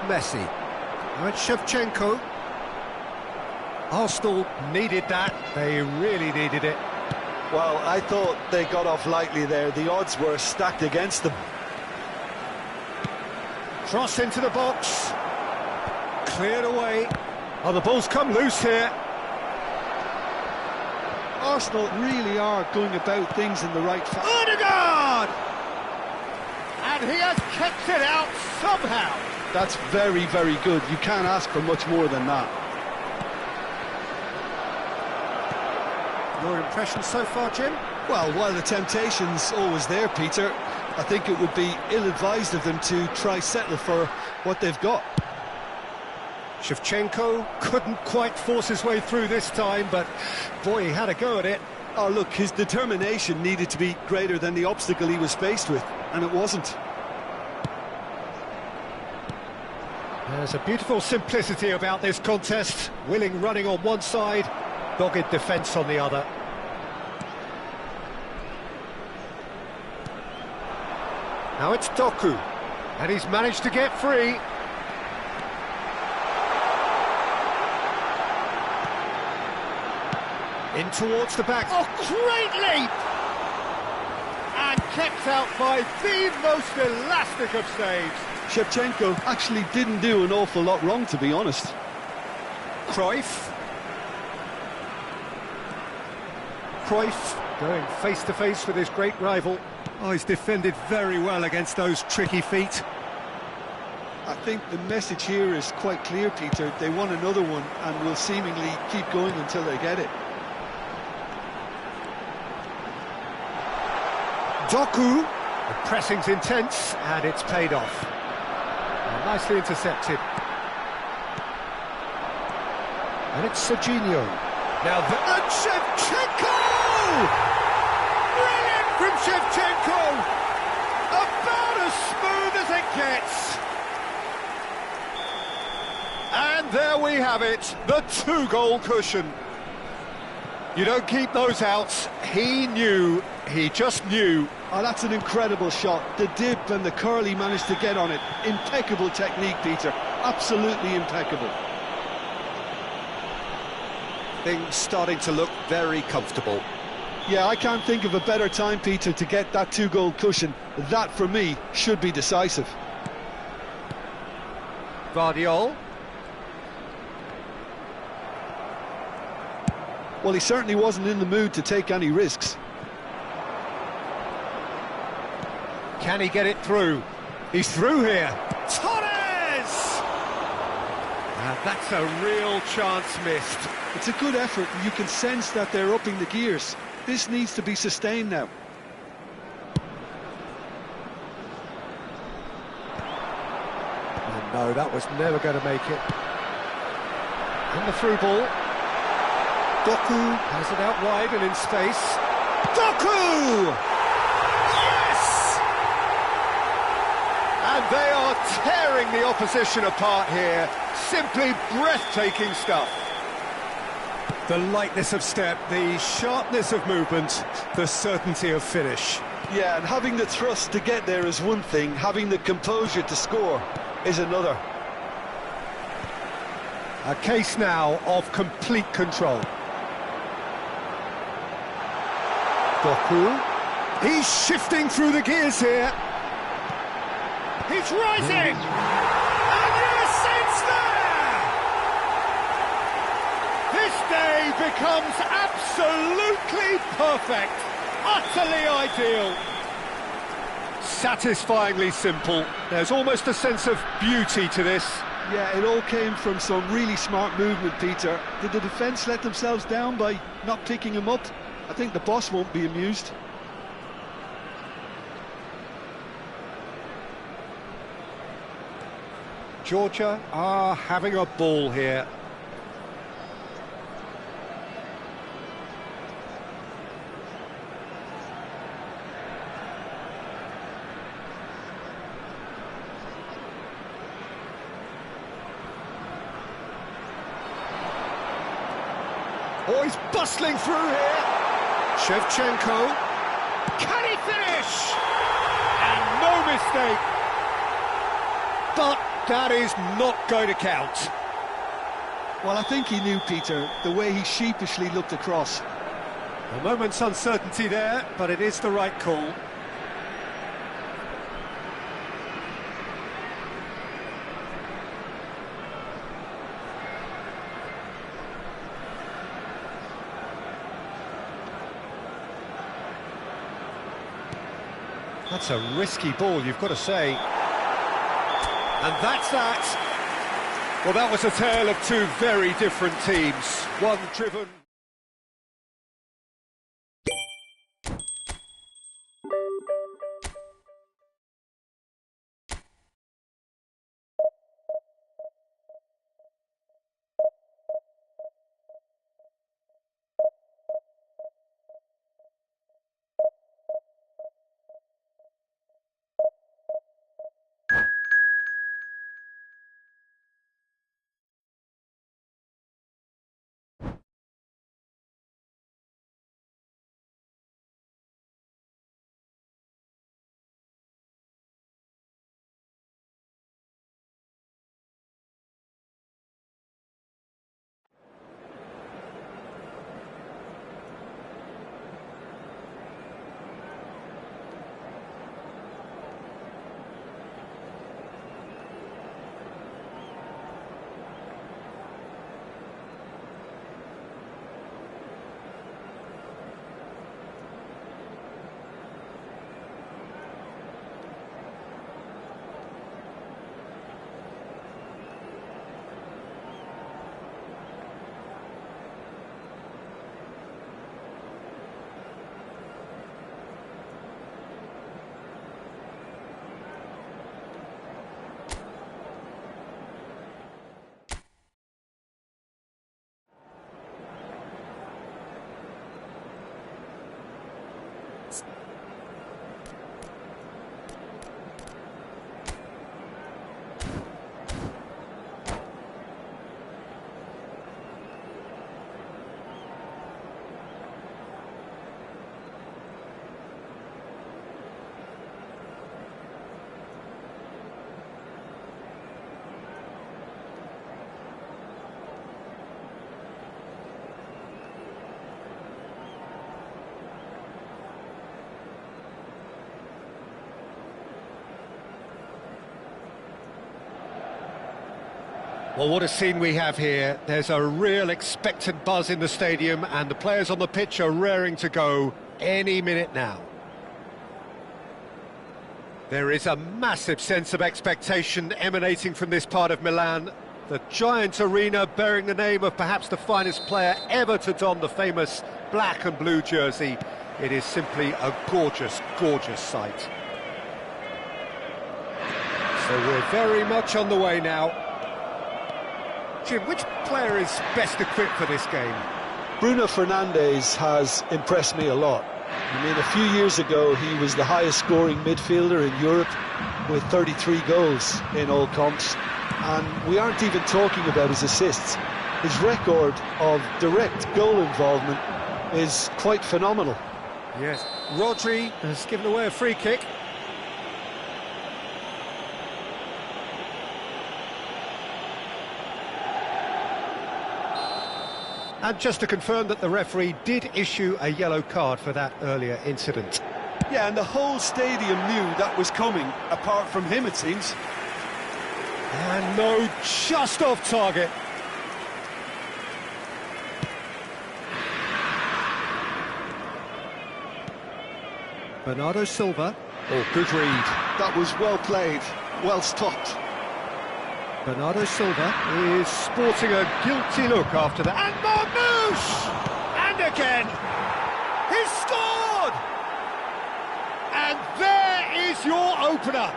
Messi. Now it's Shevchenko. Arsenal needed that. They really needed it. Well, I thought they got off lightly there. The odds were stacked against them. Cross into the box. Cleared away. Oh, the ball's come loose here. Arsenal really are going about things in the right fashion. Ødegaard! And he has kept it out somehow. That's very, very good. You can't ask for much more than that. Your impression so far, Jim? Well, while the temptation's always there, Peter, I think it would be ill-advised of them to try settle for what they've got. Shevchenko couldn't quite force his way through this time, but boy, he had a go at it. Oh, look, his determination needed to be greater than the obstacle he was faced with, and it wasn't. There's a beautiful simplicity about this contest. Willing running on one side, dogged defence on the other. Now it's Doku, and he's managed to get free. In towards the back. Oh, great leap! And kept out by the most elastic of saves. Shevchenko actually didn't do an awful lot wrong, to be honest. Cruyff going face-to-face with his great rival. Oh, he's defended very well against those tricky feet. I think the message here is quite clear, Peter. They want another one and will seemingly keep going until they get it. Doku, the pressing's intense and it's paid off. Nicely intercepted. And it's Serginho. Now and Shevchenko! Brilliant from Shevchenko! About as smooth as it gets. And there we have it, the 2-goal cushion. You don't keep those out. He knew, he just knew. Oh, that's an incredible shot. The dip and the curl he managed to get on it. Impeccable technique, Peter. Absolutely impeccable. Things starting to look very comfortable. Yeah, I can't think of a better time, Peter, to get that 2-goal cushion. That, for me, should be decisive. Vardiol. Well, he certainly wasn't in the mood to take any risks. Can he get it through? He's through here. Torres! That's a real chance missed. It's a good effort, and you can sense that they're upping the gears. This needs to be sustained now. Oh, no, that was never going to make it. And the through ball. Doku has it out wide and in space. Doku! Yes! And they are tearing the opposition apart here. Simply breathtaking stuff. The lightness of step, the sharpness of movement, the certainty of finish. Yeah, and having the thrust to get there is one thing, having the composure to score is another. A case now of complete control. Doku. He's shifting through the gears here. He's rising! And yes, it's there! This day becomes absolutely perfect. Utterly ideal. Satisfyingly simple. There's almost a sense of beauty to this. Yeah, it all came from some really smart movement, Peter. Did the defence let themselves down by not picking him up? I think the boss won't be amused. Georgia are having a ball here. Oh, he's bustling through here. Shevchenko. Can he finish? And no mistake. But that is not going to count. Well, I think he knew, Peter, the way he sheepishly looked across. A moment's uncertainty there, but it is the right call. That's a risky ball, you've got to say. And that's that. Well, that was a tale of two very different teams. One driven... Well, what a scene we have here. There's a real expectant buzz in the stadium, and the players on the pitch are raring to go any minute now. There is a massive sense of expectation emanating from this part of Milan. The giant arena bearing the name of perhaps the finest player ever to don the famous black and blue jersey. It is simply a gorgeous, gorgeous sight. So we're very much on the way now. Jim, which player is best equipped for this game? Bruno Fernandes has impressed me a lot. I mean, a few years ago he was the highest scoring midfielder in Europe with 33 goals in all comps, and we aren't even talking about his assists. His record of direct goal involvement is quite phenomenal. Yes, Rodri has given away a free kick. And just to confirm that the referee did issue a yellow card for that earlier incident. Yeah, and the whole stadium knew that was coming, apart from him, it seems. And no, just off target. Bernardo Silva. Oh, good read. That was well played, well stopped. Bernardo Silva is sporting a guilty look after that. And Marmouche! And again! He's scored! And there is your opener!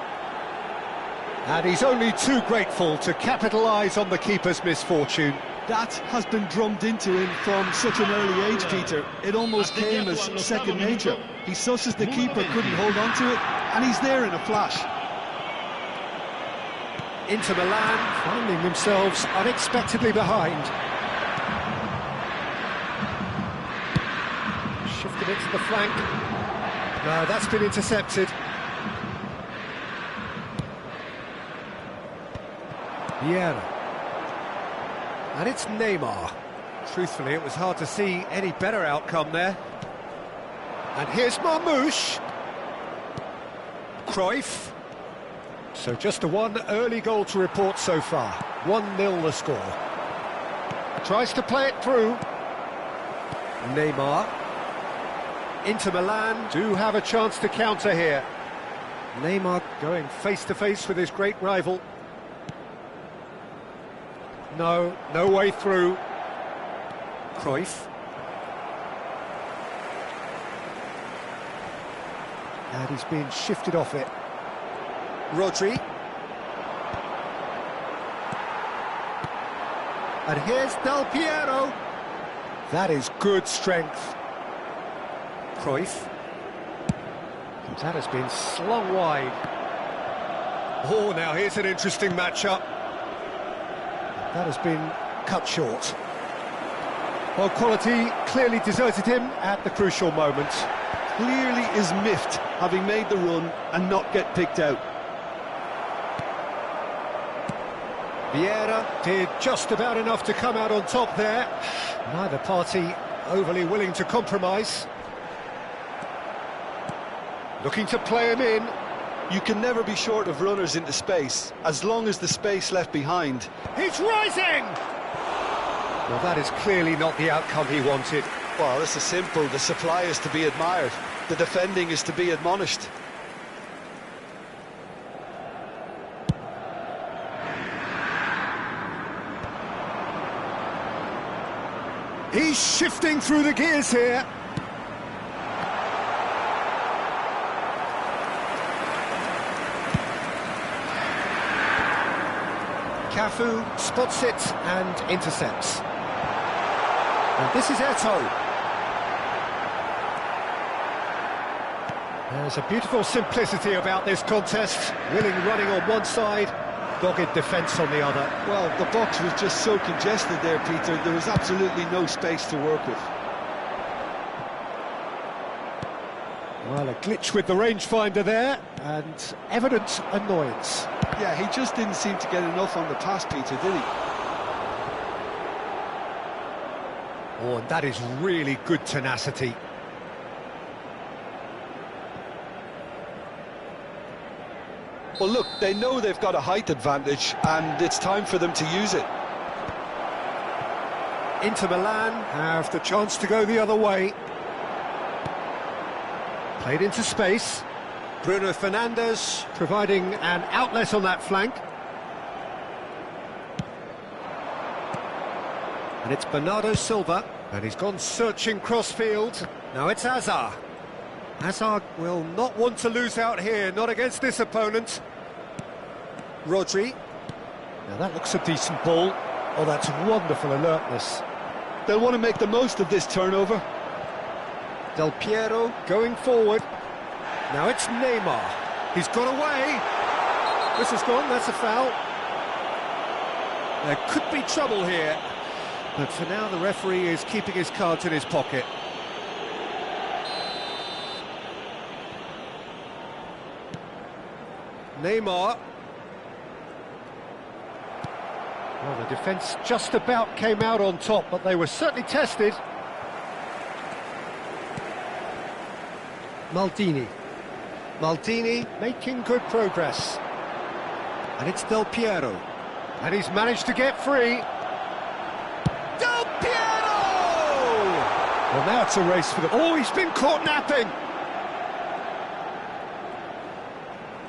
And he's only too grateful to capitalise on the keeper's misfortune. That has been drummed into him from such an early age, Peter. It almost came as second nature. He susses the keeper, couldn't hold on to it, and he's there in a flash. Inter Milan finding themselves unexpectedly behind. Shifted it to the flank. No, that's been intercepted. Vieira. And it's Neymar. Truthfully, it was hard to see any better outcome there. And here's Marmouche. Cruyff. So just the one early goal to report so far. 1-0 the score. Tries to play it through. Neymar. Inter Milan do have a chance to counter here. Neymar going face-to-face with his great rival. No, no way through. Cruyff. And he's been shifted off it. Rodri. And here's Del Piero. That is good strength. Cruyff. And that has been slung wide. Oh, now here's an interesting matchup. That has been cut short. Well, quality clearly deserted him at the crucial moment. Clearly is miffed, having made the run and not get picked out. Vieira did just about enough to come out on top there. Neither party overly willing to compromise. Looking to play him in. You can never be short of runners into space, as long as the space left behind. He's rising! Well, that is clearly not the outcome he wanted. Well, this is simple. The supply is to be admired. The defending is to be admonished. He's shifting through the gears here. Cafu spots it and intercepts. And this is Eto'o. There's a beautiful simplicity about this contest. Willing running on one side, dogged defence on the other. Well, the box was just so congested there, Peter. There was absolutely no space to work with. Well, a glitch with the rangefinder there, and evident annoyance. Yeah, he just didn't seem to get enough on the pass, Peter, did he? Oh, and that is really good tenacity. Well, look, they know they've got a height advantage, and it's time for them to use it. Inter Milan have the chance to go the other way. Played into space. Bruno Fernandes providing an outlet on that flank. And it's Bernardo Silva, and he's gone searching cross-field. Now it's Hazard. Hazard will not want to lose out here, not against this opponent. Rodri. Now that looks a decent ball. Oh, that's wonderful alertness. They'll want to make the most of this turnover. Del Piero going forward. Now it's Neymar. He's got away. This is gone, that's a foul. There could be trouble here. But for now, the referee is keeping his cards in his pocket. Neymar. Well, the defence just about came out on top, but they were certainly tested. Maldini. Maldini making good progress. And it's Del Piero. And he's managed to get free. Del Piero! Well, now it's a race for the... Oh, he's been caught napping!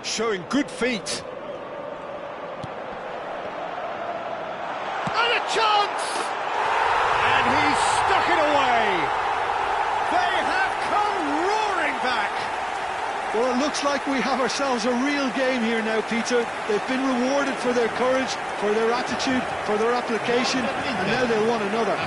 Showing good feet. And a chance! And he's stuck it away! They have come roaring back! Well, it looks like we have ourselves a real game here now, Peter. They've been rewarded for their courage, for their attitude, for their application, and now they'll want another.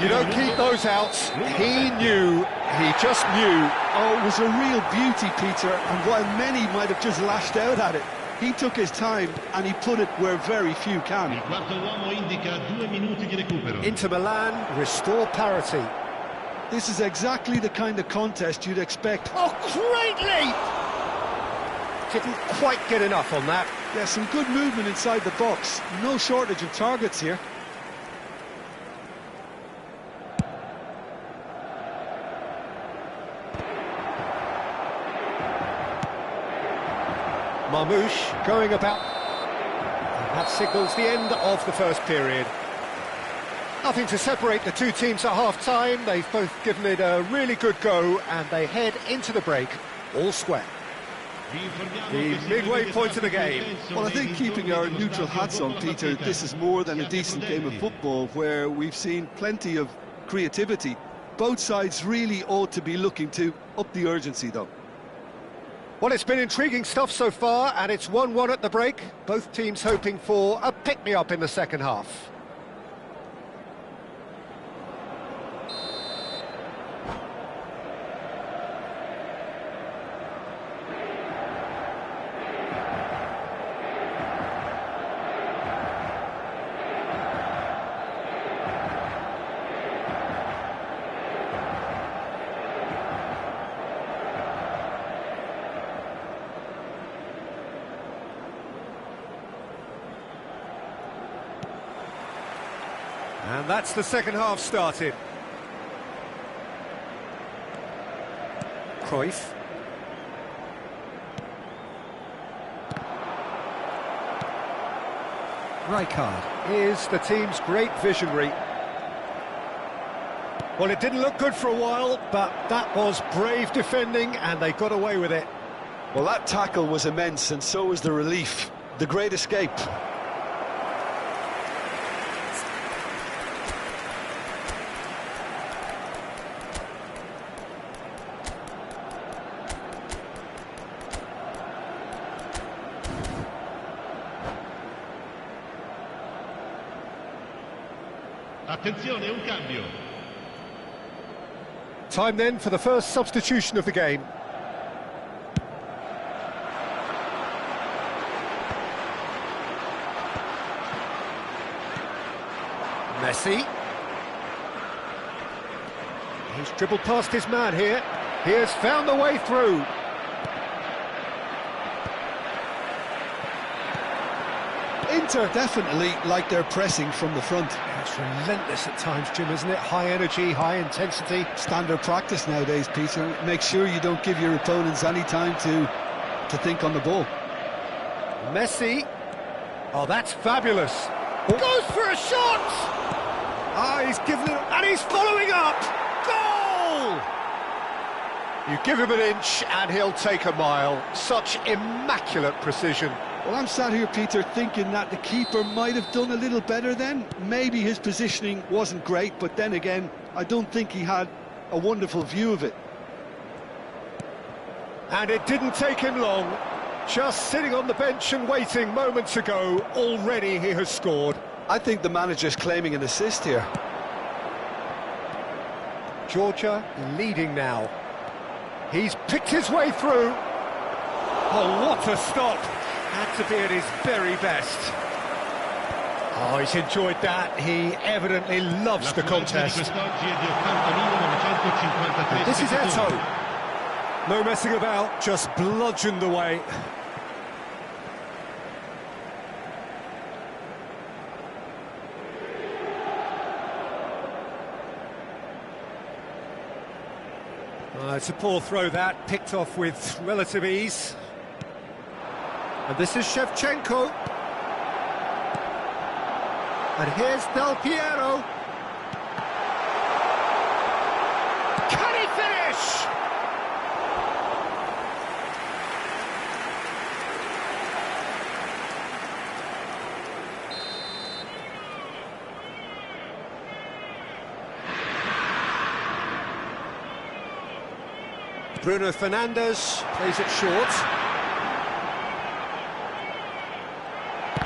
You don't keep those outs. He knew, he just knew. Oh, it was a real beauty, Peter, and while many might have just lashed out at it, he took his time and he put it where very few can. Inter Milan restore parity. This is exactly the kind of contest you'd expect. Oh, great leap! Didn't quite get enough on that. Yeah, some good movement inside the box. No shortage of targets here. Marmouche going about. And that signals the end of the first period. Nothing to separate the two teams at half-time. They've both given it a really good go, and they head into the break all square. The midway point of the game. Well, I think keeping our neutral hats on, Peter, this is more than a decent game of football where we've seen plenty of creativity. Both sides really ought to be looking to up the urgency, though. Well, it's been intriguing stuff so far, and it's 1-1 at the break. Both teams hoping for a pick-me-up in the second half. And that's the second half started. Cruyff. Rijkaard is the team's great visionary. Well, it didn't look good for a while, but that was brave defending, and they got away with it. Well, that tackle was immense, and so was the relief. The great escape. Attenzione, un cambio. Time then for the first substitution of the game. Messi. He's dribbled past his man here. He has found the way through. Inter definitely like their pressing from the front. It's relentless at times, Jim, isn't it? High energy, high intensity. Standard practice nowadays, Peter. Make sure you don't give your opponents any time to to think on the ball. Messi. Oh, that's fabulous. Goes for a shot! Ah, he's given it, and he's following up! Goal! You give him an inch and he'll take a mile. Such immaculate precision. Well, I'm sat here, Peter, thinking that the keeper might have done a little better then. Maybe his positioning wasn't great, but then again, I don't think he had a wonderful view of it. And it didn't take him long. Just sitting on the bench and waiting moments ago, already he has scored. I think the manager's claiming an assist here. Georgia leading now. He's picked his way through. Oh, what a stop. Had to be at his very best. Oh, he's enjoyed that. He evidently loves the contest. This is Eto. No messing about, just bludgeoned away. It's a poor throw that, picked off with relative ease. And this is Shevchenko. And here's Del Piero. Can he finish? Bruno Fernandes plays it short.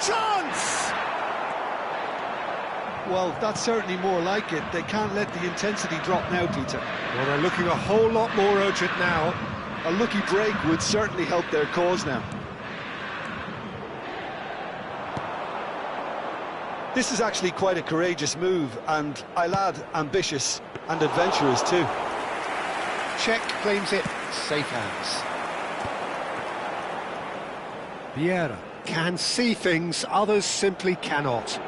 Chance! Well, that's certainly more like it. They can't let the intensity drop now, Peter. Well, they're looking a whole lot more urgent now. A lucky break would certainly help their cause now. This is actually quite a courageous move, and I'll add ambitious and adventurous too. Czech claims it, safe hands. Vieira can see things others simply cannot.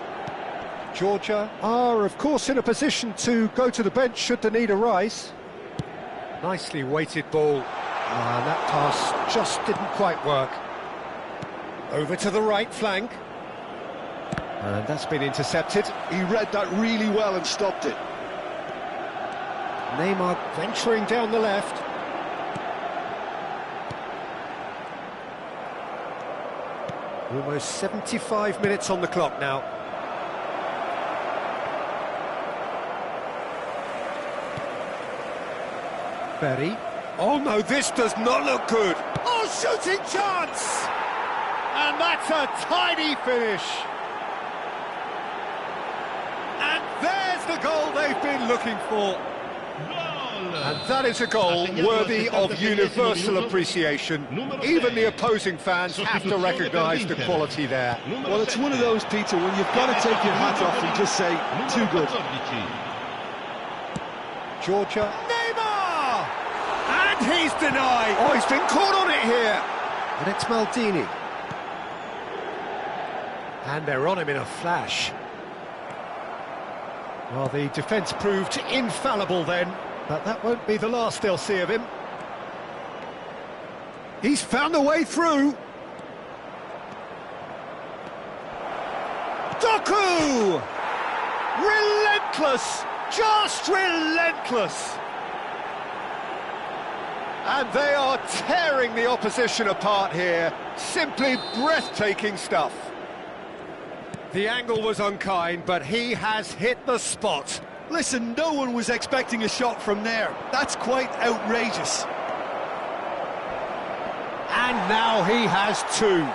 Georgia are, of course, in a position to go to the bench should the need arise. Nicely weighted ball. And that pass just didn't quite work. Over to the right flank. And that's been intercepted. He read that really well and stopped it. Neymar venturing down the left. Almost 75 minutes on the clock now. Berry. Oh no, this does not look good. Oh, shooting chance! And that's a tidy finish. And there's the goal they've been looking for. And that is a goal worthy of universal appreciation. Even the opposing fans have to recognise the quality there. Well, it's one of those, Peter, when you've got to take your hat off and just say, too good. Georgia. Neymar! And he's denied. Oh, he's been caught on it here. And it's Maldini. And they're on him in a flash. Well, the defence proved infallible then. But that won't be the last they'll see of him. He's found a way through. Doku! Relentless! Just relentless! And they are tearing the opposition apart here. Simply breathtaking stuff. The angle was unkind, but he has hit the spot. Listen, no one was expecting a shot from there. That's quite outrageous. And now he has two.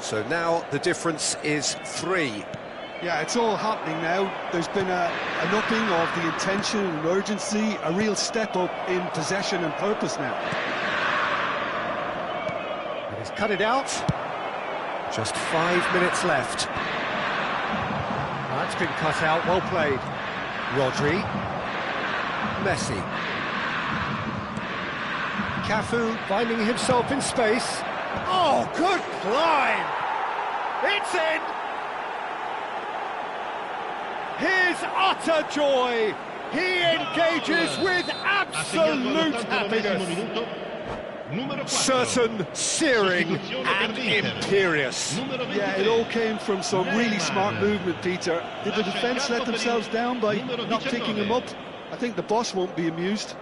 So now the difference is 3. Yeah, it's all happening now. There's been an upping of the intention and urgency, a real step up in possession and purpose now. And he's cut it out. Just 5 minutes left. That's been cut out, well played. Rodri. Messi. Cafu finding himself in space. Oh, good climb! It's in! His utter joy! He engages with absolute happiness! Certain, searing and imperious. Yeah, it all came from some really smart movement, Peter. Did the defence let themselves down by not picking him up? I think the boss won't be amused.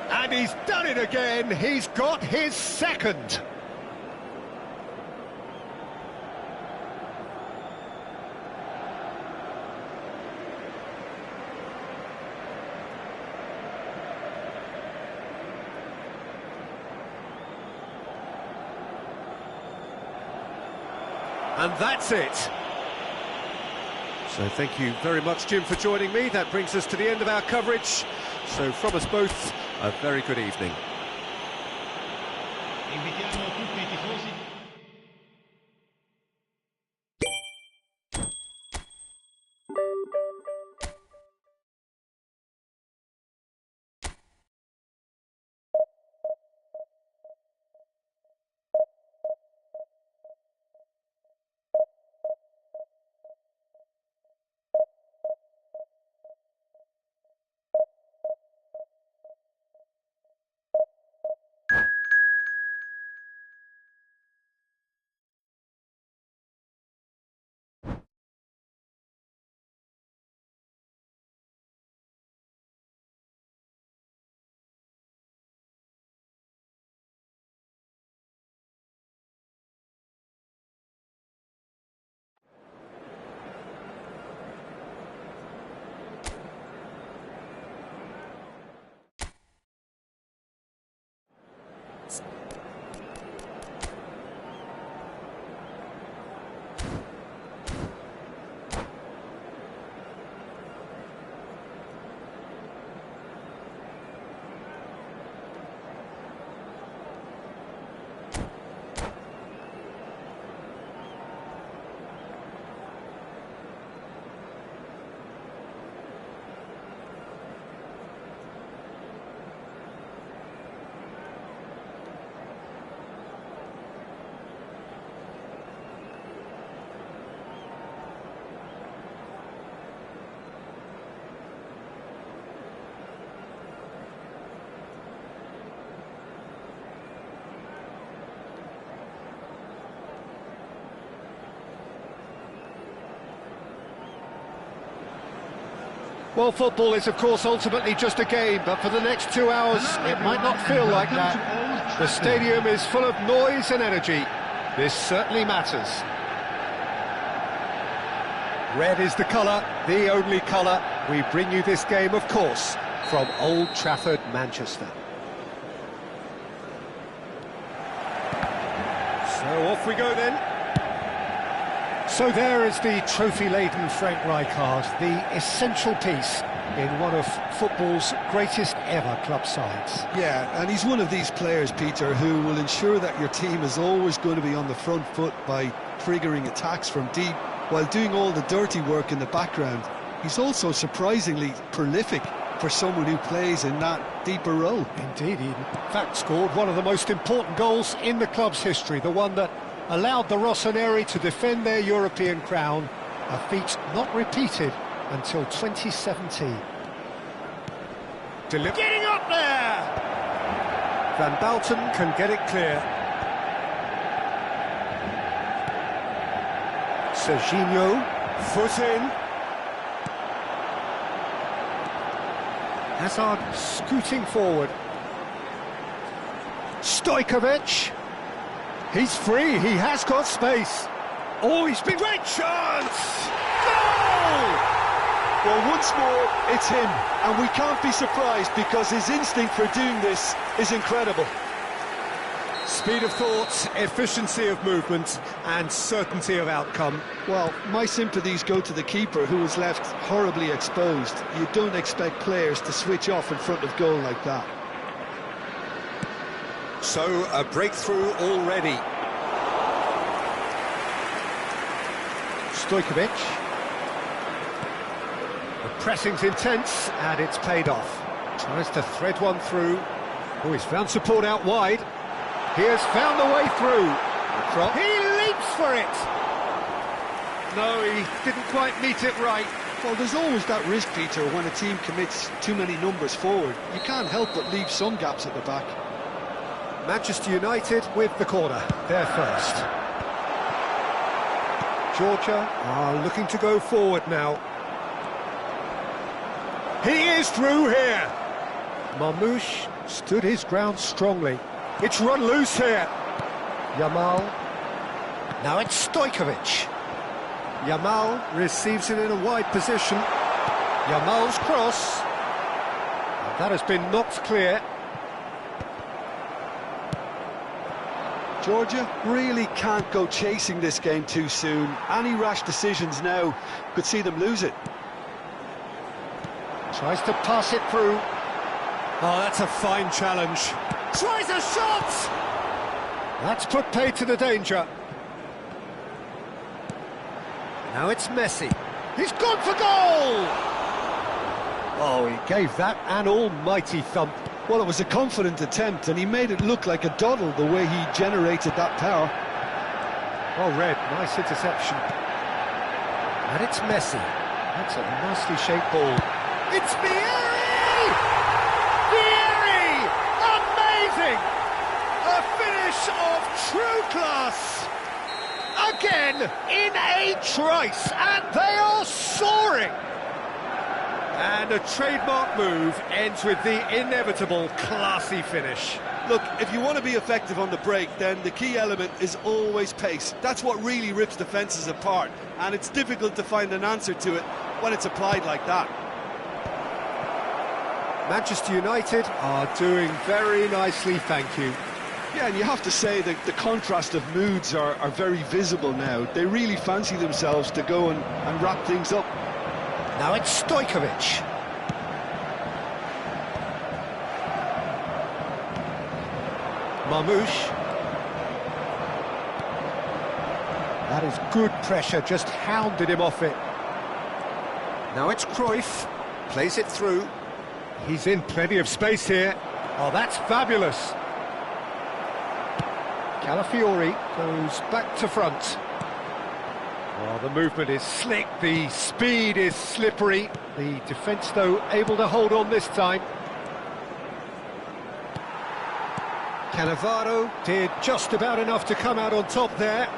And he's done it again. He's got his second. And that's it. So thank you very much, Jim, for joining me. That brings us to the end of our coverage. So from us both, a very good evening. Well, football is, of course, ultimately just a game, but for the next 2 hours, it might not feel like that. The stadium is full of noise and energy. This certainly matters. Red is the colour, the only colour. We bring you this game, of course, from Old Trafford, Manchester. So off we go then. So there is the trophy-laden Frank Rijkaard, the essential piece in one of football's greatest ever club sides. Yeah, and he's one of these players, Peter, who will ensure that your team is always going to be on the front foot by triggering attacks from deep, while doing all the dirty work in the background. He's also surprisingly prolific for someone who plays in that deeper role. Indeed, he in fact scored one of the most important goals in the club's history, the one that allowed the Rossoneri to defend their European crown, a feat not repeated until 2017. Getting up there! Van Balten can get it clear. Serginho, foot in. Hazard scooting forward. Stojkovic. He's free, he has got space. Oh, he's been... Great chance! Goal! Well, once more, it's him, and we can't be surprised because his instinct for doing this is incredible. Speed of thought, efficiency of movement, and certainty of outcome. Well, my sympathies go to the keeper, who was left horribly exposed. You don't expect players to switch off in front of goal like that. So, a breakthrough already. Stojkovic. The pressing's intense, and it's paid off. Tries to thread one through. Oh, he's found support out wide. He has found the way through. He leaps for it. No, he didn't quite meet it right. Well, there's always that risk, Peter, when a team commits too many numbers forward. You can't help but leave some gaps at the back. Manchester United with the corner, they're first. Georgia are looking to go forward now. He is through here. Marmoush stood his ground strongly. It's run loose here. Yamal. Now it's Stojkovic. Yamal receives it in a wide position. Yamal's cross. And that has been knocked clear. Georgia really can't go chasing this game too soon. Any rash decisions now could see them lose it. Tries to pass it through. Oh, that's a fine challenge. Tries a shot! That's put paid to the danger. Now it's Messi. He's gone for goal! Oh, he gave that an almighty thump. Well, it was a confident attempt, and he made it look like a doddle the way he generated that power. Well read, nice interception. And it's Messi. That's a nicely shaped ball. It's Vieri! Vieri! Amazing! A finish of true class! Again, in a trice, and they are soaring! And a trademark move ends with the inevitable classy finish. Look, if you want to be effective on the break, then the key element is always pace. That's what really rips defences apart, and it's difficult to find an answer to it when it's applied like that. Manchester United are doing very nicely, thank you. Yeah, and you have to say that the contrast of moods are very visible now. They really fancy themselves to go and wrap things up. Now it's Stojkovic. Marmoush. That is good pressure, just hounded him off it. Now it's Cruyff. Plays it through. He's in plenty of space here. Oh, that's fabulous. Calafiori goes back to front. Well, the movement is slick, the speed is slippery. The defence, though, able to hold on this time. Cannavaro did just about enough to come out on top there.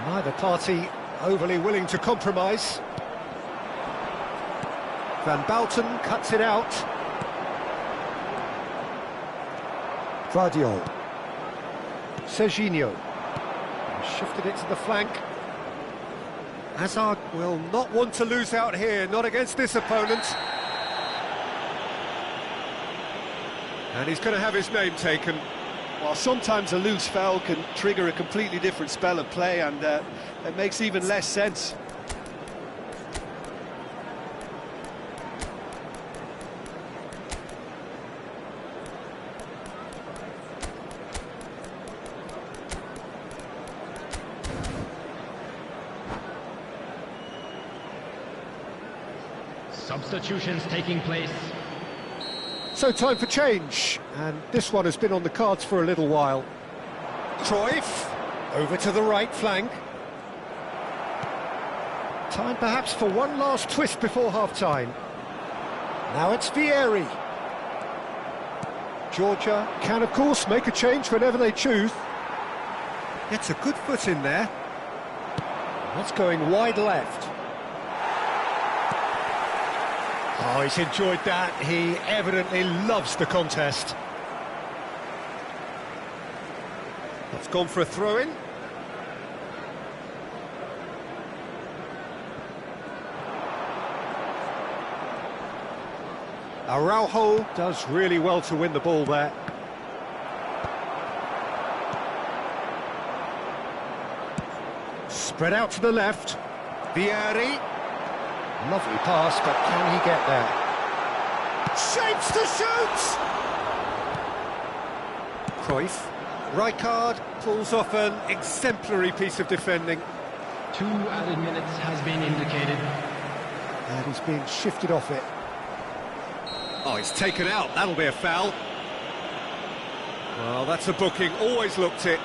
Neither party overly willing to compromise. Van Bouten cuts it out. Vardiol. Serginho. Shifted it to the flank. Hazard will not want to lose out here, not against this opponent. And he's going to have his name taken. Well, sometimes a loose foul can trigger a completely different spell of play, and it makes even less sense. Substitutions taking place. So time for change, and this one has been on the cards for a little while. Cruyff, over to the right flank. Time perhaps for one last twist before half-time. Now it's Vieri. Georgia can, of course, make a change whenever they choose. Gets a good foot in there. That's going wide left. Oh, he's enjoyed that. He evidently loves the contest. That's gone for a throw-in. Araujo does really well to win the ball there. Spread out to the left. Vieri. Lovely pass, but can he get there? Shapes to shoot! Cruyff. Rijkaard pulls off an exemplary piece of defending. 2 added minutes has been indicated. And he's being shifted off it. Oh, it's taken out. That'll be a foul. Well, that's a booking. Always looked it.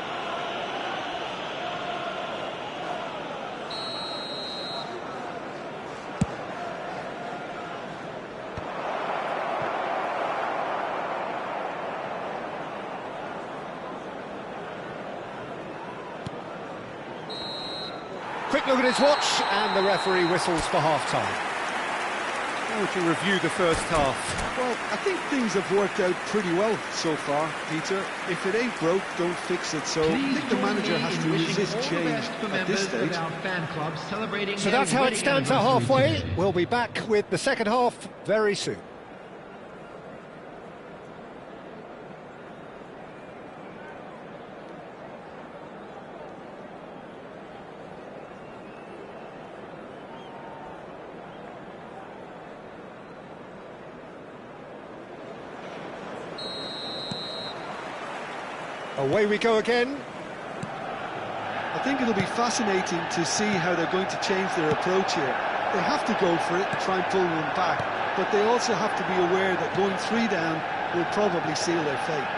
Look at his watch, and the referee whistles for half-time. How would you review the first half? Well, I think things have worked out pretty well so far, Peter. If it ain't broke, don't fix it. So I think the manager has to resist change at this stage. So that's how it stands at halfway. We'll be back with the second half very soon. Away we go again. I think it'll be fascinating to see how they're going to change their approach here. They have to go for it, try and pull one back, but they also have to be aware that going 3 down will probably seal their fate.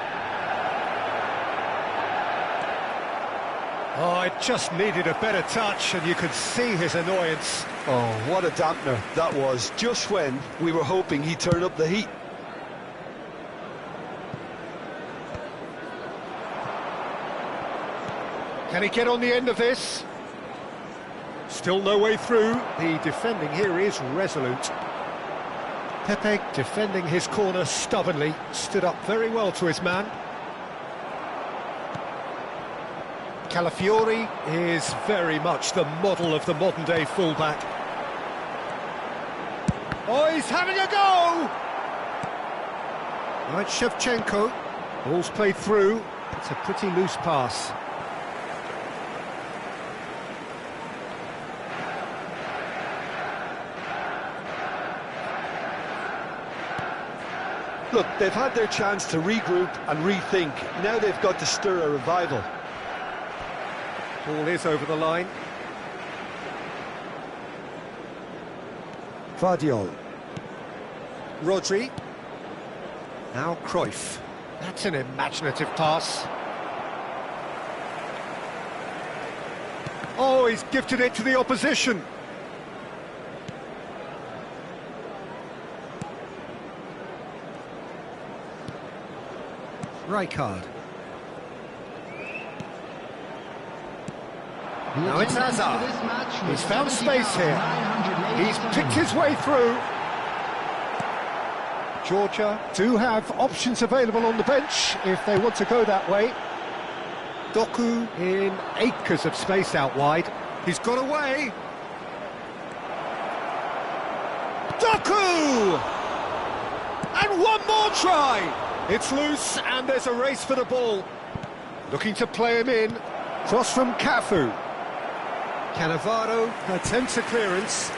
Oh, it just needed a better touch, and you could see his annoyance. Oh, what a dampener that was, just when we were hoping he'd turn up the heat. Can he get on the end of this? Still no way through. The defending here is resolute. Pepe defending his corner stubbornly, stood up very well to his man. Calafiori is very much the model of the modern-day fullback. Oh, he's having a go! Right, Shevchenko. Ball's played through. It's a pretty loose pass. Look, they've had their chance to regroup and rethink. Now they've got to stir a revival. Ball is over the line. Vardiol. Rodri. Now Cruyff. That's an imaginative pass. Oh, he's gifted it to the opposition. Rijkaard. Now it's Hazard. He's found space here. He's picked his way through. Georgia do have options available on the bench if they want to go that way. Doku in acres of space out wide. He's got away. Doku! And one more try! It's loose, and there's a race for the ball. Looking to play him in. Cross from Cafu. Cannavaro attempts a clearance.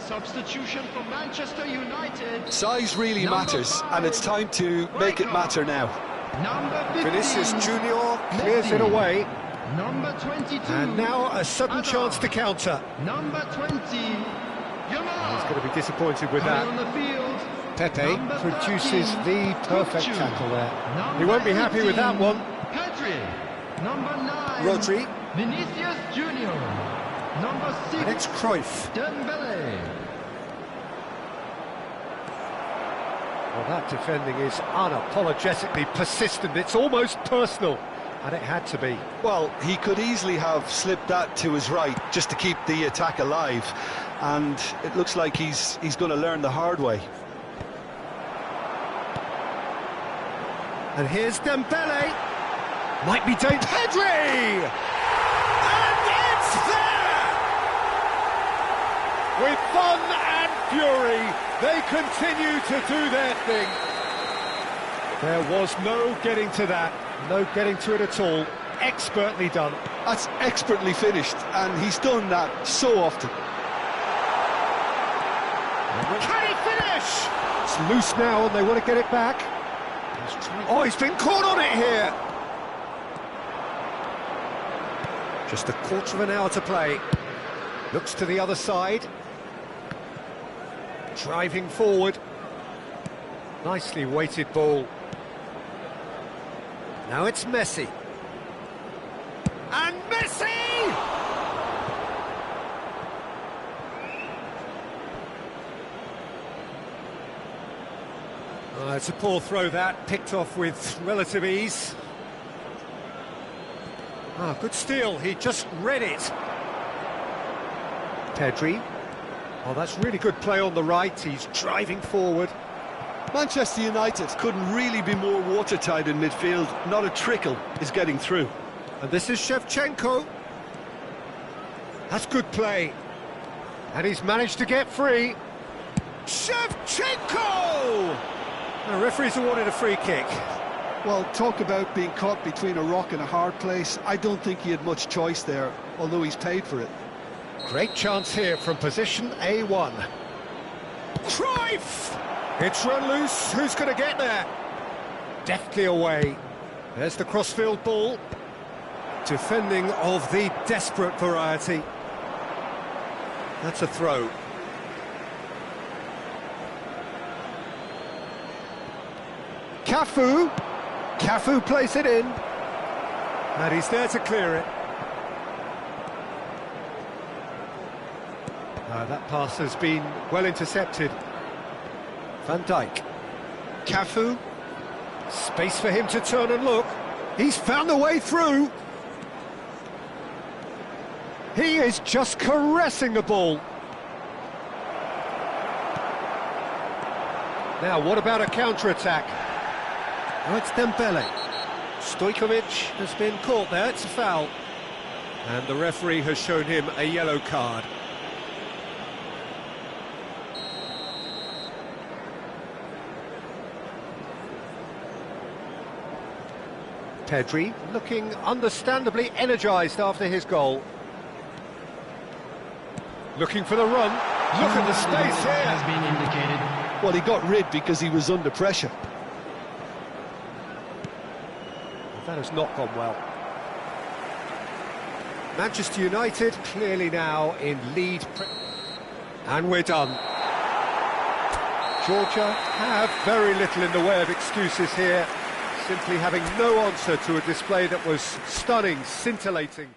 Substitution for Manchester United. Size really matters, and it's time to make it matter now. Number 15, Vinicius Junior clears it away. Number 22. And now a sudden chance to counter. Number 20. Yamal. He's going to be disappointed with Coming on that. the field. Pepe Number produces 13, the perfect Kukçu. tackle there. Number He won't be happy with that 18, one. Pedri. Number 9. Rodri. Vinicius Junior. Number 6. And it's Cruyff. Dembele. Well, that defending is unapologetically persistent. It's almost personal, and it had to be. Well, he could easily have slipped that to his right just to keep the attack alive, and it looks like he's going to learn the hard way. And here's Dembele. Might be Dave Pedri! And it's there! With fun and fury, they continue to do their thing. There was no getting to that, no getting to it at all. Expertly done. That's expertly finished, and he's done that so often. Can he finish? It's loose now, and they want to get it back. Oh, he's been caught on it here. Just a quarter of an hour to play. Looks to the other side. Driving forward. Nicely weighted ball. Now it's Messi. And Messi! It's a poor throw that, picked off with relative ease. Good steal, he just read it. Pedri. Oh, that's really good play on the right, he's driving forward. Manchester United couldn't really be more watertight in midfield. Not a trickle is getting through. And this is Shevchenko. That's good play. And he's managed to get free. Shevchenko! The referee's awarded a free kick. Well, talk about being caught between a rock and a hard place. I don't think he had much choice there, although he's paid for it. Great chance here from position A1. Cruyff! It's run loose, who's going to get there? Deftly away. There's the crossfield ball. Defending of the desperate variety. That's a throw. Cafu plays it in. And he's there to clear it. That pass has been well intercepted. Van Dijk. Cafu. Space for him to turn and look. He's found the way through. He is just caressing the ball. Now, what about a counter-attack? Oh, it's Dembele. Stojkovic has been caught there, it's a foul. And the referee has shown him a yellow card. Pedri looking understandably energised after his goal. Looking for the run. Look at the space here. Has been indicated. Well, he got rid because he was under pressure. That has not gone well. Manchester United clearly now in lead. And we're done. Georgia have very little in the way of excuses here, simply having no answer to a display that was stunning, scintillating.